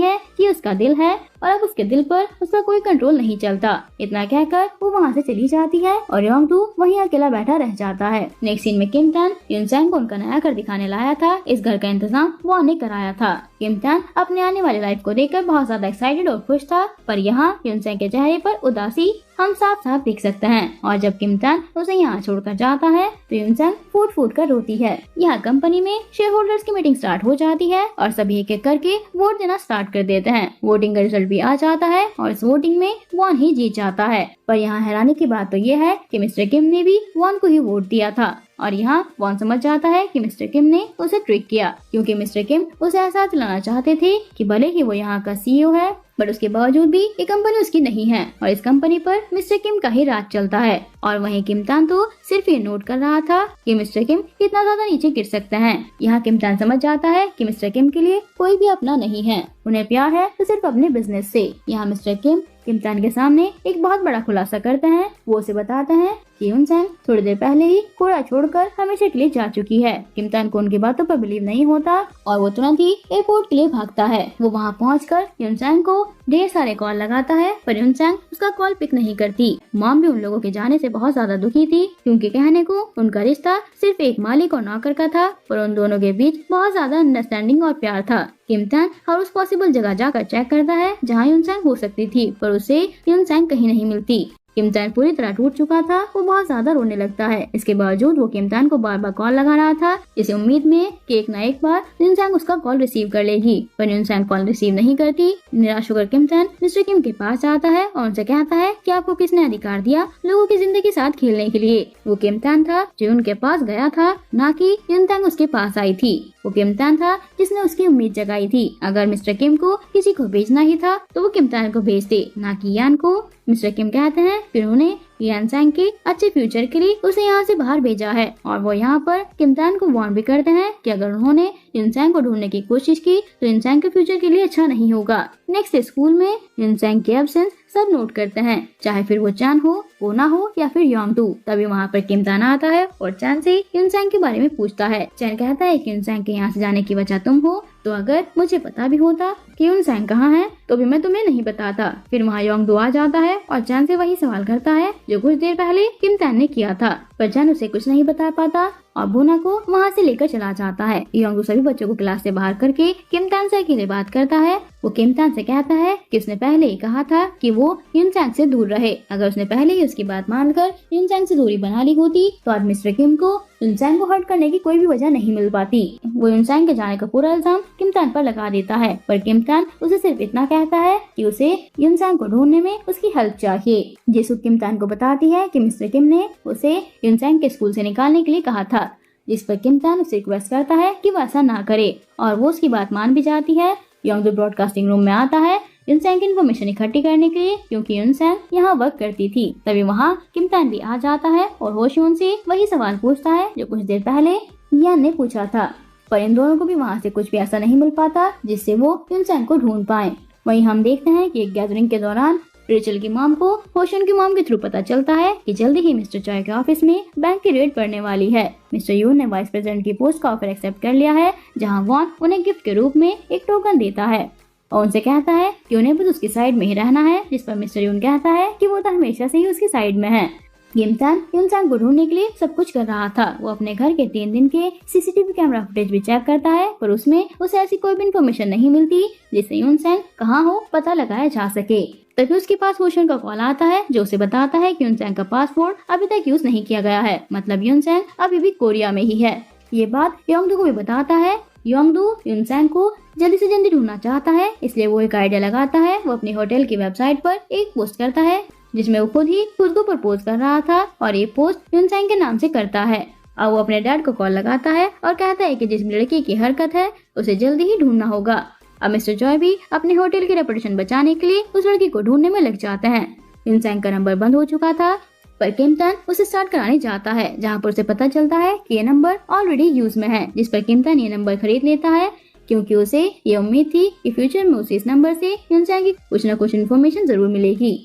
है कि उसका दिल है और अब उसके दिल पर उसका कोई कंट्रोल नहीं चलता। इतना कहकर वो वहाँ से चली जाती है और योंगडू वहीं अकेला बैठा रह जाता है। नेक्स्ट सीन में किम तान यूनसैंग को उनका नया घर दिखाने लाया था। इस घर का इंतजाम वो ने कराया था। किम तान अपने आने वाली लाइफ को देखकर बहुत ज्यादा एक्साइटेड और खुश था, पर यहाँ यूनसैंग के चेहरे पर उदासी हम साफ साफ देख सकते हैं। और जब किम तान उसे यहाँ छोड़कर जाता है तो यूनसैंग फूट फूट कर रोती है। यहाँ कंपनी में शेयर होल्डर्स की मीटिंग स्टार्ट हो जाती है और सभी एक एक करके वोट देना स्टार्ट कर देते हैं। वोटिंग का रिजल्ट भी आ जाता है और इस वोटिंग में वॉन ही जीत जाता है। पर यहाँ हैरानी की बात तो ये है कि मिस्टर किम ने भी वॉन को ही वोट दिया था। और यहाँ वॉन समझ जाता है कि मिस्टर किम ने उसे ट्रिक किया, क्योंकि मिस्टर किम उसे एहसास दिलाना चाहते थे कि भले ही वो यहाँ का सीईओ है, बट उसके बावजूद भी ये कंपनी उसकी नहीं है और इस कंपनी पर मिस्टर किम का ही राज चलता है। और वहीं किमतान तो सिर्फ ये नोट कर रहा था कि मिस्टर किम कितना ज्यादा नीचे गिर सकते हैं। यहाँ किमतान समझ जाता है कि मिस्टर किम के लिए कोई भी अपना नहीं है, उन्हें प्यार है तो सिर्फ अपने बिजनेस से। यहाँ मिस्टर किम किमतान के सामने एक बहुत बड़ा खुलासा करते हैं। वो उसे बताते हैं कि यूनसेंग थोड़ी देर पहले ही कोड़ा छोड़कर हमेशा के लिए जा चुकी है। किमतान को उनकी बातों पर बिलीव नहीं होता और वो तुरंत ही एयरपोर्ट के लिए भागता है। वो वहाँ पहुँचकर यूनसेंग को ढेर सारे कॉल लगाता है, पर यूनसेंग उसका कॉल पिक नहीं करती। मॉम भी उन लोगों के जाने से बहुत ज्यादा दुखी थी, क्योंकि कहने को उनका रिश्ता सिर्फ एक मालिक और नौकर का था, पर उन दोनों के बीच बहुत ज्यादा अंडरस्टैंडिंग और प्यार था। किमतान हर उस पॉसिबल जगह जाकर चेक करता है जहाँ यूनसेंग हो सकती थी, पर उसे यूनसेंग कहीं नहीं मिलती। किमतान पूरी तरह टूट चुका था, वो बहुत ज्यादा रोने लगता है। इसके बावजूद वो किमतान को बार बार कॉल लगा रहा था, इस उम्मीद में कि एक न एक बार यूनसेंग उसका कॉल रिसीव कर लेगी, पर यूनसेंग कॉल रिसीव नहीं करती। निराश होकर किमतान मिस्टर किम के पास आता है और उनसे कहता है कि आपको किसने अधिकार दिया लोगों की जिंदगी के साथ खेलने के लिए। वो किमतान था जो उनके पास गया था, न कि यूनसेंग उसके पास आई थी। वो किमतान था जिसने उसकी उम्मीद जगाई थी। अगर मिस्टर किम को किसी को भेजना ही था तो वो किमतान को भेजते, न कि यान को। मिस्टर किम कहते हैं फिर उन्हें यूनसेंग के अच्छे फ्यूचर के लिए उसे यहाँ से बाहर भेजा है, और वो यहाँ पर किमतान को वार्न भी करते हैं कि अगर उन्होंने यूनसेंग को ढूंढने की कोशिश की तो यूनसेंग के फ्यूचर के लिए अच्छा नहीं होगा। नेक्स्ट स्कूल में यूनसेंग की एब्सेंस सब नोट करते हैं, चाहे फिर वो चान हो, ओना हो या फिर योंगडू। तभी वहाँ पर किमतान आता है और चान से यूनसेंग के बारे में पूछता है। चान कहता है कि यूनसेंग के यहाँ से जाने की वजह तुम हो, तो अगर मुझे पता भी होता कि यूनसेंग कहाँ है तो भी मैं तुम्हें नहीं बताता। फिर वहाँ योंगडू आ जाता है और चान से वही सवाल करता है जो कुछ देर पहले किमतान ने किया था, पर चान उसे कुछ नहीं बता पाता और बोना को वहाँ से लेकर चला जाता है। योंगडू सभी बच्चों को क्लास से बाहर करके किमतान से अकेले बात करता है। वो किमतान से कहता है कि उसने पहले ही कहा था कि वो यूनसेंग से दूर रहे। अगर उसने पहले ही उसकी बात मानकर यूनसेंग से दूरी बना ली होती तो आज मिस्टर किम को यूनसेंग को हर्ट करने की कोई भी वजह नहीं मिल पाती। वो यूनसेंग के जाने का पूरा इल्जाम किमतान पर लगा देता है, पर किमतान उसे सिर्फ इतना कहता है कि उसे यूनसेंग को ढूंढने में उसकी हेल्प चाहिए। जिसु किमतान को बताती है कि मिस्टर किम ने उसे यूनसेंग के स्कूल से निकालने के लिए कहा था, जिस पर किमतान उसे रिक्वेस्ट करता है कि वो ऐसा ना करे, और वो उसकी बात मान भी जाती है। योंगडू ब्रॉडकास्टिंग रूम में आता है यूनसेंग की इन्फॉर्मेशन इकट्ठी करने के लिए, क्योंकि यूनसेंग यहाँ वर्क करती थी। तभी वहाँ किमतान भी आ जाता है और होशियोन से वही सवाल पूछता है जो कुछ देर पहले यान ने पूछा था, पर इन दोनों को भी वहाँ से कुछ भी ऐसा नहीं मिल पाता जिससे वो यूनसेंग को ढूंढ पाए। वहीं हम देखते हैं कि एक गैदरिंग के दौरान रेचल की मॉम को होशियोन की मॉम के थ्रू पता चलता है कि जल्दी ही मिस्टर चॉय के ऑफिस में बैंक की रेड पड़ने वाली है। मिस्टर यून ने वाइस प्रेसिडेंट की पोस्ट का ऑफर एक्सेप्ट कर लिया है, जहां वॉन उन्हें गिफ्ट के रूप में एक टोकन देता है और उनसे कहता है कि उन्हें बस उसकी साइड में ही रहना है, जिस पर मिस्टर यून कहता है कि वो तो हमेशा से ही उसकी साइड में है। किमतान यूनसेंग को ढूंढने के लिए सब कुछ कर रहा था। वो अपने घर के 3 दिन के सीसीटीवी कैमरा फुटेज भी चेक करता है, पर उसमें उसे ऐसी कोई भी इन्फॉर्मेशन नहीं मिलती जिससे यूनसेंग कहाँ हो पता लगाया जा सके। तभी उसके पास होशियोन का कॉल आता है जो उसे बताता है कि यूनसेंग का पासपोर्ट अभी तक यूज नहीं किया गया है, मतलब यूनसेंग अभी भी कोरिया में ही है। ये बात योंगडू को भी बताता है। योंगडू यूनसेंग को जल्दी से जल्दी ढूंढना चाहता है, इसलिए वो एक आइडिया लगाता है। वो अपने होटल की वेबसाइट पर एक पोस्ट करता है जिसमें वो खुद को प्रपोज कर रहा था, और ये पोस्ट यूनसेंग के नाम से करता है। और वो अपने डैड को कॉल लगाता है और कहता है कि जिस लड़की की हरकत है उसे जल्दी ही ढूंढना होगा। अब मिस्टर जॉय भी अपने होटल की रेपुटेशन बचाने के लिए उस लड़की को ढूंढने में लग जाते हैं। यूनसेंग का नंबर बंद हो चुका था, पर किमतान उसे स्टार्ट कराने जाता है, जहाँ पर उसे पता चलता है कि ये नंबर ऑलरेडी यूज में है, जिस पर किमतान ये नंबर खरीद लेता है, क्योंकि उसे ये उम्मीद थी कि फ्यूचर में उसे इस नंबर से यूनसेंग की कुछ न कुछ इन्फॉर्मेशन जरूर मिलेगी।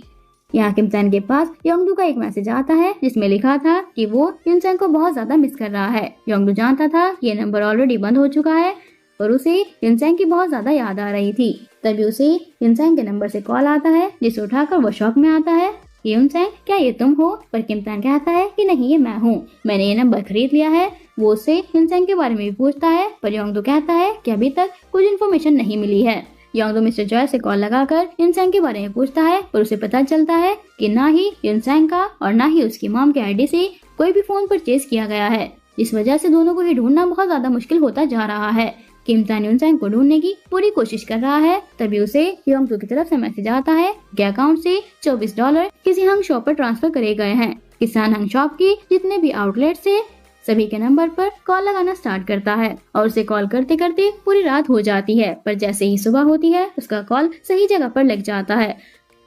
यहाँ किमतान के पास योंगडू का एक मैसेज आता है जिसमें लिखा था कि वो यूनसेंग को बहुत ज्यादा मिस कर रहा है। योंगडू जानता था ये नंबर ऑलरेडी बंद हो चुका है, और उसे यूनसेंग की बहुत ज्यादा याद आ रही थी। तभी उसे यूनसेंग के नंबर से कॉल आता है, जिसे उठाकर वो शॉक में आता है। यूनसेंग, क्या ये तुम हो? पर किमतान कहता है कि नहीं, ये मैं हूँ, मैंने ये नंबर खरीद लिया है। वो उससे यूनसेंग के बारे में भी पूछता है, पर योंगडू कहता है कि अभी तक कुछ इन्फॉर्मेशन नहीं मिली है। योंगडू मिस्टर जॉय से कॉल लगाकर यूनसेंग के बारे में पूछता है, पर उसे पता चलता है कि ना ही यूनसेंग का और ना ही उसकी मॉम के आईडी से कोई भी फोन परचेज किया गया है, इस वजह से दोनों को ही ढूंढना बहुत ज्यादा मुश्किल होता जा रहा है। किमतान यूनसेंग को ढूंढने की पूरी कोशिश कर रहा है। तभी उसे योंगडू की तरफ से मैसेज आता है कि अकाउंट से $24 किसी हंग शॉप पर ट्रांसफर करे गए हैं। किसान हंग शॉप की जितने भी आउटलेट से सभी के नंबर पर कॉल लगाना स्टार्ट करता है और उसे कॉल करते करते पूरी रात हो जाती है। पर जैसे ही सुबह होती है उसका कॉल सही जगह पर लग जाता है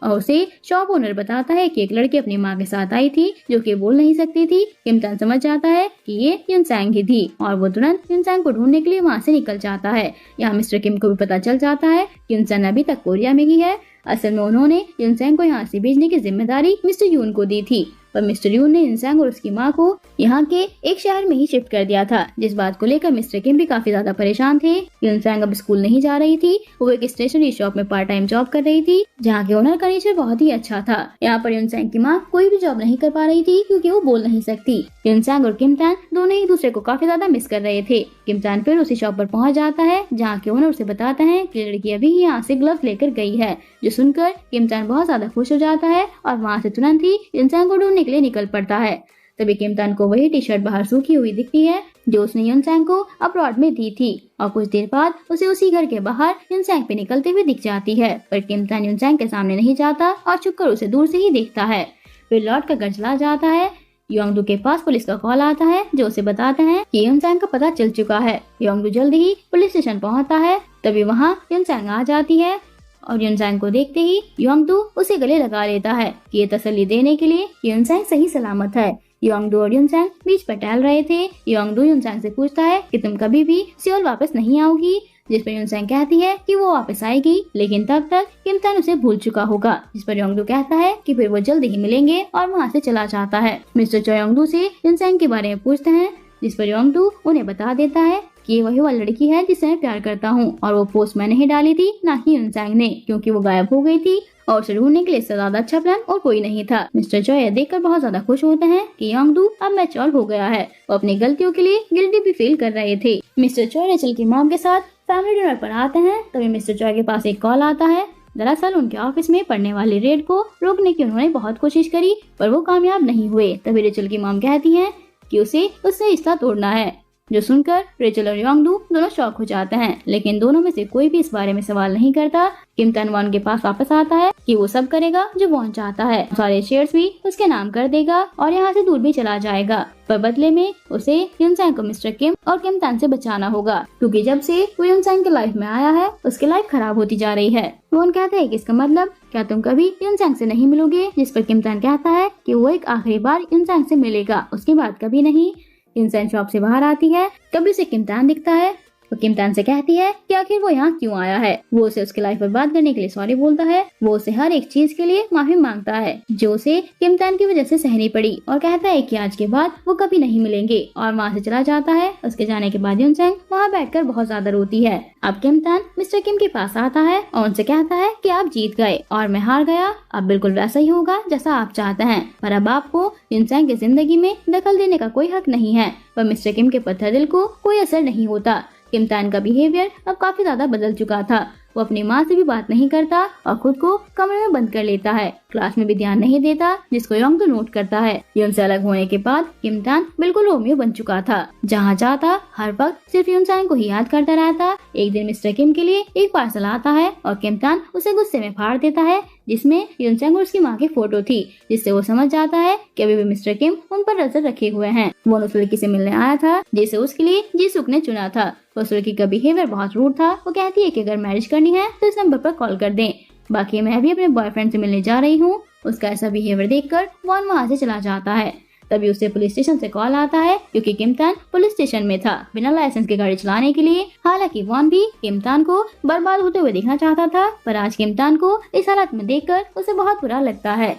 और उसे शॉप ओनर बताता है कि एक लड़की अपनी माँ के साथ आई थी जो कि बोल नहीं सकती थी। किमतान समझ जाता है कि ये युनसैंग ही थी और वो तुरंत युनसैंग को ढूंढने के लिए वहाँ से निकल जाता है। यहाँ मिस्टर किम को भी पता चल जाता है कि युनसैंग अभी तक कोरिया में ही है। असल में उन्होंने युनसैंग को यहाँ से भेजने की जिम्मेदारी मिस्टर यून को दी थी, पर मिस्टर यून ने युनसैंग और उसकी माँ को यहाँ के एक शहर में ही शिफ्ट कर दिया था, जिस बात को लेकर मिस्टर किम भी काफी ज्यादा परेशान थे। युनसैंग अब स्कूल नहीं जा रही थी, वो एक स्टेशनरी शॉप में पार्ट टाइम जॉब कर रही थी, जहाँ के ओनर का नेचर बहुत ही अच्छा था। यहाँ पर युनसैंग की माँ कोई भी जॉब नहीं कर पा रही थी क्योंकि वो बोल नहीं सकती। युनसैंग और किमतान दोनों एक दूसरे को काफी ज्यादा मिस कर रहे थे। किमतान फिर उसी शॉप पर पहुँच जाता है जहाँ के ओनर उसे बताता है कि लड़की अभी यहाँ से ग्लव्स लेकर गई है, जो सुनकर किमतान बहुत ज्यादा खुश हो जाता है और वहाँ से तुरंत ही युनसैंग को ढूंढने के लिए निकल पड़ता है। तभी किमतान को वही टी शर्ट बाहर सूखी हुई दिखती है जो उसने युनसैंग को अब्रॉड में दी थी और कुछ देर बाद उसे उसी घर के बाहर युनसैंग पे निकलते हुए दिख जाती है। पर किमतान युनसैंग के सामने नहीं जाता और छुपकर उसे दूर से ही देखता है। फिर लौट कर घर चला जाता है। योंगडू के पास पुलिस का कॉल आता है जो उसे बताते हैं कि युनसैंग का पता चल चुका है। योंगडू जल्दी ही पुलिस स्टेशन पहुंचता है। तभी वहाँ युनसैंग आ जाती है और युनसैंग को देखते ही योंगडू उसे गले लगा लेता है कि ये तसल्ली देने के लिए युनसैंग सही सलामत है। योंगडू और युनसैंग बीच पर टहल रहे थे। योंगडू युनसैंग से पूछता है कि तुम कभी भी सियोल वापस नहीं आओगी, जिस पर युनसैंग कहती है कि वो वापस आएगी लेकिन तब तक किमतान उसे भूल चुका होगा, जिस पर योंगडू कहता है कि फिर वो जल्द ही मिलेंगे और वहाँ से चला जाता है। मिस्टर चो योंगडू से युनसैंग के बारे में पूछते हैं, जिस पर योंगडू उन्हें बता देता है कि वही वाली लड़की है जिससे मैं प्यार करता हूँ और वो पोस्ट मैंने ही डाली थी, ना ही युनसैंग ने, क्योंकि वो गायब हो गई थी और उसे ढूंढने के लिए इससे ज्यादा अच्छा प्लान और कोई नहीं था। मिस्टर चो यह देखकर बहुत ज्यादा खुश होते हैं कि योंगडू अब मैच्योर हो गया है। वो अपनी गलतियों के लिए गिल्टी भी फील कर रहे थे। मिस्टर चो रेचल की मॉम के साथ फैमिली डिनर पर आते हैं। तभी मिस्टर चो के पास एक कॉल आता है। दरअसल उनके ऑफिस में पड़ने वाली रेड को रोकने की उन्होंने बहुत कोशिश करी पर वो कामयाब नहीं हुए। तभी रेचल की मॉम कहती है कि उसे उससे रिश्ता तोड़ना है, जो सुनकर रेचल और योंगडू दोनों शॉक हो जाते हैं, लेकिन दोनों में से कोई भी इस बारे में सवाल नहीं करता। किमतान वॉन के पास वापस आता है कि वो सब करेगा जो वॉन चाहता है, सारे शेयर्स भी उसके नाम कर देगा और यहाँ से दूर भी चला जाएगा, पर बदले में उसे युनसैंग को मिस्टर किम और किमतान से बचाना होगा, क्योंकि जब से वो युनसैंग के लाइफ में आया है उसकी लाइफ खराब होती जा रही है। वॉन कहता है कि इसका मतलब क्या तुम कभी युनसैंग से नहीं मिलोगे, जिस पर किमतान कहता है कि वो एक आखिरी बार युनसैंग से मिलेगा, उसके बाद कभी नहीं। युनसैंग शॉप से बाहर आती है, तभी उसे किमतान दिखता है। वो किमतान से कहती है कि आखिर वो यहाँ क्यों आया है। वो उसे उसकी लाइफ बर्बाद करने के लिए सॉरी बोलता है। वो उसे हर एक चीज के लिए माफी मांगता है जो उसे किमतान की वजह से सहनी पड़ी और कहता है कि आज के बाद वो कभी नहीं मिलेंगे और वहाँ से चला जाता है। उसके जाने के बाद युनसैंग वहाँ बैठकर बहुत ज्यादा रोती है। अब किमतान मिस्टर किम के पास आता है और उनसे कहता है कि आप जीत गए और मैं हार गया। अब बिल्कुल वैसा ही होगा जैसा आप चाहते हैं, पर अब आपको युनसैंग की जिंदगी में दखल देने का कोई हक नहीं है। पर मिस्टर किम के पत्थर दिल को कोई असर नहीं होता। किमतान का बिहेवियर अब काफी ज्यादा बदल चुका था। वो अपनी माँ से भी बात नहीं करता और खुद को कमरे में बंद कर लेता है। क्लास में भी ध्यान नहीं देता, जिसको योंगडू नोट करता है। यून से अलग होने के बाद किमतान बिल्कुल रोमियो बन चुका था। जहाँ जाता हर वक्त सिर्फ युनसैंग को ही याद करता रहता। एक दिन मिस्टर किम के लिए एक पार्सल आता है और किमतान उसे गुस्से में फाड़ देता है, जिसमें युनसैंग और उसकी माँ की फोटो थी, जिससे वो समझ जाता है कि अभी भी मिस्टर किम उन पर नजर रखे हुए हैं। वो उस लड़की से मिलने आया था जिसे उसके लिए जीसुक ने चुना था। उस लड़की का बिहेवियर बहुत रूड था। वो कहती है कि अगर मैरिज करनी है तो इस नंबर पर कॉल कर दें, बाकी मैं भी अपने बॉयफ्रेंड से मिलने जा रही हूँ। उसका ऐसा बिहेवियर देखकर वॉन वहाँ से चला जाता है। तभी उसे पुलिस स्टेशन से कॉल आता है, क्योंकि किमतान पुलिस स्टेशन में था बिना लाइसेंस के गाड़ी चलाने के लिए। हालांकि वॉन भी किमतान को बर्बाद होते हुए देखना चाहता था, पर आज किमतान को इस हालत में देखकर उसे बहुत बुरा लगता है।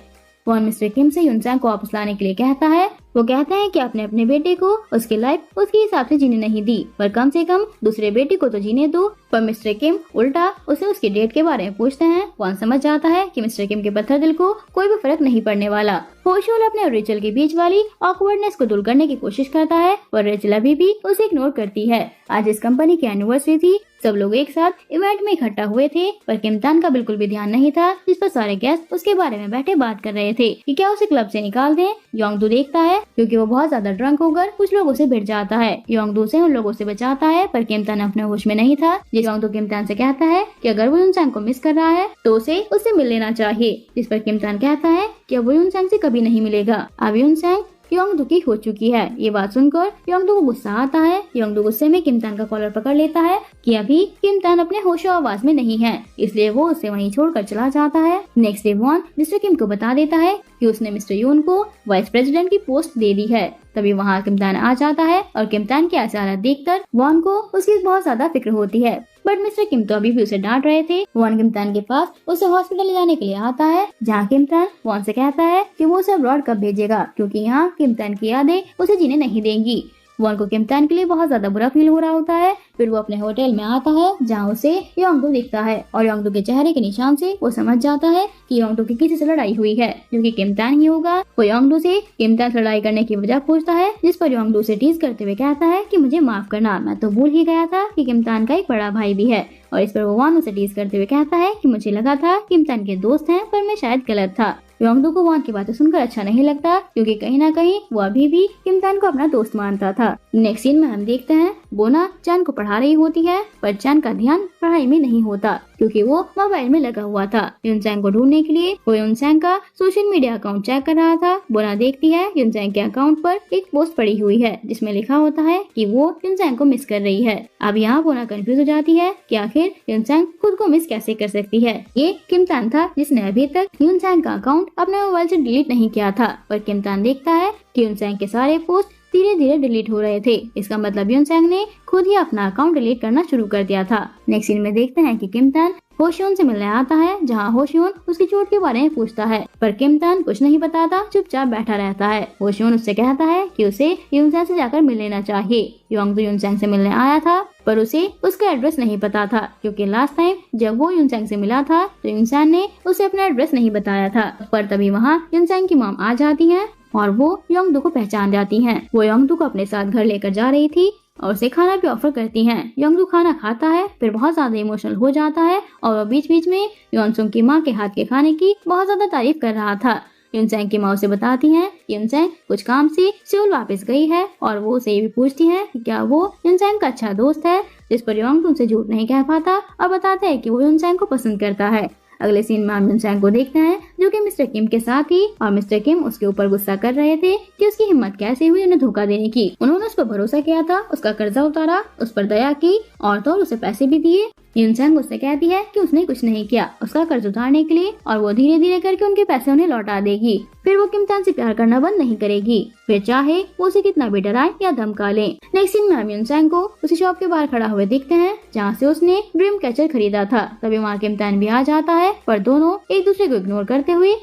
वॉन मिस्टर किम से युनसैंग को वापस लाने के लिए कहता है। वो कहते हैं कि आपने अपने बेटे को उसकी लाइफ उसके हिसाब से जीने नहीं दी, पर कम से कम दूसरे बेटे को तो जीने दो। पर मिस्टर किम उल्टा उसे उसकी डेट के बारे में पूछते हैं। वॉन समझ जाता है कि मिस्टर किम के पत्थर दिल को कोई भी फर्क नहीं पड़ने वाला। होशोल अपने और रेचल के बीच वाली ऑकवर्डनेस को दूर करने की कोशिश करता है, पर रेचल अभी भी उसे इग्नोर करती है। आज इस कंपनी की एनिवर्सरी थी। सब लोग एक साथ इवेंट में इकट्ठा हुए थे, पर किमतान का बिल्कुल भी ध्यान नहीं था, जिस पर सारे गेस्ट उसके बारे में बैठे बात कर रहे थे कि क्या उसे क्लब से निकाल दें। योंगडू देखता है, क्योंकि वो बहुत ज्यादा ड्रंक होकर कुछ लोगों से भिड़ जाता है। योंगडू से उन लोगों से बचाता है, पर किमतान अपने होश में नहीं था। योंगडू किमतान से कहता है कि अगर वो युनसैंग को मिस कर रहा है तो उसे उससे मिल लेना चाहिए, जिस पर किमतान कहता है कि अब वो युनसैंग से कभी नहीं मिलेगा। अब युनसैंग कि योंगडू की हो चुकी है। ये बात सुनकर योंगडू को गुस्सा आता है। योंगडू गुस्से में किमतान का कॉलर पकड़ लेता है कि अभी किमतान अपने होशो आवाज में नहीं है, इसलिए वो उसे वहीं छोड़कर चला जाता है। नेक्स्ट डे वॉन मिस्टर किम को बता देता है कि उसने मिस्टर यून को वाइस प्रेसिडेंट की पोस्ट दे दी है। तभी वहाँ किमतान आ जाता है और किमतान की ऐसी हालत देखकर वॉन को उसकी बहुत ज्यादा फिक्र होती है। बट मिस्टर किम तो अभी भी उसे डांट रहे थे। वॉन किमतान के पास उसे हॉस्पिटल ले जाने के लिए आता है, जहाँ किमतान वॉन से कहता है कि वो उसे अब्रॉड कब भेजेगा, क्योंकि यहाँ किमतान की यादें उसे जीने नहीं देंगी। वॉन को किमतान के लिए बहुत ज्यादा बुरा फील हो रहा होता है। फिर वो अपने होटल में आता है, जहाँ उसे योंगडू दिखता है और योंगडू के चेहरे के निशान से वो समझ जाता है कि योंगडू की किसी से लड़ाई हुई है, क्योंकि किमतान ही होगा। वो योंगडू से किमतान से लड़ाई करने की वजह पूछता है, जिस पर योंगडू से टीज करते हुए कहता है कि मुझे माफ करना, मैं तो भूल ही गया था कि किमतान का एक बड़ा भाई भी है। और इस पर वो वॉन उसे टीज करते हुए कहता है कि मुझे लगा था किमतान के दोस्त हैं, पर मैं शायद गलत था। योंगडू को वॉन की बातें सुनकर अच्छा नहीं लगता, क्योंकि कहीं ना कहीं वो अभी भी किमतान को अपना दोस्त मानता था। नेक्स्ट सीन में हम देखते हैं बोना चान को पढ़ा रही होती है, पर चान का ध्यान पढ़ाई में नहीं होता, क्योंकि वो मोबाइल में लगा हुआ था। युनचैंग को ढूंढने के लिए वो युनचैंग का सोशल मीडिया अकाउंट चेक कर रहा था। बोना देखती है युनचैंग के अकाउंट पर एक पोस्ट पड़ी हुई है, जिसमें लिखा होता है कि वो युनचैंग को मिस कर रही है। अब यहाँ बोना कंफ्यूज हो जाती है कि आखिर युनचैंग खुद को मिस कैसे कर सकती है। ये किमतान था जिसने अभी तक युनचैंग का अकाउंट अपने मोबाइल से डिलीट नहीं किया था, पर किमतान देखता है कि युनचैंग के सारे पोस्ट धीरे धीरे डिलीट हो रहे थे। इसका मतलब युनचैंग ने खुद ही अपना अकाउंट डिलीट करना शुरू कर दिया था। नेक्स्ट सीन में देखते हैं कि किमतान होशियोन से मिलने आता है, जहाँ होशियोन उसकी चोट के बारे में पूछता है, पर किमतान कुछ नहीं बताता, चुपचाप बैठा रहता है। होशियोन उससे कहता है कि उसे युनचैंग से जाकर मिल लेना चाहिए। योंगडू युनचैंग से मिलने आया था, पर उसे उसका एड्रेस नहीं पता था, क्योंकि लास्ट टाइम जब वो युनचैंग से मिला था तो युनचैंग ने उसे अपना एड्रेस नहीं बताया था। पर तभी वहाँ युनचैंग की मॉम आ जाती है और वो योंगडू को पहचान जाती हैं। वो योंगडू को अपने साथ घर लेकर जा रही थी और उसे खाना भी ऑफर करती हैं। योंगडू खाना खाता है, फिर बहुत ज्यादा इमोशनल हो जाता है और वो बीच बीच में योनसुंग की माँ के हाथ के खाने की बहुत ज्यादा तारीफ कर रहा था। युनचैंग की माँ उसे बताती हैं कि युनचैंग कुछ काम से सियोल वापस गई है, और वो उसे ये भी पूछती है कि क्या वो युनचैंग का अच्छा दोस्त है, जिस पर योंगडू उनसे झूठ नहीं कह पाता और बताता है कि वो युनचैंग को पसंद करता है। अगले सीन में हम युनचैंग को देखते हैं, जो कि मिस्टर किम के साथ थी, और मिस्टर किम उसके ऊपर गुस्सा कर रहे थे कि उसकी हिम्मत कैसे हुई उन्हें धोखा देने की। उन्होंने उस पर भरोसा किया था, उसका कर्जा उतारा, उस पर दया की और तो उसे पैसे भी दिए। युनचैंग उससे कहती है कि उसने कुछ नहीं किया उसका कर्ज उतारने के लिए, और वो धीरे धीरे करके उनके पैसे उन्हें लौटा देगी। फिर वो किमतान से प्यार करना बंद नहीं करेगी, फिर चाहे वो उसे कितना भी डराए या धमका ले। नेक्स्ट सीन में हम युनचैंग को उसी शॉप के बाहर खड़ा हुए दिखते हैं, जहाँ से उसने ड्रीम कैचर खरीदा था। तभी वहाँ किमतान भी आ जाता है, पर दोनों एक दूसरे को इग्नोर करते हुए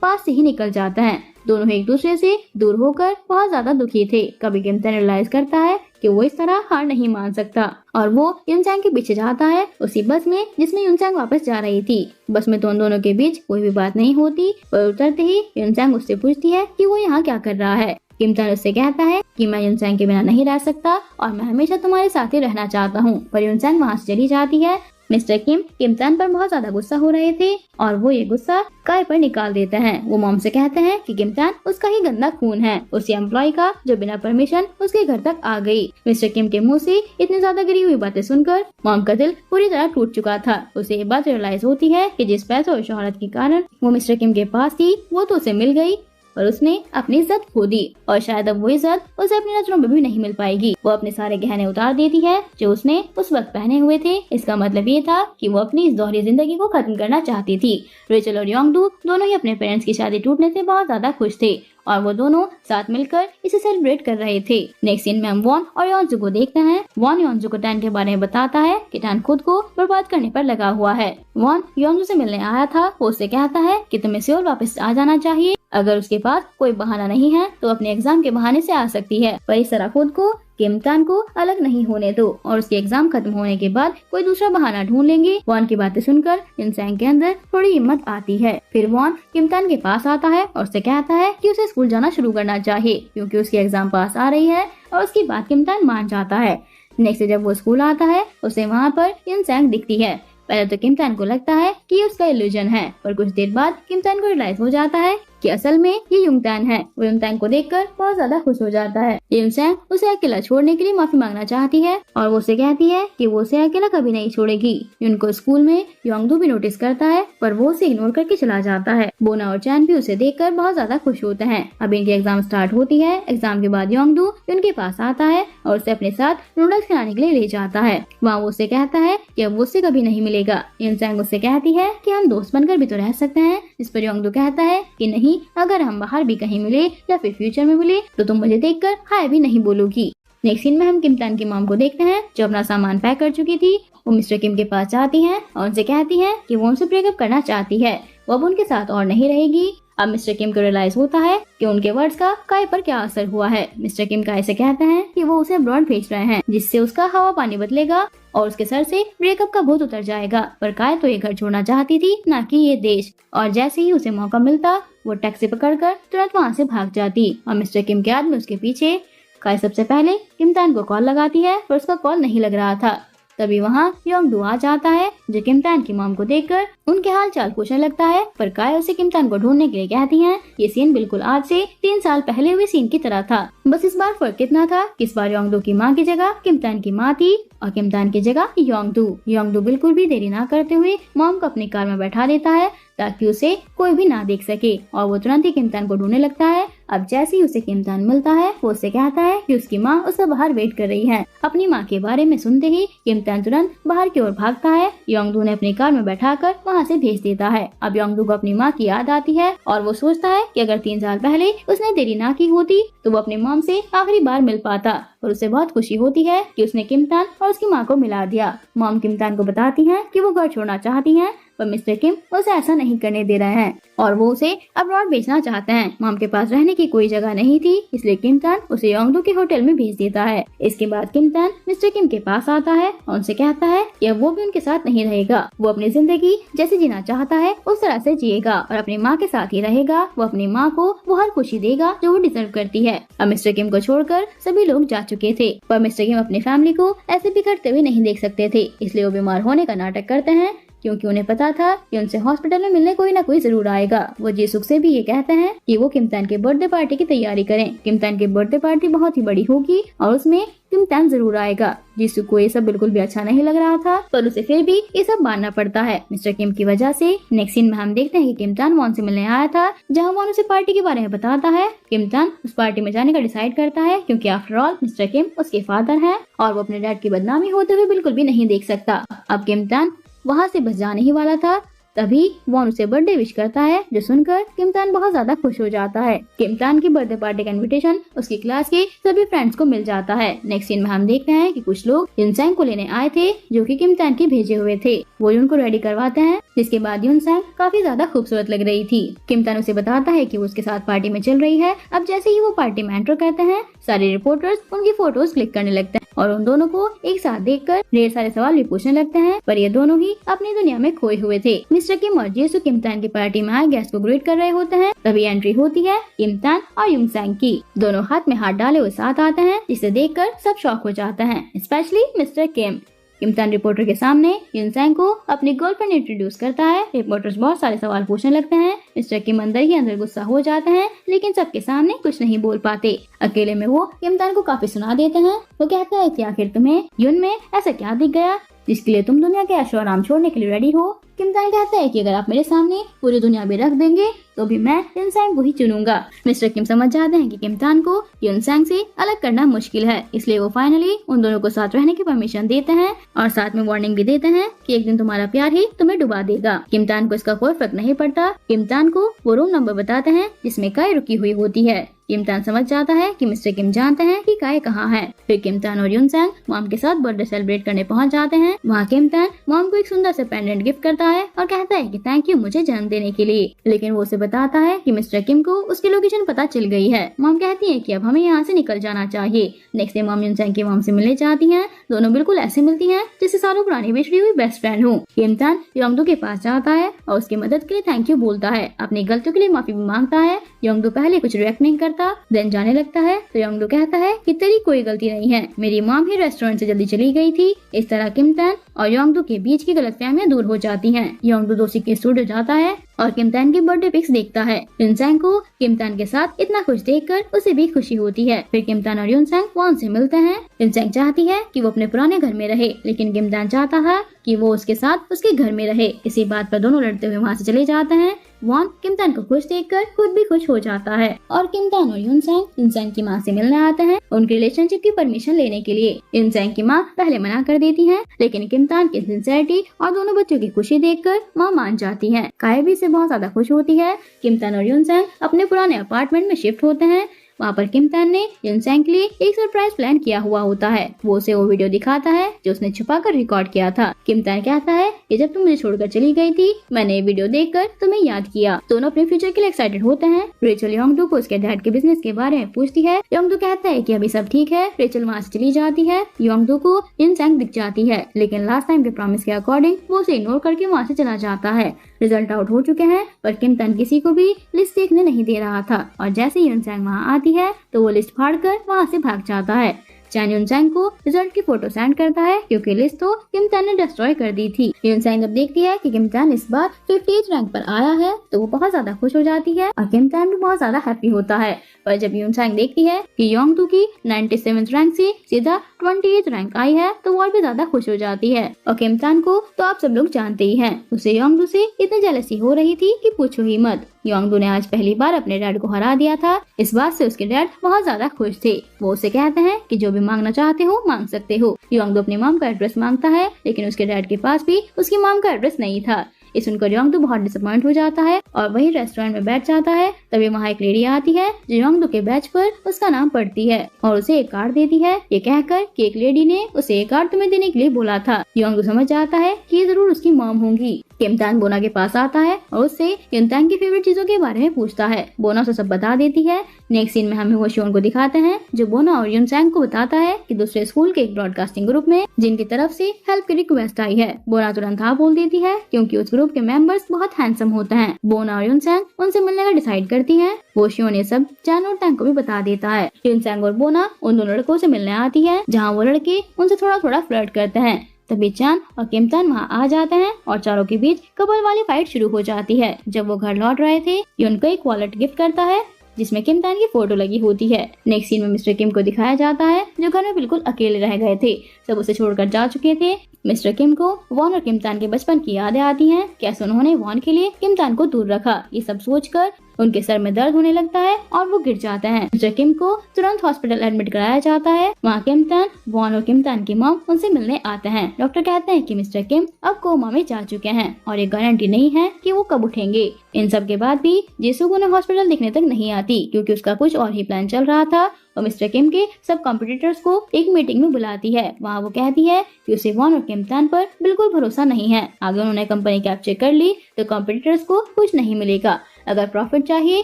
पास से ही निकल जाते हैं। दोनों एक दूसरे से दूर होकर बहुत ज्यादा दुखी थे। कभी किमतान रियलाइज करता है कि वो इस तरह हार नहीं मान सकता, और वो युनचैंग के पीछे जाता है, उसी बस में जिसमें युनचैंग वापस जा रही थी। बस में तो उन दोनों के बीच कोई भी बात नहीं होती, पर उतरते ही युनचैंग उससे पूछती है कि वो यहाँ क्या कर रहा है। किमतान उससे कहता है कि मैं युनचैंग के बिना नहीं रह सकता और मैं हमेशा तुम्हारे साथ ही रहना चाहता हूँ, पर युनचैंग वहाँ से चली जाती है। मिस्टर किम किमतान पर बहुत ज्यादा गुस्सा हो रहे थे, और वो ये गुस्सा काय पर निकाल देते हैं। वो मॉम से कहते हैं कि किमतान उसका ही गंदा खून है, उसी एम्प्लॉय का जो बिना परमिशन उसके घर तक आ गई। मिस्टर किम के मुंह से इतनी ज्यादा गिरी हुई बातें सुनकर मॉम का दिल पूरी तरह टूट चुका था। उसे ये बात रियलाइज होती है कि जिस पैसे और शोहरत के कारण वो मिस्टर किम के पास थी, वो तो उसे मिल गई, पर उसने अपनी इज्जत खो दी, और शायद अब वो इज्जत उसे अपनी नजरों में भी नहीं मिल पाएगी। वो अपने सारे गहने उतार देती है जो उसने उस वक्त पहने हुए थे। इसका मतलब ये था कि वो अपनी इस दोहरी जिंदगी को खत्म करना चाहती थी। रेचल और योंगडू दोनों ही अपने पेरेंट्स की शादी टूटने से बहुत ज्यादा खुश थे, और वो दोनों साथ मिलकर इसे सेलिब्रेट कर रहे थे। नेक्स्ट सीन में हम वॉन और योंजू को देखते हैं। वॉन योंजू को टैन के बारे में बताता है कि टैन खुद को बर्बाद करने पर लगा हुआ है। वॉन योंजू से मिलने आया था, वो उससे कहता है कि तुम्हें सियोल वापस आ जाना चाहिए। अगर उसके पास कोई बहाना नहीं है तो अपने एग्जाम के बहाने से आ सकती है, पर इस तरह खुद को किमतान को अलग नहीं होने दो, और उसके एग्जाम खत्म होने के बाद कोई दूसरा बहाना ढूंढ लेंगे। वॉन की बातें सुनकर युनचैंग के अंदर थोड़ी हिम्मत आती है। फिर वॉन किमतान के पास आता है और उससे कहता है कि उसे स्कूल जाना शुरू करना चाहिए, क्योंकि उसकी एग्जाम पास आ रही है, और उसकी बात किमतान मान जाता है। नेक्स्ट जब वो स्कूल आता है, उसे वहाँ पर युनचैंग दिखती है। पहले तो किमतान को लगता है कि ये उसका इल्यूजन है, पर कुछ देर बाद किमतान को रियलाइज हो जाता है कि असल में ये युंगतान है। वो युंगतान को देखकर बहुत ज्यादा खुश हो जाता है। युनसैंग उसे अकेला छोड़ने के लिए माफी मांगना चाहती है और वो उसे कहती है कि वो उसे अकेला कभी नहीं छोड़ेगी। उनको स्कूल में योंगदू भी नोटिस करता है पर वो उसे इग्नोर करके चला जाता है। बोना और चैन भी उसे देखकर बहुत ज्यादा खुश होते हैं। अब इनकी एग्जाम स्टार्ट होती है। एग्जाम के बाद योंगदू उनके पास आता है और उसे अपने साथ नूडल्स खिलाने के लिए ले जाता है। वहाँ वो उसे कहता है कि अब वो उससे कभी नहीं मिलेगा। युनसैंग उससे कहती है कि हम दोस्त बनकर भी तो रह सकते हैं। इस पर योंगदू कहता है कि नहीं, अगर हम बाहर भी कहीं मिले या फिर फ्यूचर में मिले तो तुम मुझे देखकर हाय भी नहीं बोलोगी। नेक्स्ट सीन में हम किमतान की मॉम को देखते हैं जो अपना सामान पैक कर चुकी थी। वो मिस्टर किम के पास जाती हैं और उनसे कहती हैं कि वो उनसे ब्रेकअप करना चाहती है। वो अब उनके साथ और नहीं रहेगी। अब मिस्टर किम को रियलाइज होता है कि उनके वर्ड्स का काय पर क्या असर हुआ है। मिस्टर किम काय से कहते हैं कि वो उसे अब्रॉड भेज रहे हैं जिससे उसका हवा पानी बदलेगा और उसके सर से ब्रेकअप का भूत उतर जाएगा। पर काय तो ये घर छोड़ना चाहती थी, ना कि ये देश। और जैसे ही उसे मौका मिलता वो टैक्सी पकड़कर तुरंत वहाँ से भाग जाती और मिस्टर किम के आदमी उसके पीछे। काय सबसे पहले किमतान को कॉल लगाती है पर उसका कॉल नहीं लग रहा था। तभी वहाँ योंगदू आ जाता है जो किमतान की मॉम को देखकर उनके हाल चाल पूछने लगता है। पर काय उसे किमतान को ढूंढने के लिए कहती हैं। ये सीन बिल्कुल आज से 3 साल पहले हुए सीन की तरह था। बस इस बार फर्क कितना था कि इस बार योंगदू की माँ की जगह किमतान की माँ थी और किमतान की जगह योंगदू। योंगदू बिल्कुल भी देरी ना करते हुए मॉम को अपनी कार में बैठा देता है ताकि उसे कोई भी ना देख सके और वो तुरंत ही किमतान को ढूंढने लगता है। अब जैसे ही उसे किमतान मिलता है वो उससे कहता है कि उसकी माँ उसे बाहर वेट कर रही है। अपनी माँ के बारे में सुनते ही किमतान तुरंत बाहर की ओर भागता है। योंगदू ने अपनी कार में बैठाकर वहाँ से भेज देता है। अब योंगदू को अपनी माँ की याद आती है और वो सोचता है कि अगर 3 साल पहले उसने देरी ना की होती तो वो अपनी मॉम से आखिरी बार मिल पाता। और उसे बहुत खुशी होती है कि उसने किमतान और उसकी माँ को मिला दिया। मॉम किमतान को बताती है कि वो घर छोड़ना चाहती है पर मिस्टर किम उसे ऐसा नहीं करने दे रहे हैं और वो उसे अब्रॉड भेजना चाहते हैं। मॉम के पास रहने की कोई जगह नहीं थी इसलिए किमतान उसे योंगदू के होटल में भेज देता है। इसके बाद किमतान मिस्टर किम के पास आता है और उनसे कहता है कि अब वो भी उनके साथ नहीं रहेगा। वो अपनी जिंदगी जैसे जीना चाहता है उस तरह से जिएगा और अपनी माँ के साथ ही रहेगा। वो अपनी माँ को वो हर खुशी देगा जो वो डिजर्व करती है। अब मिस्टर किम को छोड़कर सभी लोग जा चुके थे पर मिस्टर किम अपनी फैमिली को ऐसे भी करते हुए नहीं देख सकते थे इसलिए वो बीमार होने का नाटक करते हैं क्योंकि उन्हें पता था कि उनसे हॉस्पिटल में मिलने कोई ना कोई जरूर आएगा। वो जीसुक से भी ये कहते हैं कि वो किमतान के बर्थडे पार्टी की तैयारी करें। किमतान की बर्थडे पार्टी बहुत ही बड़ी होगी और उसमें किमतान जरूर आएगा। जीसुक को ये सब बिल्कुल भी अच्छा नहीं लग रहा था पर उसे फिर भी ये सब मानना पड़ता है मिस्टर किम की वजह से। नेक्स्ट सीन में हम देखते हैं कि किमतान वॉन से मिलने आया था जहाँ वॉन उसे पार्टी के बारे में बताता है। किमतान उस पार्टी में जाने का डिसाइड करता है क्योंकि आफ्टर ऑल मिस्टर किम उसके फादर हैं और वो अपने डैड की बदनामी होते हुए बिल्कुल भी नहीं देख सकता। अब किमतान वहाँ से बस जाने ही वाला था तभी वॉन उसे बर्थडे विश करता है जो सुनकर किमतान बहुत ज्यादा खुश हो जाता है। किमतान की बर्थडे पार्टी का इनविटेशन उसकी क्लास के सभी फ्रेंड्स को मिल जाता है। नेक्स्ट सीन में हम देखते हैं कि कुछ लोग युनसैंग को लेने आए थे जो कि किमतान के भेजे हुए थे। वो उनको रेडी करवाते हैं जिसके बाद युनसैंग काफी ज्यादा खूबसूरत लग रही थी। किमतान उसे बताता है कि वो उसके साथ पार्टी में चल रही है। अब जैसे ही वो पार्टी में एंटर करते हैं सारे रिपोर्टर्स उनकी फोटोज क्लिक करने लगते हैं और उन दोनों को एक साथ देखकर ढेर सारे सवाल भी पूछने लगते हैं पर ये दोनों ही अपनी दुनिया में खोए हुए थे। मिस्टर किम और जीसुक किमतान की पार्टी में आए गेस्ट को ग्रीट कर रहे होते हैं। तभी एंट्री होती है किमतान और युनसैंग की। दोनों हाथ में हाथ डाले हुए साथ आते हैं जिसे देखकर सब शॉक हो जाते हैं स्पेशली मिस्टर किम। किमतान रिपोर्टर के सामने युनसैंग को अपनी गर्लफ्रेंड इंट्रोड्यूस करता है। रिपोर्टर्स बहुत सारे सवाल पूछने लगते हैं। मिस्टर किम अंदर ही अंदर गुस्सा हो जाते हैं लेकिन सबके सामने कुछ नहीं बोल पाते। अकेले में वो किमतान को काफी सुना देते हैं। वो कहता है कि आखिर तुम्हें युन में ऐसा क्या दिख गया जिसके लिए तुम दुनिया के ऐशो आराम छोड़ने के लिए रेडी हो। किमतान कहता है कि अगर आप मेरे सामने पूरी दुनिया भी रख देंगे तो भी मैं युनसैंग को ही चुनूंगा। मिस्टर किम समझ जाते हैं कि किमतान को युनसैंग से अलग करना मुश्किल है इसलिए वो फाइनली उन दोनों को साथ रहने की परमिशन देते हैं और साथ में वार्निंग भी देते हैं कि एक दिन तुम्हारा प्यार ही तुम्हें डुबा देगा। किमतान को इसका कोई फर्क नहीं पड़ता। किमतान को वो रूम नंबर बताते हैं जिसमें काय रुकी हुई होती है। किमतान समझ जाता है कि मिस्टर किम जानते हैं कि काय कहाँ है। फिर किमतान और युनसैंग मॉम के साथ बर्थडे सेलिब्रेट करने पहुंच जाते हैं। वहाँ किमतान मॉम को एक सुंदर से पेंडेंट गिफ्ट करता है और कहता है कि थैंक यू मुझे जन्म देने के लिए। लेकिन वो उसे बताता है कि मिस्टर किम को उसकी लोकेशन पता चल गई है। मॉम कहती है कि अब हमें यहाँ से निकल जाना चाहिए। नेक्स्ट डे मॉम युनसैंग की मॉम से मिलने जाती हैं। दोनों बिल्कुल ऐसे मिलती हैं जैसे सालों पुरानी बिछड़ी हुई बेस्ट फ्रेंड हो। किमतान योंगदू के पास जाता है और उसकी मदद के लिए थैंक यू बोलता है। अपनी गलतियों के लिए माफी भी मांगता है। योंगदू पहले कुछ रिएक्ट नहीं करता देन जाने लगता है तो योंगदू कहता है कि तेरी कोई गलती नहीं है, मेरी मॉम ही रेस्टोरेंट से जल्दी चली गई थी। इस तरह किमतान और योंगदू के बीच की गलतफहमियां दूर हो जाती हैं। योंगदू दोषी के स्टूडियो जाता है और किम तान की बर्थडे पिक्स देखता है। यूनसैंग को किम तान के साथ इतना खुश देखकर उसे भी खुशी होती है। फिर किम तान और यूनसैंग वॉन से मिलते हैं। यूनसैंग चाहती है कि वो अपने पुराने घर में रहे, लेकिन किम तान चाहता है कि वो उसके साथ उसके घर में रहे। इसी बात पर दोनों लड़ते हुए वहाँ से चले जाते हैं। वॉन किम तान को खुश देखकर खुद भी खुश हो जाता है और किम तान और यूनसैंग की माँ से मिलने आते हैं उनके रिलेशनशिप की परमिशन लेने के लिए। यूनसैंग की माँ पहले मना कर देती है, लेकिन किम तान की सिंसियरिटी और दोनों बच्चों की खुशी देखकर माँ मान जाती है। काया भी इससे बहुत ज्यादा खुश होती है। किम तान और यूनसैंग अपने पुराने अपार्टमेंट में शिफ्ट होते हैं। वहाँ पर किम तान ने यूनसैंग के लिए एक सरप्राइज प्लान किया हुआ होता है। वो उसे वो वीडियो दिखाता है जो उसने छुपाकर रिकॉर्ड किया था। किम तान कहता है कि जब तुम मुझे छोड़कर चली गई थी, मैंने ये वीडियो देखकर तुम्हें याद किया। दोनों अपने फ्यूचर के लिए एक्साइटेड होते हैं। रेचल योंगडू को उसके डैड के बिजनेस के बारे में पूछती है। योंगडू कहता है कि अभी सब ठीक है। रेचल वहाँ से चली जाती है। योंगडू को यूनसैंग दिख जाती है, लेकिन लास्ट टाइम के प्रॉमिस के अकॉर्डिंग वो उसे इग्नोर करके वहाँ से चला जाता है। रिजल्ट आउट हो चुके हैं, पर किम तान किसी को भी लिस्ट देखने नहीं दे रहा था और जैसे यूनसैंग वहाँ आती है तो वो लिस्ट फाड़कर वहाँ से भाग जाता है। चैन यूनसैंग को रिजल्ट की फोटो सेंड करता है क्योंकि लिस्ट तो किम तान ने डिस्ट्रॉय कर दी थी। यूनसैंग जब देखती है कि किम तान इस बार 50th रैंक पर आया है तो वो बहुत ज्यादा खुश हो जाती है और किम तान भी बहुत ज्यादा हैप्पी होता है। पर जब यूनसैंग देखती है कि योंगडू की 97th रैंक से सीधा 28th रैंक आई है तो वो और भी ज्यादा खुश हो जाती है। और किम तान को तो आप सब लोग जानते ही हैं, उसे योंगडू से इतनी जेलसी हो रही थी कि पूछो ही मत। योंगडू ने आज पहली बार अपने डैड को हरा दिया था। इस बात से उसके डैड बहुत ज्यादा खुश थे। वो उसे कहते हैं कि जो भी मांगना चाहते हो मांग सकते हो। योंगडू अपनी मॉम का एड्रेस मांगता है, लेकिन उसके डैड के पास भी उसकी मॉम का एड्रेस नहीं था। ये सुनकर योंगडू बहुत डिसअपॉइंट हो जाता है और वही रेस्टोरेंट में बैठ जाता है। तभी वहाँ एक लेडी आती है जो योंगडू के बैच पर उसका नाम पढ़ती है और उसे एक कार्ड देती है, ये कहकर कि एक लेडी ने उसे एक कार्ड तुम्हें देने के लिए बोला था। योंगडू समझ जाता है कि ये जरूर उसकी मॉम होंगी। किम तान बोना के पास आता है और उससे यूनसैंग की फेवरेट चीजों के बारे में पूछता है। बोना उसे सब बता देती है। नेक्स्ट सीन में हमें वो शियोन को दिखाते हैं जो बोना और यूनसैंग को बताता है कि दूसरे स्कूल के एक ब्रॉडकास्टिंग ग्रुप में जिनकी तरफ से हेल्प की रिक्वेस्ट आई है। बोना तुरंत हाँ बोल देती है क्योंकि उस ग्रुप के मेंबर्स बहुत हैंडसम होते हैं। बोना और यूनसैंग उनसे मिलने का डिसाइड करती है। वो शियोन ये सब चैन और टैंग को भी बता देता है। यूनसैंग और बोना उन दोनों लड़कों से मिलने आती है जहाँ वो लड़के उनसे थोड़ा थोड़ा फ्लर्ट करते हैं। तभी चैन और किम तान वहाँ आ जाते हैं और चारों के बीच कपल वाली फाइट शुरू हो जाती है। जब वो घर लौट रहे थे, ये उनको एक वॉलेट गिफ्ट करता है जिसमें किम तान की फोटो लगी होती है। नेक्स्ट सीन में मिस्टर किम को दिखाया जाता है जो घर में बिल्कुल अकेले रह गए थे। सब उसे छोड़कर जा चुके थे। मिस्टर किम को वॉन और किम तान के बचपन की यादें आती हैं। कैसे उन्होंने वॉन के लिए किम तान को दूर रखा, ये सब सोचकर उनके सर में दर्द होने लगता है और वो गिर जाते हैं। मिस्टर किम को तुरंत हॉस्पिटल एडमिट कराया जाता है। वहाँ किम तान, वॉन और किम तान की मॉम उनसे मिलने आते हैं। डॉक्टर कहते हैं कि मिस्टर किम अब कोमा में जा चुके हैं और ये गारंटी नहीं है कि वो कब उठेंगे। इन सब के बाद भी जिसुक उन्हें हॉस्पिटल दिखने तक नहीं आती क्योंकि उसका कुछ और ही प्लान चल रहा था और मिस्टर किम के सब कॉम्पिटिटर्स को एक मीटिंग में बुलाती है। वहाँ वो कहती है कि उसे वॉन और किम तान पर बिल्कुल भरोसा नहीं है। आगे उन्होंने कंपनी कैप्चर कर ली तो कॉम्पिटिटर्स को कुछ नहीं मिलेगा। अगर प्रॉफिट चाहिए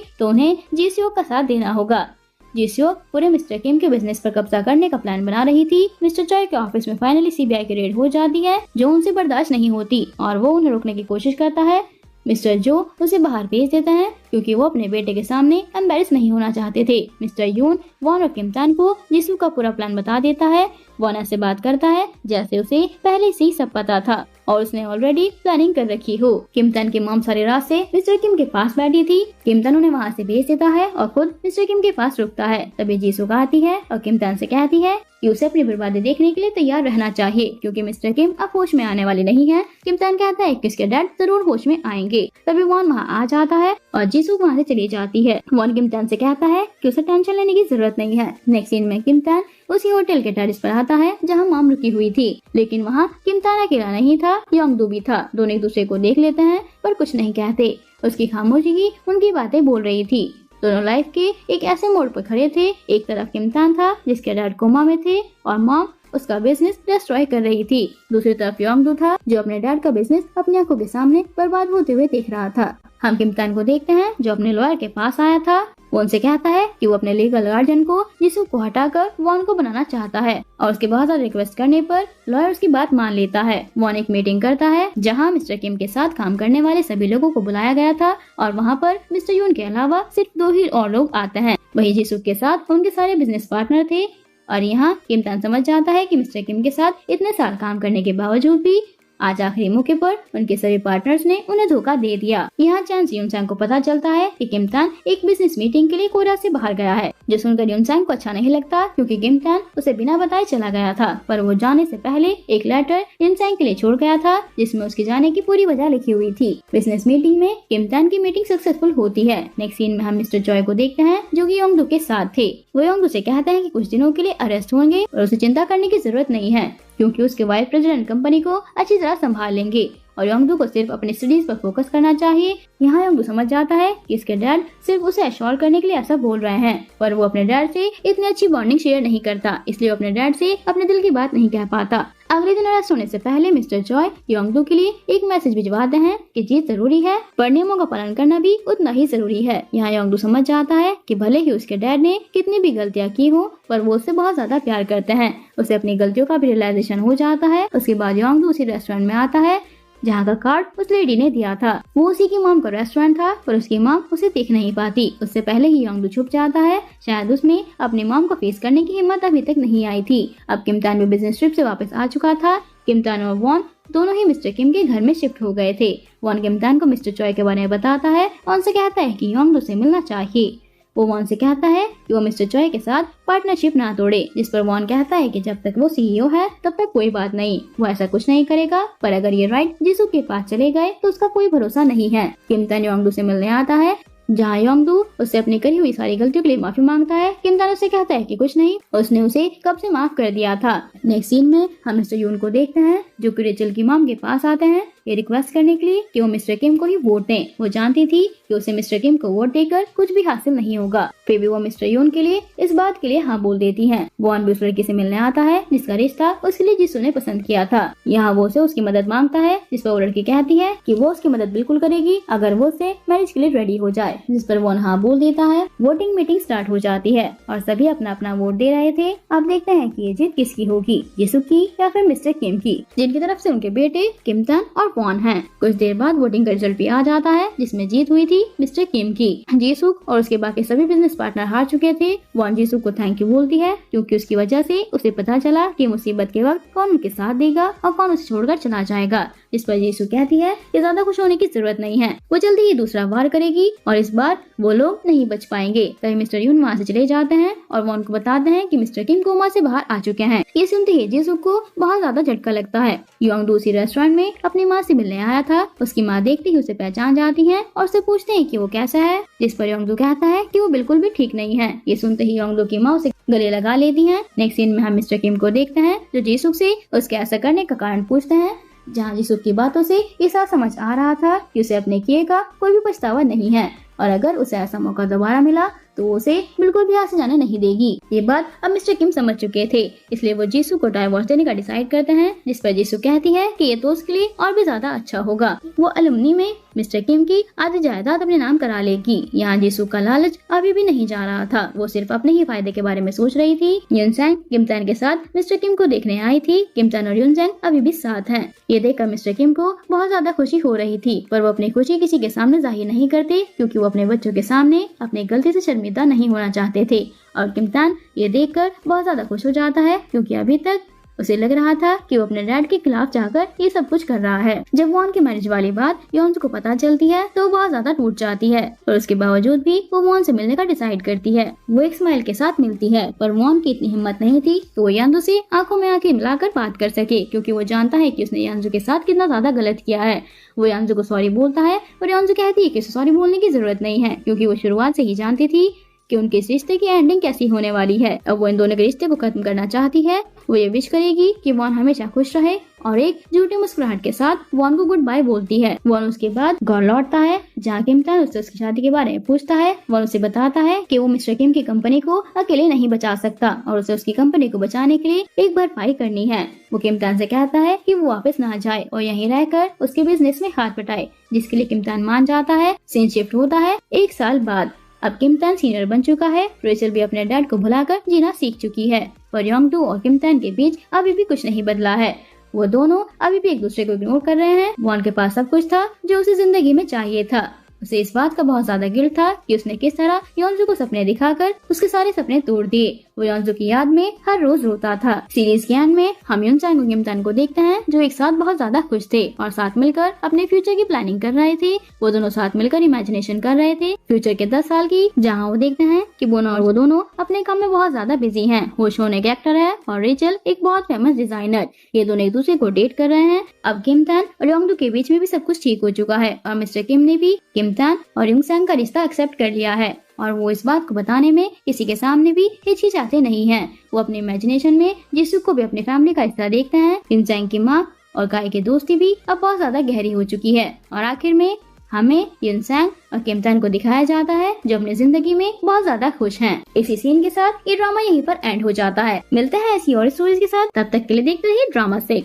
तो उन्हें जीसीओ का साथ देना होगा। जीसीओ पूरे मिस्टर किम के बिजनेस पर कब्जा करने का प्लान बना रही थी। मिस्टर चॉय के ऑफिस में फाइनली सीबीआई की रेड हो जाती है जो उनसे बर्दाश्त नहीं होती और वो उन्हें रोकने की कोशिश करता है। मिस्टर जो उसे बाहर भेज देता है क्योंकि वो अपने बेटे के सामने एम्बेरस नहीं होना चाहते थे। मिस्टर यून वॉन और किम तान को जीसू का पूरा प्लान बता देता है। वॉन ऐसे बात करता है जैसे उसे पहले से ही सब पता था और उसने ऑलरेडी प्लानिंग कर रखी हो। किम तान की मॉम सारी रात से मिस्टर किम के पास बैठी थी। किम तान उन्हें वहाँ से भेज देता है और खुद मिस्टर किम के पास रुकता है। तभी जीसू आती है और किम तान से कहती है कि उसे अपनी बर्बादी देखने के लिए तैयार रहना चाहिए क्योंकि मिस्टर किम अब होश में आने वाले नहीं है। किम तान कहता है कि उसके डैड जरूर होश में आएंगे। तभी वॉन वहाँ आ जाता है और जीसू वहाँ से चली जाती है। वॉन किम तान से कहता है कि उसे टेंशन लेने की जरूरत नहीं है। नेक्स्ट सीन में किम तान उसी होटल के टेरेस पर आता है जहाँ मॉम रुकी हुई थी, लेकिन वहाँ किम तान अकेला नहीं था, योंगडू भी था। दोनों एक दूसरे को देख लेते हैं पर कुछ नहीं कहते। उसकी खामोशी ही उनकी बातें बोल रही थी। दोनों लाइफ के एक ऐसे मोड़ पर खड़े थे। एक तरफ किम तान था जिसके डैड कोमा में थे और मॉम उसका बिजनेस डिस्ट्रॉय कर रही थी। दूसरी तरफ योंगडू था जो अपने डैड का बिजनेस अपनी आंखों के सामने बर्बाद होते हुए देख रहा था। हम किम तान को देखते हैं जो अपने लॉयर के पास आया था। वो उनसे कहता है कि वो अपने लीगल गार्जियन को जीसू को हटाकर वॉन को बनाना चाहता है और उसके बहुत ज्यादा रिक्वेस्ट करने पर लॉयर उसकी बात मान लेता है। वॉन एक मीटिंग करता है जहां मिस्टर किम के साथ काम करने वाले सभी लोगों को बुलाया गया था और वहां पर मिस्टर यून के अलावा सिर्फ 2 ही और लोग आते हैं। वही जीसू के साथ उनके सारे बिजनेस पार्टनर थे और यहाँ किम तान समझ जाता है कि मिस्टर किम के साथ इतने साल काम करने के बावजूद भी आज आखिरी मौके पर उनके सभी पार्टनर्स ने उन्हें धोखा दे दिया। यहाँ चांस यूनसांग को पता चलता है कि किम तान एक बिजनेस मीटिंग के लिए कोरिया से बाहर गया है, जो सुनकर यूनसांग को अच्छा नहीं लगता क्योंकि किम तान उसे बिना बताए चला गया था। पर वो जाने से पहले एक लेटर यूनसांग के लिए छोड़ गया था जिसमें उसके जाने की पूरी वजह लिखी हुई थी। बिजनेस मीटिंग में किम तान की मीटिंग सक्सेसफुल होती है। नेक्स्ट सीन में हम मिस्टर चॉय को देखते हैं जो कि योंगडू के साथ थे। वो योंगडू से कहते हैं कि कुछ दिनों के लिए अरेस्ट होंगे और उसे चिंता करने की जरूरत नहीं है क्योंकि उसके वाइस प्रेसिडेंट कंपनी को अच्छी तरह संभाल लेंगे और योंगडू को सिर्फ अपनी स्टडीज पर फोकस करना चाहिए। यहाँ योंगडू समझ जाता है कि इसके डैड सिर्फ उसे एश्योर करने के लिए ऐसा बोल रहे हैं, पर वो अपने डैड से इतनी अच्छी बॉन्डिंग शेयर नहीं करता, इसलिए वो अपने डैड से अपने दिल की बात नहीं कह पाता। अगले दिन अरेस्ट होने से पहले मिस्टर चॉय योंगडू के लिए एक मैसेज भिजवाते हैं कि जीत जरूरी है पर नियमों का पालन करना भी उतना ही जरूरी है। यहाँ योंगडू समझ जाता है कि भले ही उसके डैड ने कितनी भी गलतियाँ की हो पर वो उससे बहुत ज्यादा प्यार करते हैं। उसे अपनी गलतियों का भी रियलाइजेशन हो जाता है। उसके बाद योंगडू उसी रेस्टोरेंट में आता है जहाँ का कार्ड उस लेडी ने दिया था। वो उसी की मॉम का रेस्टोरेंट था पर उसकी मॉम उसे देख नहीं पाती। उससे पहले ही योंगडू छुप जाता है। शायद उसमें अपनी मॉम को फेस करने की हिम्मत अभी तक नहीं आई थी। अब किम तान भी बिजनेस ट्रिप से वापस आ चुका था। किम तान और वॉन दोनों ही मिस्टर किम के घर में शिफ्ट हो गए थे। वॉन किम तान को मिस्टर चॉय के बारे में बताता है और उनसे कहता है कि योंगडू से मिलना चाहिए। वो वॉन से कहता है कि वो मिस्टर चॉय के साथ पार्टनरशिप ना तोड़े, जिस पर वॉन कहता है कि जब तक वो सीईओ है तब तक कोई बात नहीं, वो ऐसा कुछ नहीं करेगा, पर अगर ये राइट जीसू के पास चले गए तो उसका कोई भरोसा नहीं है। किम तान योंगडू से मिलने आता है जहाँ योंगडू उससे अपनी करी हुई सारी गलतियों के लिए माफी मांगता है। किम तान उससे कहता है कि कुछ नहीं, उसने उसे कब से माफ कर दिया था। नेक्स्ट सीन में हम मिस्टर यून को देखते हैं जो कि रेचल की मॉम के पास आते हैं ये रिक्वेस्ट करने के लिए कि वो मिस्टर किम को ही वोट दें। वो जानती थी कि उसे मिस्टर किम को वोट देकर कुछ भी हासिल नहीं होगा, फिर भी वो मिस्टर यून के लिए इस बात के लिए हाँ बोल देती है। वॉन भी उस लड़की से मिलने आता है जिसका रिश्ता उसके लिए जीसू ने पसंद किया था। यहाँ वो उसे उसकी मदद मांगता है, जिस पर वो लड़की कहती है कि वो उसकी मदद बिल्कुल करेगी अगर वो उससे मैरिज के लिए रेडी हो जाए, जिस पर वॉन हाँ बोल देता है। वोटिंग मीटिंग स्टार्ट हो जाती है और सभी अपना अपना वोट दे रहे थे। अब देखते हैं कि ये जीत किसकी होगी, जीसू की या फिर मिस्टर किम की, जिनकी तरफ से उनके बेटे किम तान और वॉन हैं। कुछ देर बाद वोटिंग का रिजल्ट भी आ जाता है जिसमें जीत हुई थी मिस्टर किम की। जीसुक और उसके बाकी सभी बिजनेस पार्टनर हार चुके थे। वॉन जीसुक को थैंक यू बोलती है क्योंकि उसकी वजह से उसे पता चला कि मुसीबत के वक्त कौन उनके साथ देगा और कौन उसे छोड़कर चला जाएगा, जिस पर जीसू कहती है कि ज्यादा खुश होने की जरूरत नहीं है, वो जल्दी ही दूसरा वार करेगी और इस बार वो लोग नहीं बच पाएंगे। तभी मिस्टर यून वहाँ से चले जाते हैं और वॉन को बताते हैं कि मिस्टर किम कोमा से बाहर आ चुके हैं। ये सुनते ही जीसू को बहुत ज्यादा झटका लगता है। योंगडू उसी रेस्टोरेंट में अपनी माँ से मिलने आया था। उसकी माँ देखते ही उसे पहचान जाती है और उससे पूछते हैं कि वो कैसा है, जिस पर योंगडू कहता है कि वो बिल्कुल भी ठीक नहीं है। ये सुनते ही योंगडू की माँ उसे गले लगा लेती है। नेक्स्ट सीन में हम मिस्टर किम को देखते हैं जो जीसुक से उसके ऐसा करने का कारण पूछते हैं, जहाँ जीसुक की बातों से ये साफ समझ आ रहा था कि उसे अपने किए का कोई भी पछतावा नहीं है और अगर उसे ऐसा मौका दोबारा मिला तो उसे बिल्कुल भी यहाँ से जाने नहीं देगी। ये बात अब मिस्टर किम समझ चुके थे, इसलिए वो जीसू को डाइवोर्स देने का डिसाइड करते हैं, जिस पर जीसू कहती है कि ये तो उसके लिए और भी ज्यादा अच्छा होगा। वो अलुमनी में मिस्टर किम की आधी जायदाद अपने नाम करा लेगी। यहाँ जीसू का लालच अभी भी नहीं जा रहा था, वो सिर्फ अपने ही फायदे के बारे में सोच रही थी। यूनसैंग किम तान के साथ मिस्टर किम को देखने आई थी। किम तान और यूनसैंग अभी भी साथ हैं। ये देखकर मिस्टर किम को बहुत ज्यादा खुशी हो रही थी, पर वो अपनी खुशी किसी के सामने जाहिर नहीं करते क्योंकि वो अपने बच्चों के सामने अपनी गलती से शर्मिंदा नहीं होना चाहते थे। और किम तान ये देखकर बहुत ज्यादा खुश हो जाता है क्योंकि अभी तक उसे लग रहा था कि वो अपने डैड के खिलाफ जाकर ये सब कुछ कर रहा है। जब वॉन की मैरिज वाली बात योंजू को पता चलती है तो वो बहुत ज्यादा टूट जाती है, और उसके बावजूद भी वो वॉन से मिलने का डिसाइड करती है। वो एक स्माइल के साथ मिलती है, पर वॉन की इतनी हिम्मत नहीं थी तो वो यांजू से आंखों में आंखें मिलाकर बात कर सके, क्योंकि वो जानता है कि उसने यांजू के साथ कितना ज्यादा गलत किया है। वो यांजू को सॉरी बोलता है और यांजू कहती है कि उसे सॉरी बोलने की जरूरत नहीं है, क्योंकि वो शुरुआत से ही जानती थी कि उनके इस रिश्ते की एंडिंग कैसी होने वाली है। अब वो इन दोनों के रिश्ते को खत्म करना चाहती है। वो ये विश करेगी कि वॉन हमेशा खुश रहे और एक झूठी मुस्कुराहट के साथ वॉन को गुड बाय बोलती है। वॉन उसके बाद घर लौटता है, जहाँ किम तान उससे उसकी शादी के बारे में पूछता है। वॉन उसे बताता है कि वो मिस्टर किम की कंपनी को अकेले नहीं बचा सकता और उसे उसकी कंपनी को बचाने के लिए एक भरपाई करनी है। वो किम तान से कहता है कि वो वापस ना जाए और यहीं रहकर उसके बिजनेस में हाथ बटाए, जिसके लिए किम तान मान जाता है। सीन शिफ्ट होता है 1 साल बाद। अब किम तान सीनियर बन चुका है। रेचल भी अपने डैड को भुलाकर जीना सीख चुकी है, पर योंगडू और किम तान के बीच अभी भी कुछ नहीं बदला है। वो दोनों अभी भी एक दूसरे को इग्नोर कर रहे हैं। वॉन के पास सब कुछ था जो उसे जिंदगी में चाहिए था। उसे इस बात का बहुत ज्यादा गिल्ट था कि उसने किस तरह योंजू को सपने दिखाकर उसके सारे सपने तोड़ दिए। वो योंजू की याद में हर रोज रोता था। सीरीज के एंड में हम युनचैंग और किम-तान को देखते हैं जो एक साथ बहुत ज्यादा खुश थे और साथ मिलकर अपने फ्यूचर की प्लानिंग कर रहे थे। वो दोनों साथ मिलकर इमेजिनेशन कर रहे थे फ्यूचर के 10 साल की, जहाँ वो देखते हैं कि बोनो और वो दोनों अपने काम में बहुत ज्यादा बिजी हैं। वो शोन एक एक्टर है और रेचल एक बहुत फेमस डिजाइनर। ये दोनों एक दूसरे को डेट कर रहे हैं। अब किम-तान और योंगडू के बीच में भी सब कुछ ठीक हो चुका है और मिस्टर किम ने भी किम-तान और युनचैंग का रिश्ता एक्सेप्ट कर लिया है और वो इस बात को बताने में किसी के सामने भी हिचकिचाते नहीं हैं। वो अपने इमेजिनेशन में जिसू को भी अपने फैमिली का हिस्सा देखते हैं। युनचैंग की माँ और गाय की दोस्ती भी अब बहुत ज्यादा गहरी हो चुकी है और आखिर में हमें युनचैंग और किम-तान को दिखाया जाता है जो अपनी जिंदगी में बहुत ज्यादा खुश हैं। इसी सीन के साथ ये ड्रामा यहीं पर एंड हो जाता है। मिलते हैं ऐसी और स्टोरीज के साथ, तब तक के लिए देखते रहिए ड्रामा 6।